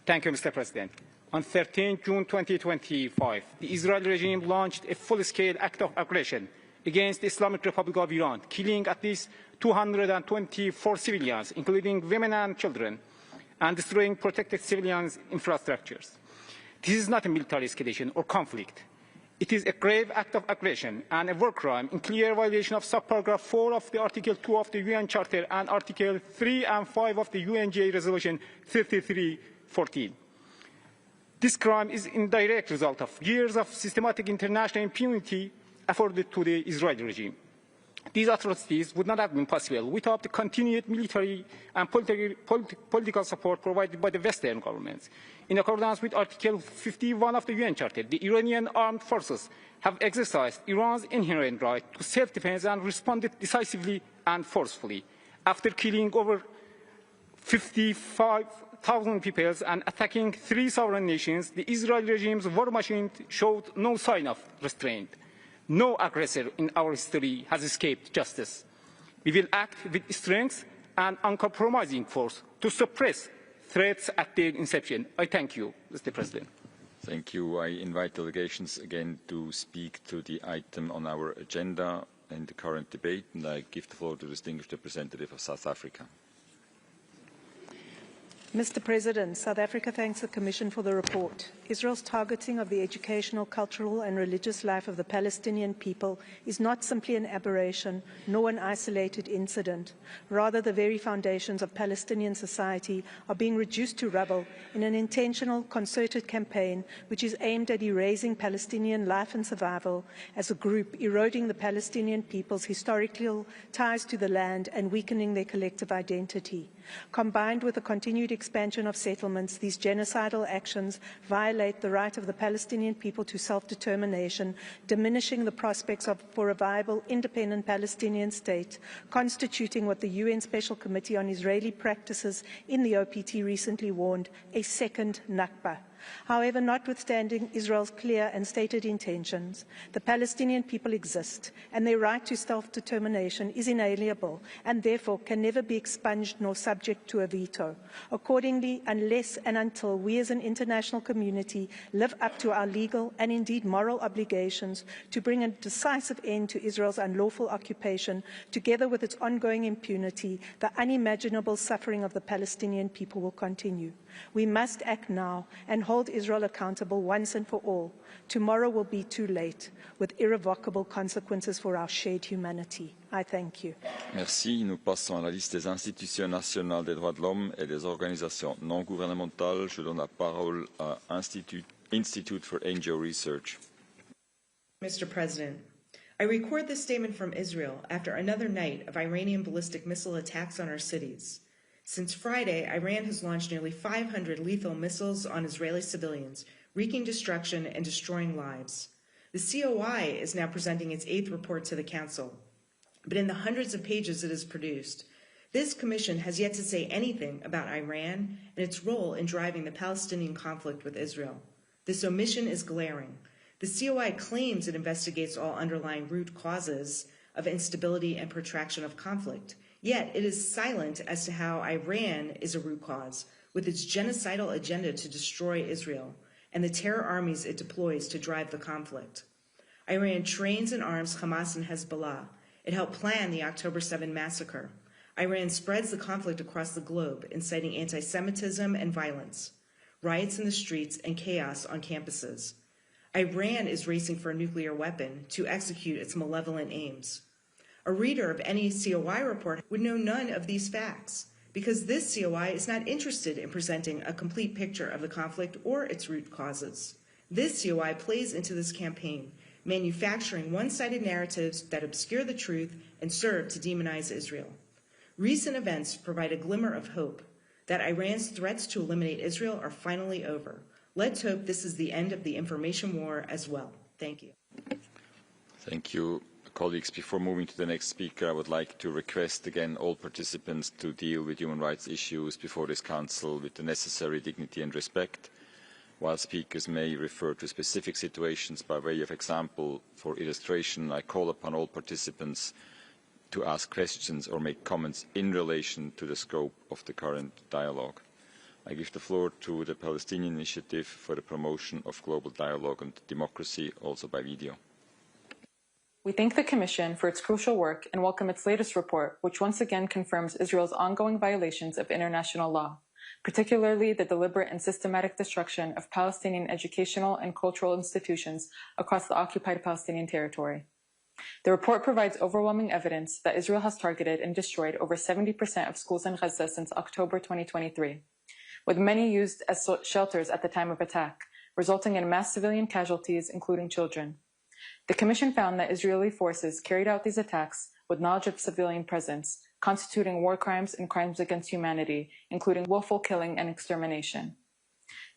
Thank you, Mr. President. On 13 June 2025, the Israeli regime launched a full-scale act of aggression against the Islamic Republic of Iran, killing at least 224 civilians, including women and children, and destroying protected civilians' infrastructures. This is not a military escalation or conflict. It is a grave act of aggression and a war crime in clear violation of subparagraph 4 of the Article 2 of the UN Charter and Article 3 and 5 of the UNGA Resolution 3314. This crime is a direct result of years of systematic international impunity afforded to the Israeli regime. These atrocities would not have been possible without the continued military and political support provided by the Western governments. In accordance with Article 51 of the UN Charter, the Iranian armed forces have exercised Iran's inherent right to self-defense and responded decisively and forcefully. After killing over 55,000 people and attacking 3 sovereign nations, the Israeli regime's war machine showed no sign of restraint. No aggressor in our history has escaped justice. We will act with strength and uncompromising force to suppress threats at their inception. I thank you, Mr. President. Thank you. I invite delegations again to speak to the item on our agenda in the current debate, and I give the floor to the distinguished representative of South Africa. Mr. President, South Africa thanks the Commission for the report. Israel's targeting of the educational, cultural and religious life of the Palestinian people is not simply an aberration, nor an isolated incident. Rather, the very foundations of Palestinian society are being reduced to rubble in an intentional, concerted campaign which is aimed at erasing Palestinian life and survival as a group, eroding the Palestinian people's historical ties to the land and weakening their collective identity. Combined with the continued expansion of settlements, these genocidal actions violate the right of the Palestinian people to self-determination, diminishing the prospects for a viable, independent Palestinian state, constituting what the UN Special Committee on Israeli Practices in the OPT recently warned, a second Nakba. However, notwithstanding Israel's clear and stated intentions, the Palestinian people exist, and their right to self-determination is inalienable and therefore can never be expunged nor subject to a veto. Accordingly, unless and until we as an international community live up to our legal and indeed moral obligations to bring a decisive end to Israel's unlawful occupation, together with its ongoing impunity, the unimaginable suffering of the Palestinian people will continue. We must act now and hold Israel accountable once and for all. Tomorrow will be too late, with irrevocable consequences for our shared humanity. I thank you. Merci. Nous passons à la liste des institutions nationales des droits de l'homme et des organisations non gouvernementales. Je donne la parole à Institute for NGO Research. Mr. President, I record this statement from Israel after another night of Iranian ballistic missile attacks on our cities. Since Friday, Iran has launched nearly 500 lethal missiles on Israeli civilians, wreaking destruction and destroying lives. The COI is now presenting its 8th report to the Council, but in the hundreds of pages it has produced, this commission has yet to say anything about Iran and its role in driving the Palestinian conflict with Israel. This omission is glaring. The COI claims it investigates all underlying root causes of instability and protraction of conflict, yet it is silent as to how Iran is a root cause, with its genocidal agenda to destroy Israel and the terror armies it deploys to drive the conflict. Iran trains and arms Hamas and Hezbollah. It helped plan the October 7 massacre. Iran spreads the conflict across the globe, inciting anti-Semitism and violence, riots in the streets, and chaos on campuses. Iran is racing for a nuclear weapon to execute its malevolent aims. A reader of any COI report would know none of these facts, because this COI is not interested in presenting a complete picture of the conflict or its root causes. This COI plays into this campaign, manufacturing one-sided narratives that obscure the truth and serve to demonize Israel. Recent events provide a glimmer of hope that Iran's threats to eliminate Israel are finally over. Let's hope this is the end of the information war as well. Thank you. Thank you. Colleagues, before moving to the next speaker, I would like to request again all participants to deal with human rights issues before this Council with the necessary dignity and respect. While speakers may refer to specific situations by way of example, for illustration, I call upon all participants to ask questions or make comments in relation to the scope of the current dialogue. I give the floor to the Palestinian Initiative for the Promotion of Global Dialogue and Democracy, also by video. We thank the Commission for its crucial work and welcome its latest report, which once again confirms Israel's ongoing violations of international law, particularly the deliberate and systematic destruction of Palestinian educational and cultural institutions across the occupied Palestinian territory. The report provides overwhelming evidence that Israel has targeted and destroyed over 70% of schools in Gaza since October 2023, with many used as shelters at the time of attack, resulting in mass civilian casualties, including children. The Commission found that Israeli forces carried out these attacks with knowledge of civilian presence, constituting war crimes and crimes against humanity, including willful killing and extermination.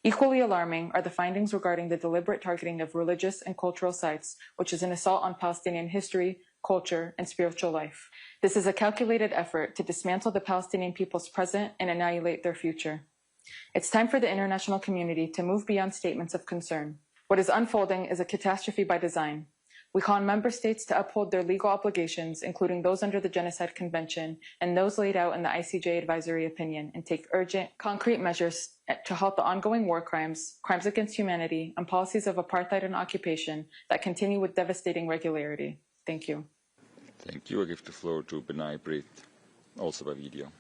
Equally alarming are the findings regarding the deliberate targeting of religious and cultural sites, which is an assault on Palestinian history, culture, and spiritual life. This is a calculated effort to dismantle the Palestinian people's present and annihilate their future. It's time for the international community to move beyond statements of concern. What is unfolding is a catastrophe by design. We call on member states to uphold their legal obligations, including those under the Genocide Convention and those laid out in the ICJ advisory opinion, and take urgent, concrete measures to halt the ongoing war crimes, crimes against humanity, and policies of apartheid and occupation that continue with devastating regularity. Thank you. Thank you. I give the floor to Benai Brit, also by video.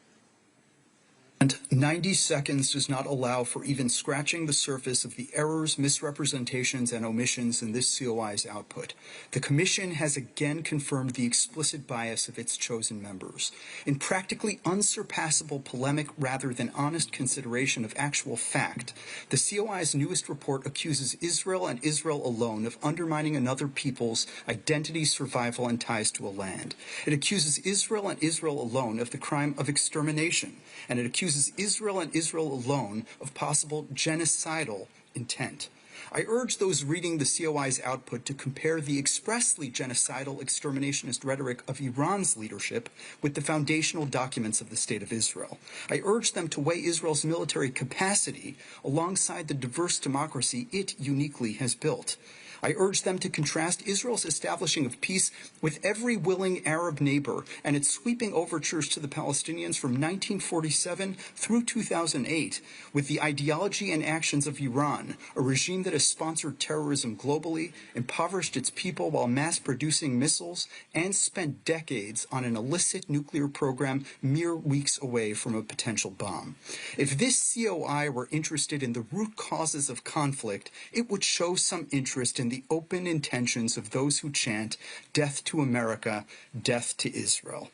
90 seconds does not allow for even scratching the surface of the errors, misrepresentations, and omissions in this COI's output. The Commission has again confirmed the explicit bias of its chosen members. In practically unsurpassable polemic rather than honest consideration of actual fact, the COI's newest report accuses Israel and Israel alone of undermining another people's identity, survival, and ties to a land. It accuses Israel and Israel alone of the crime of extermination, and it accuses Israel and Israel alone of possible genocidal intent. I urge those reading the COI's output to compare the expressly genocidal exterminationist rhetoric of Iran's leadership with the foundational documents of the State of Israel. I urge them to weigh Israel's military capacity alongside the diverse democracy it uniquely has built. I urge them to contrast Israel's establishing of peace with every willing Arab neighbor and its sweeping overtures to the Palestinians from 1947 through 2008 with the ideology and actions of Iran, a regime that has sponsored terrorism globally, impoverished its people while mass-producing missiles, and spent decades on an illicit nuclear program mere weeks away from a potential bomb. If this COI were interested in the root causes of conflict, it would show some interest in the open intentions of those who chant, "Death to America, death to Israel."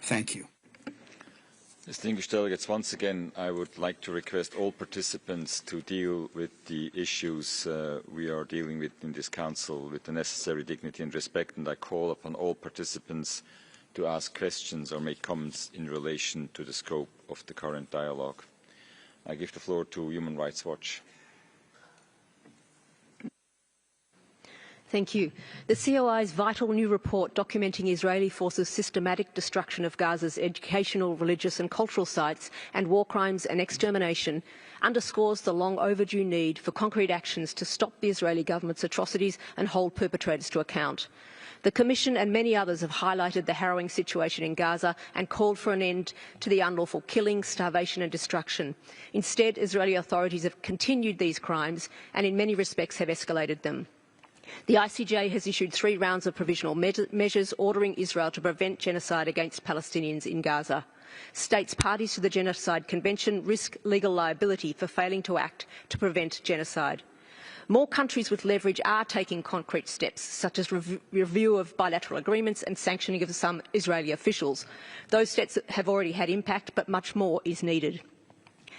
Thank you. Distinguished delegates, once again, I would like to request all participants to deal with the issues we are dealing with in this Council with the necessary dignity and respect, and I call upon all participants to ask questions or make comments in relation to the scope of the current dialogue. I give the floor to Human Rights Watch. Thank you. The COI's vital new report documenting Israeli forces' systematic destruction of Gaza's educational, religious and cultural sites and war crimes and extermination underscores the long overdue need for concrete actions to stop the Israeli government's atrocities and hold perpetrators to account. The Commission and many others have highlighted the harrowing situation in Gaza and called for an end to the unlawful killing, starvation and destruction. Instead, Israeli authorities have continued these crimes and in many respects have escalated them. The ICJ has issued 3 rounds of provisional measures ordering Israel to prevent genocide against Palestinians in Gaza. States parties to the Genocide Convention risk legal liability for failing to act to prevent genocide. More countries with leverage are taking concrete steps, such as review of bilateral agreements and sanctioning of some Israeli officials. Those steps have already had impact, but much more is needed.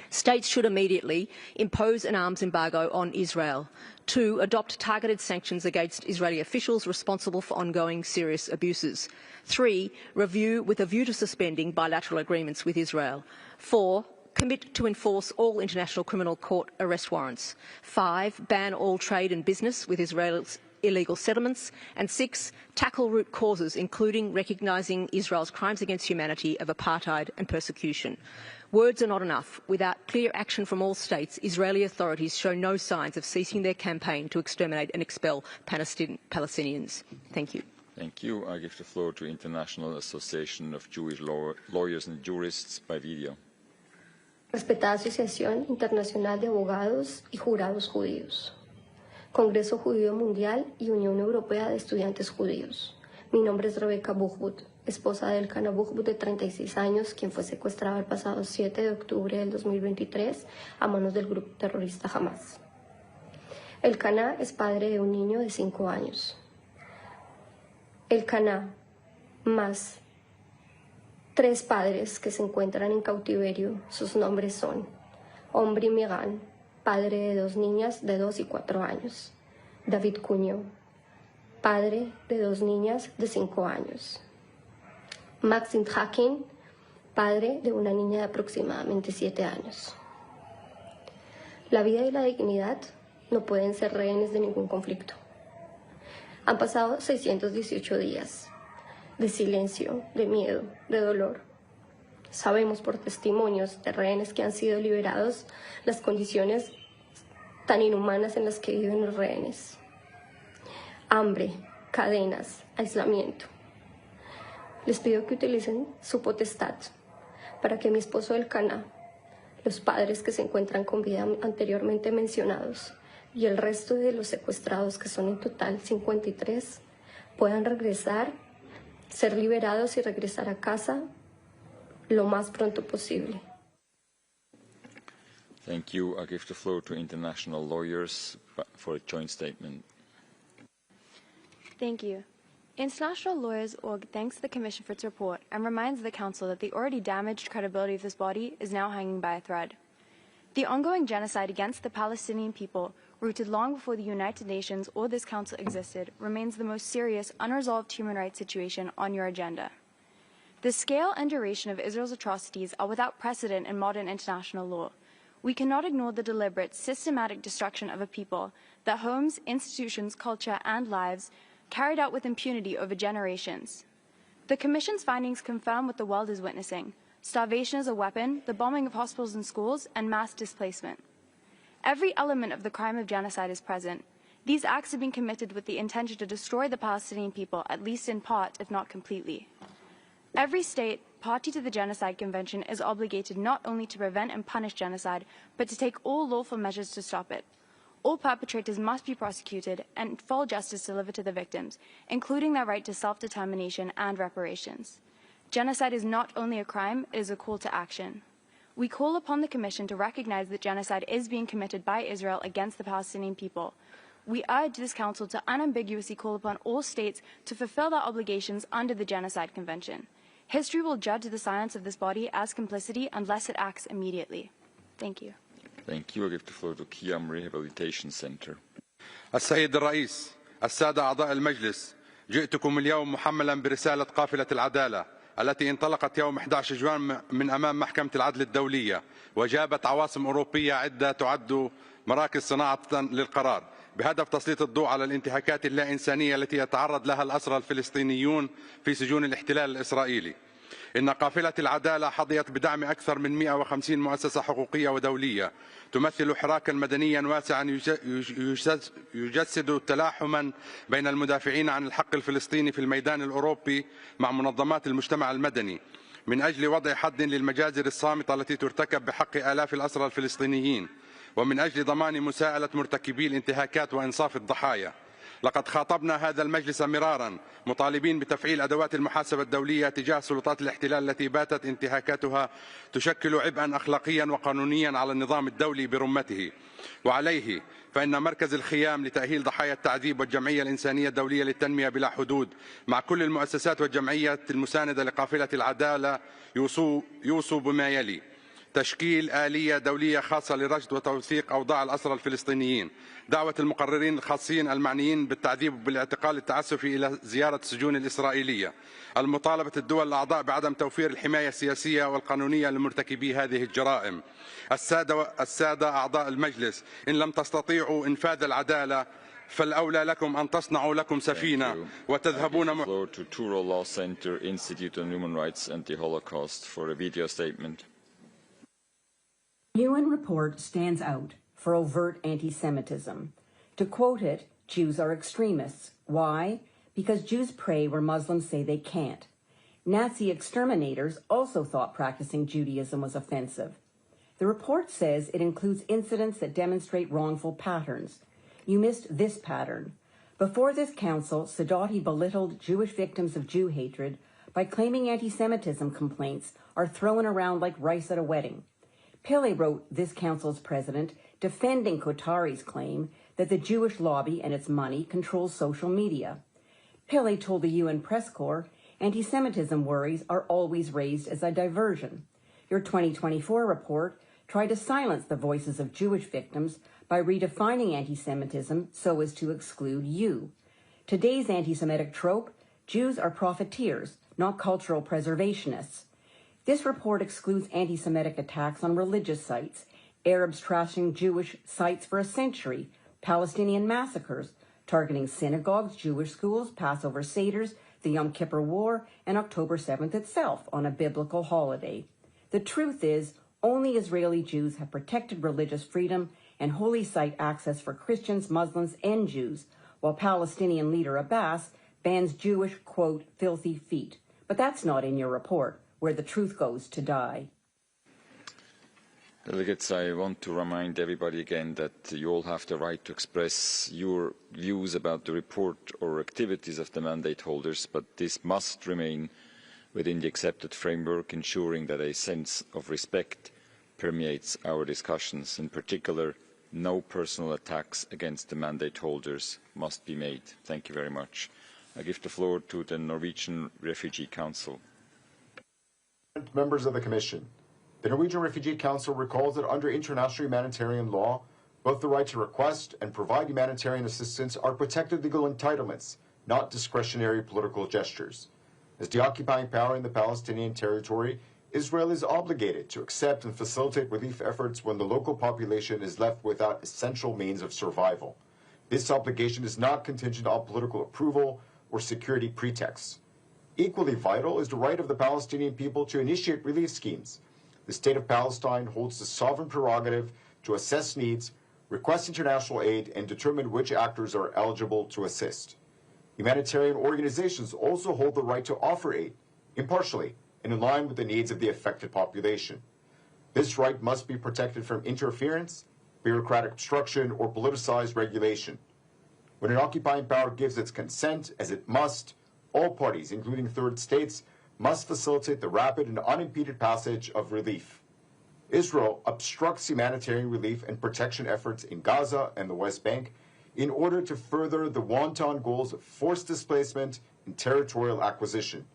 States should immediately impose an arms embargo on Israel. 2, adopt targeted sanctions against Israeli officials responsible for ongoing serious abuses. 3, review with a view to suspending bilateral agreements with Israel. 4, commit to enforce all International Criminal Court arrest warrants. 5, ban all trade and business with Israel's illegal settlements. And 6, tackle root causes, including recognising Israel's crimes against humanity of apartheid and persecution. Words are not enough. Without clear action from all states, Israeli authorities show no signs of ceasing their campaign to exterminate and expel Palestinians. Thank you. Thank you. I give the floor to International Association of Jewish Lawyers and Jurists by video. Respetada Asociación Internacional de Abogados y Jurados Judíos, Congreso Judío Mundial y Unión Europea de Estudiantes Judíos. Mi nombre es Rebeca Buchbut, esposa del Cana Buchbut de 36 años, quien fue secuestrado el pasado 7 de octubre del 2023 a manos del grupo terrorista Hamas. El Cana es padre de un niño de 5 años. El Cana más 3 padres que se encuentran en cautiverio, sus nombres son Omri Megan, padre de 2 niñas de 2 y 4 años, David Cuño, padre de 2 niñas de 5 años, Maxim Hakin, padre de una niña de aproximadamente 7 años. La vida y la dignidad no pueden ser rehenes de ningún conflicto. Han pasado 618 días de silencio, de miedo, de dolor. Sabemos por testimonios de rehenes que han sido liberados las condiciones tan inhumanas en las que viven los rehenes. Hambre, cadenas, aislamiento. Les pido que utilicen su potestad para que mi esposo del Cana, los padres que se encuentran con vida anteriormente mencionados y el resto de los secuestrados, que son en total 53, puedan regresar, ser liberados y regresar a casa lo más pronto posible. Thank you. I give the floor to international lawyers for a joint statement. Thank you. International Lawyers Org thanks the Commission for its report and reminds the Council that the already damaged credibility of this body is now hanging by a thread. The ongoing genocide against the Palestinian people, rooted long before the United Nations or this Council existed, remains the most serious, unresolved human rights situation on your agenda. The scale and duration of Israel's atrocities are without precedent in modern international law. We cannot ignore the deliberate, systematic destruction of a people, their homes, institutions, culture, and lives, carried out with impunity over generations. The Commission's findings confirm what the world is witnessing: starvation as a weapon, the bombing of hospitals and schools, and mass displacement. Every element of the crime of genocide is present. These acts have been committed with the intention to destroy the Palestinian people, at least in part, if not completely. Every state party to the Genocide Convention is obligated not only to prevent and punish genocide, but to take all lawful measures to stop it. All perpetrators must be prosecuted and full justice delivered to the victims, including their right to self-determination and reparations. Genocide is not only a crime, it is a call to action. We call upon the Commission to recognize that genocide is being committed by Israel against the Palestinian people. We urge this Council to unambiguously call upon all states to fulfill their obligations under the Genocide Convention. History will judge the silence of this body as complicity unless it acts immediately. Thank you. Thank you. I give the floor to Kiam Rehabilitation Center. السيد الرئيس، السادة أعضاء المجلس، جئتكم اليوم محملا برسالة قافلة العدالة التي انطلقت يوم 11 جوان من أمام محكمة العدل الدولية وجابت عواصم أوروبية عدة تعد مراكز صناعة للقرار بهدف تسليط الضوء على الانتهاكات اللا إنسانية التي يتعرض لها الأسرى الفلسطينيون في سجون الاحتلال الإسرائيلي. إن قافلة العدالة حظيت بدعم أكثر من 150 مؤسسة حقوقية ودولية تمثل حراكا مدنيا واسعا يجسد تلاحما بين المدافعين عن الحق الفلسطيني في الميدان الأوروبي مع منظمات المجتمع المدني من أجل وضع حد للمجازر الصامتة التي ترتكب بحق آلاف الأسرى الفلسطينيين ومن أجل ضمان مساءلة مرتكبي الانتهاكات وإنصاف الضحايا. لقد خاطبنا هذا المجلس مرارا مطالبين بتفعيل أدوات المحاسبة الدولية تجاه سلطات الاحتلال التي باتت انتهاكاتها تشكل عبئا أخلاقيا وقانونيا على النظام الدولي برمته. وعليه فإن مركز الخيام لتأهيل ضحايا التعذيب والجمعية الإنسانية الدولية للتنمية بلا حدود مع كل المؤسسات والجمعيات المساندة لقافلة العدالة يوصوا بما يلي: تشكيل آلية دولية خاصة لرصد وتوثيق أوضاع الأسرى الفلسطينيين، دعوة المقررين الخاصين المعنيين بالتعذيب وبالاعتقال التعسفي إلى زيارة السجون الإسرائيلية، المطالبة الدول الأعضاء بعدم توفير الحماية السياسية والقانونية لمرتكبي هذه الجرائم. السادة أعضاء المجلس، إن لم تستطيعوا إنفاذ العدالة فالأولى لكم أن تصنعوا لكم سفينة وتذهبون UN report stands out for overt anti-Semitism. To quote it, Jews are extremists. Why? Because Jews pray where Muslims say they can't. Nazi exterminators also thought practicing Judaism was offensive. The report says it includes incidents that demonstrate wrongful patterns. You missed this pattern. Before this council, Sadati belittled Jewish victims of Jew hatred by claiming anti-Semitism complaints are thrown around like rice at a wedding. Pillay wrote this council's president defending Qatari's claim that the Jewish lobby and its money controls social media. Pillay told the UN press corps anti-Semitism worries are always raised as a diversion. Your 2024 report tried to silence the voices of Jewish victims by redefining anti-Semitism so as to exclude you. Today's anti-Semitic trope, Jews are profiteers, not cultural preservationists. This report excludes anti-Semitic attacks on religious sites, Arabs trashing Jewish sites for a century, Palestinian massacres, targeting synagogues, Jewish schools, Passover Seders, the Yom Kippur War, and October 7th itself on a biblical holiday. The truth is, only Israeli Jews have protected religious freedom and holy site access for Christians, Muslims, and Jews, while Palestinian leader Abbas bans Jewish, quote, filthy feet. But that's not in your report, where the truth goes to die. Delegates, I want to remind everybody again that you all have the right to express your views about the report or activities of the mandate holders, but this must remain within the accepted framework, ensuring that a sense of respect permeates our discussions. In particular, no personal attacks against the mandate holders must be made. Thank you very much. I give the floor to the Norwegian Refugee Council. Members of the Commission, the Norwegian Refugee Council recalls that under international humanitarian law, both the right to request and provide humanitarian assistance are protected legal entitlements, not discretionary political gestures. As the occupying power in the Palestinian territory, Israel is obligated to accept and facilitate relief efforts when the local population is left without essential means of survival. This obligation is not contingent on political approval or security pretexts. Equally vital is the right of the Palestinian people to initiate relief schemes. The State of Palestine holds the sovereign prerogative to assess needs, request international aid, and determine which actors are eligible to assist. Humanitarian organizations also hold the right to offer aid, impartially and in line with the needs of the affected population. This right must be protected from interference, bureaucratic obstruction, or politicized regulation. When an occupying power gives its consent, as it must, all parties, including third states, must facilitate the rapid and unimpeded passage of relief. Israel obstructs humanitarian relief and protection efforts in Gaza and the West Bank in order to further the wanton goals of forced displacement and territorial acquisition.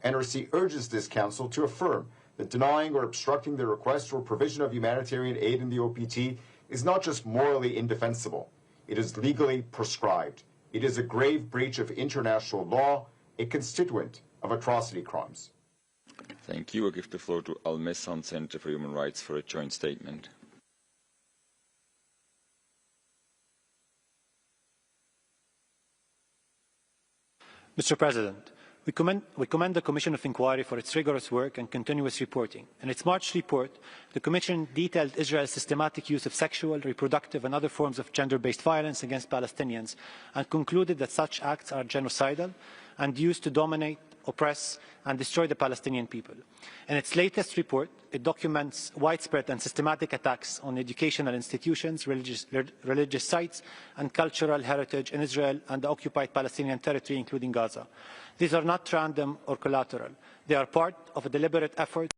NRC urges this Council to affirm that denying or obstructing the request or provision of humanitarian aid in the OPT is not just morally indefensible, it is legally prescribed. It is a grave breach of international law, a constituent of atrocity crimes. Thank you. I give the floor to Al Messan, Center for Human Rights, for a joint statement. Mr. President, we commend the Commission of Inquiry for its rigorous work and continuous reporting. In its March report, the Commission detailed Israel's systematic use of sexual, reproductive and other forms of gender-based violence against Palestinians and concluded that such acts are genocidal and used to dominate, oppress and destroy the Palestinian people. In its latest report, it documents widespread and systematic attacks on educational institutions, religious sites and cultural heritage in Israel and the Occupied Palestinian Territory, including Gaza. These are not random or collateral. They are part of a deliberate effort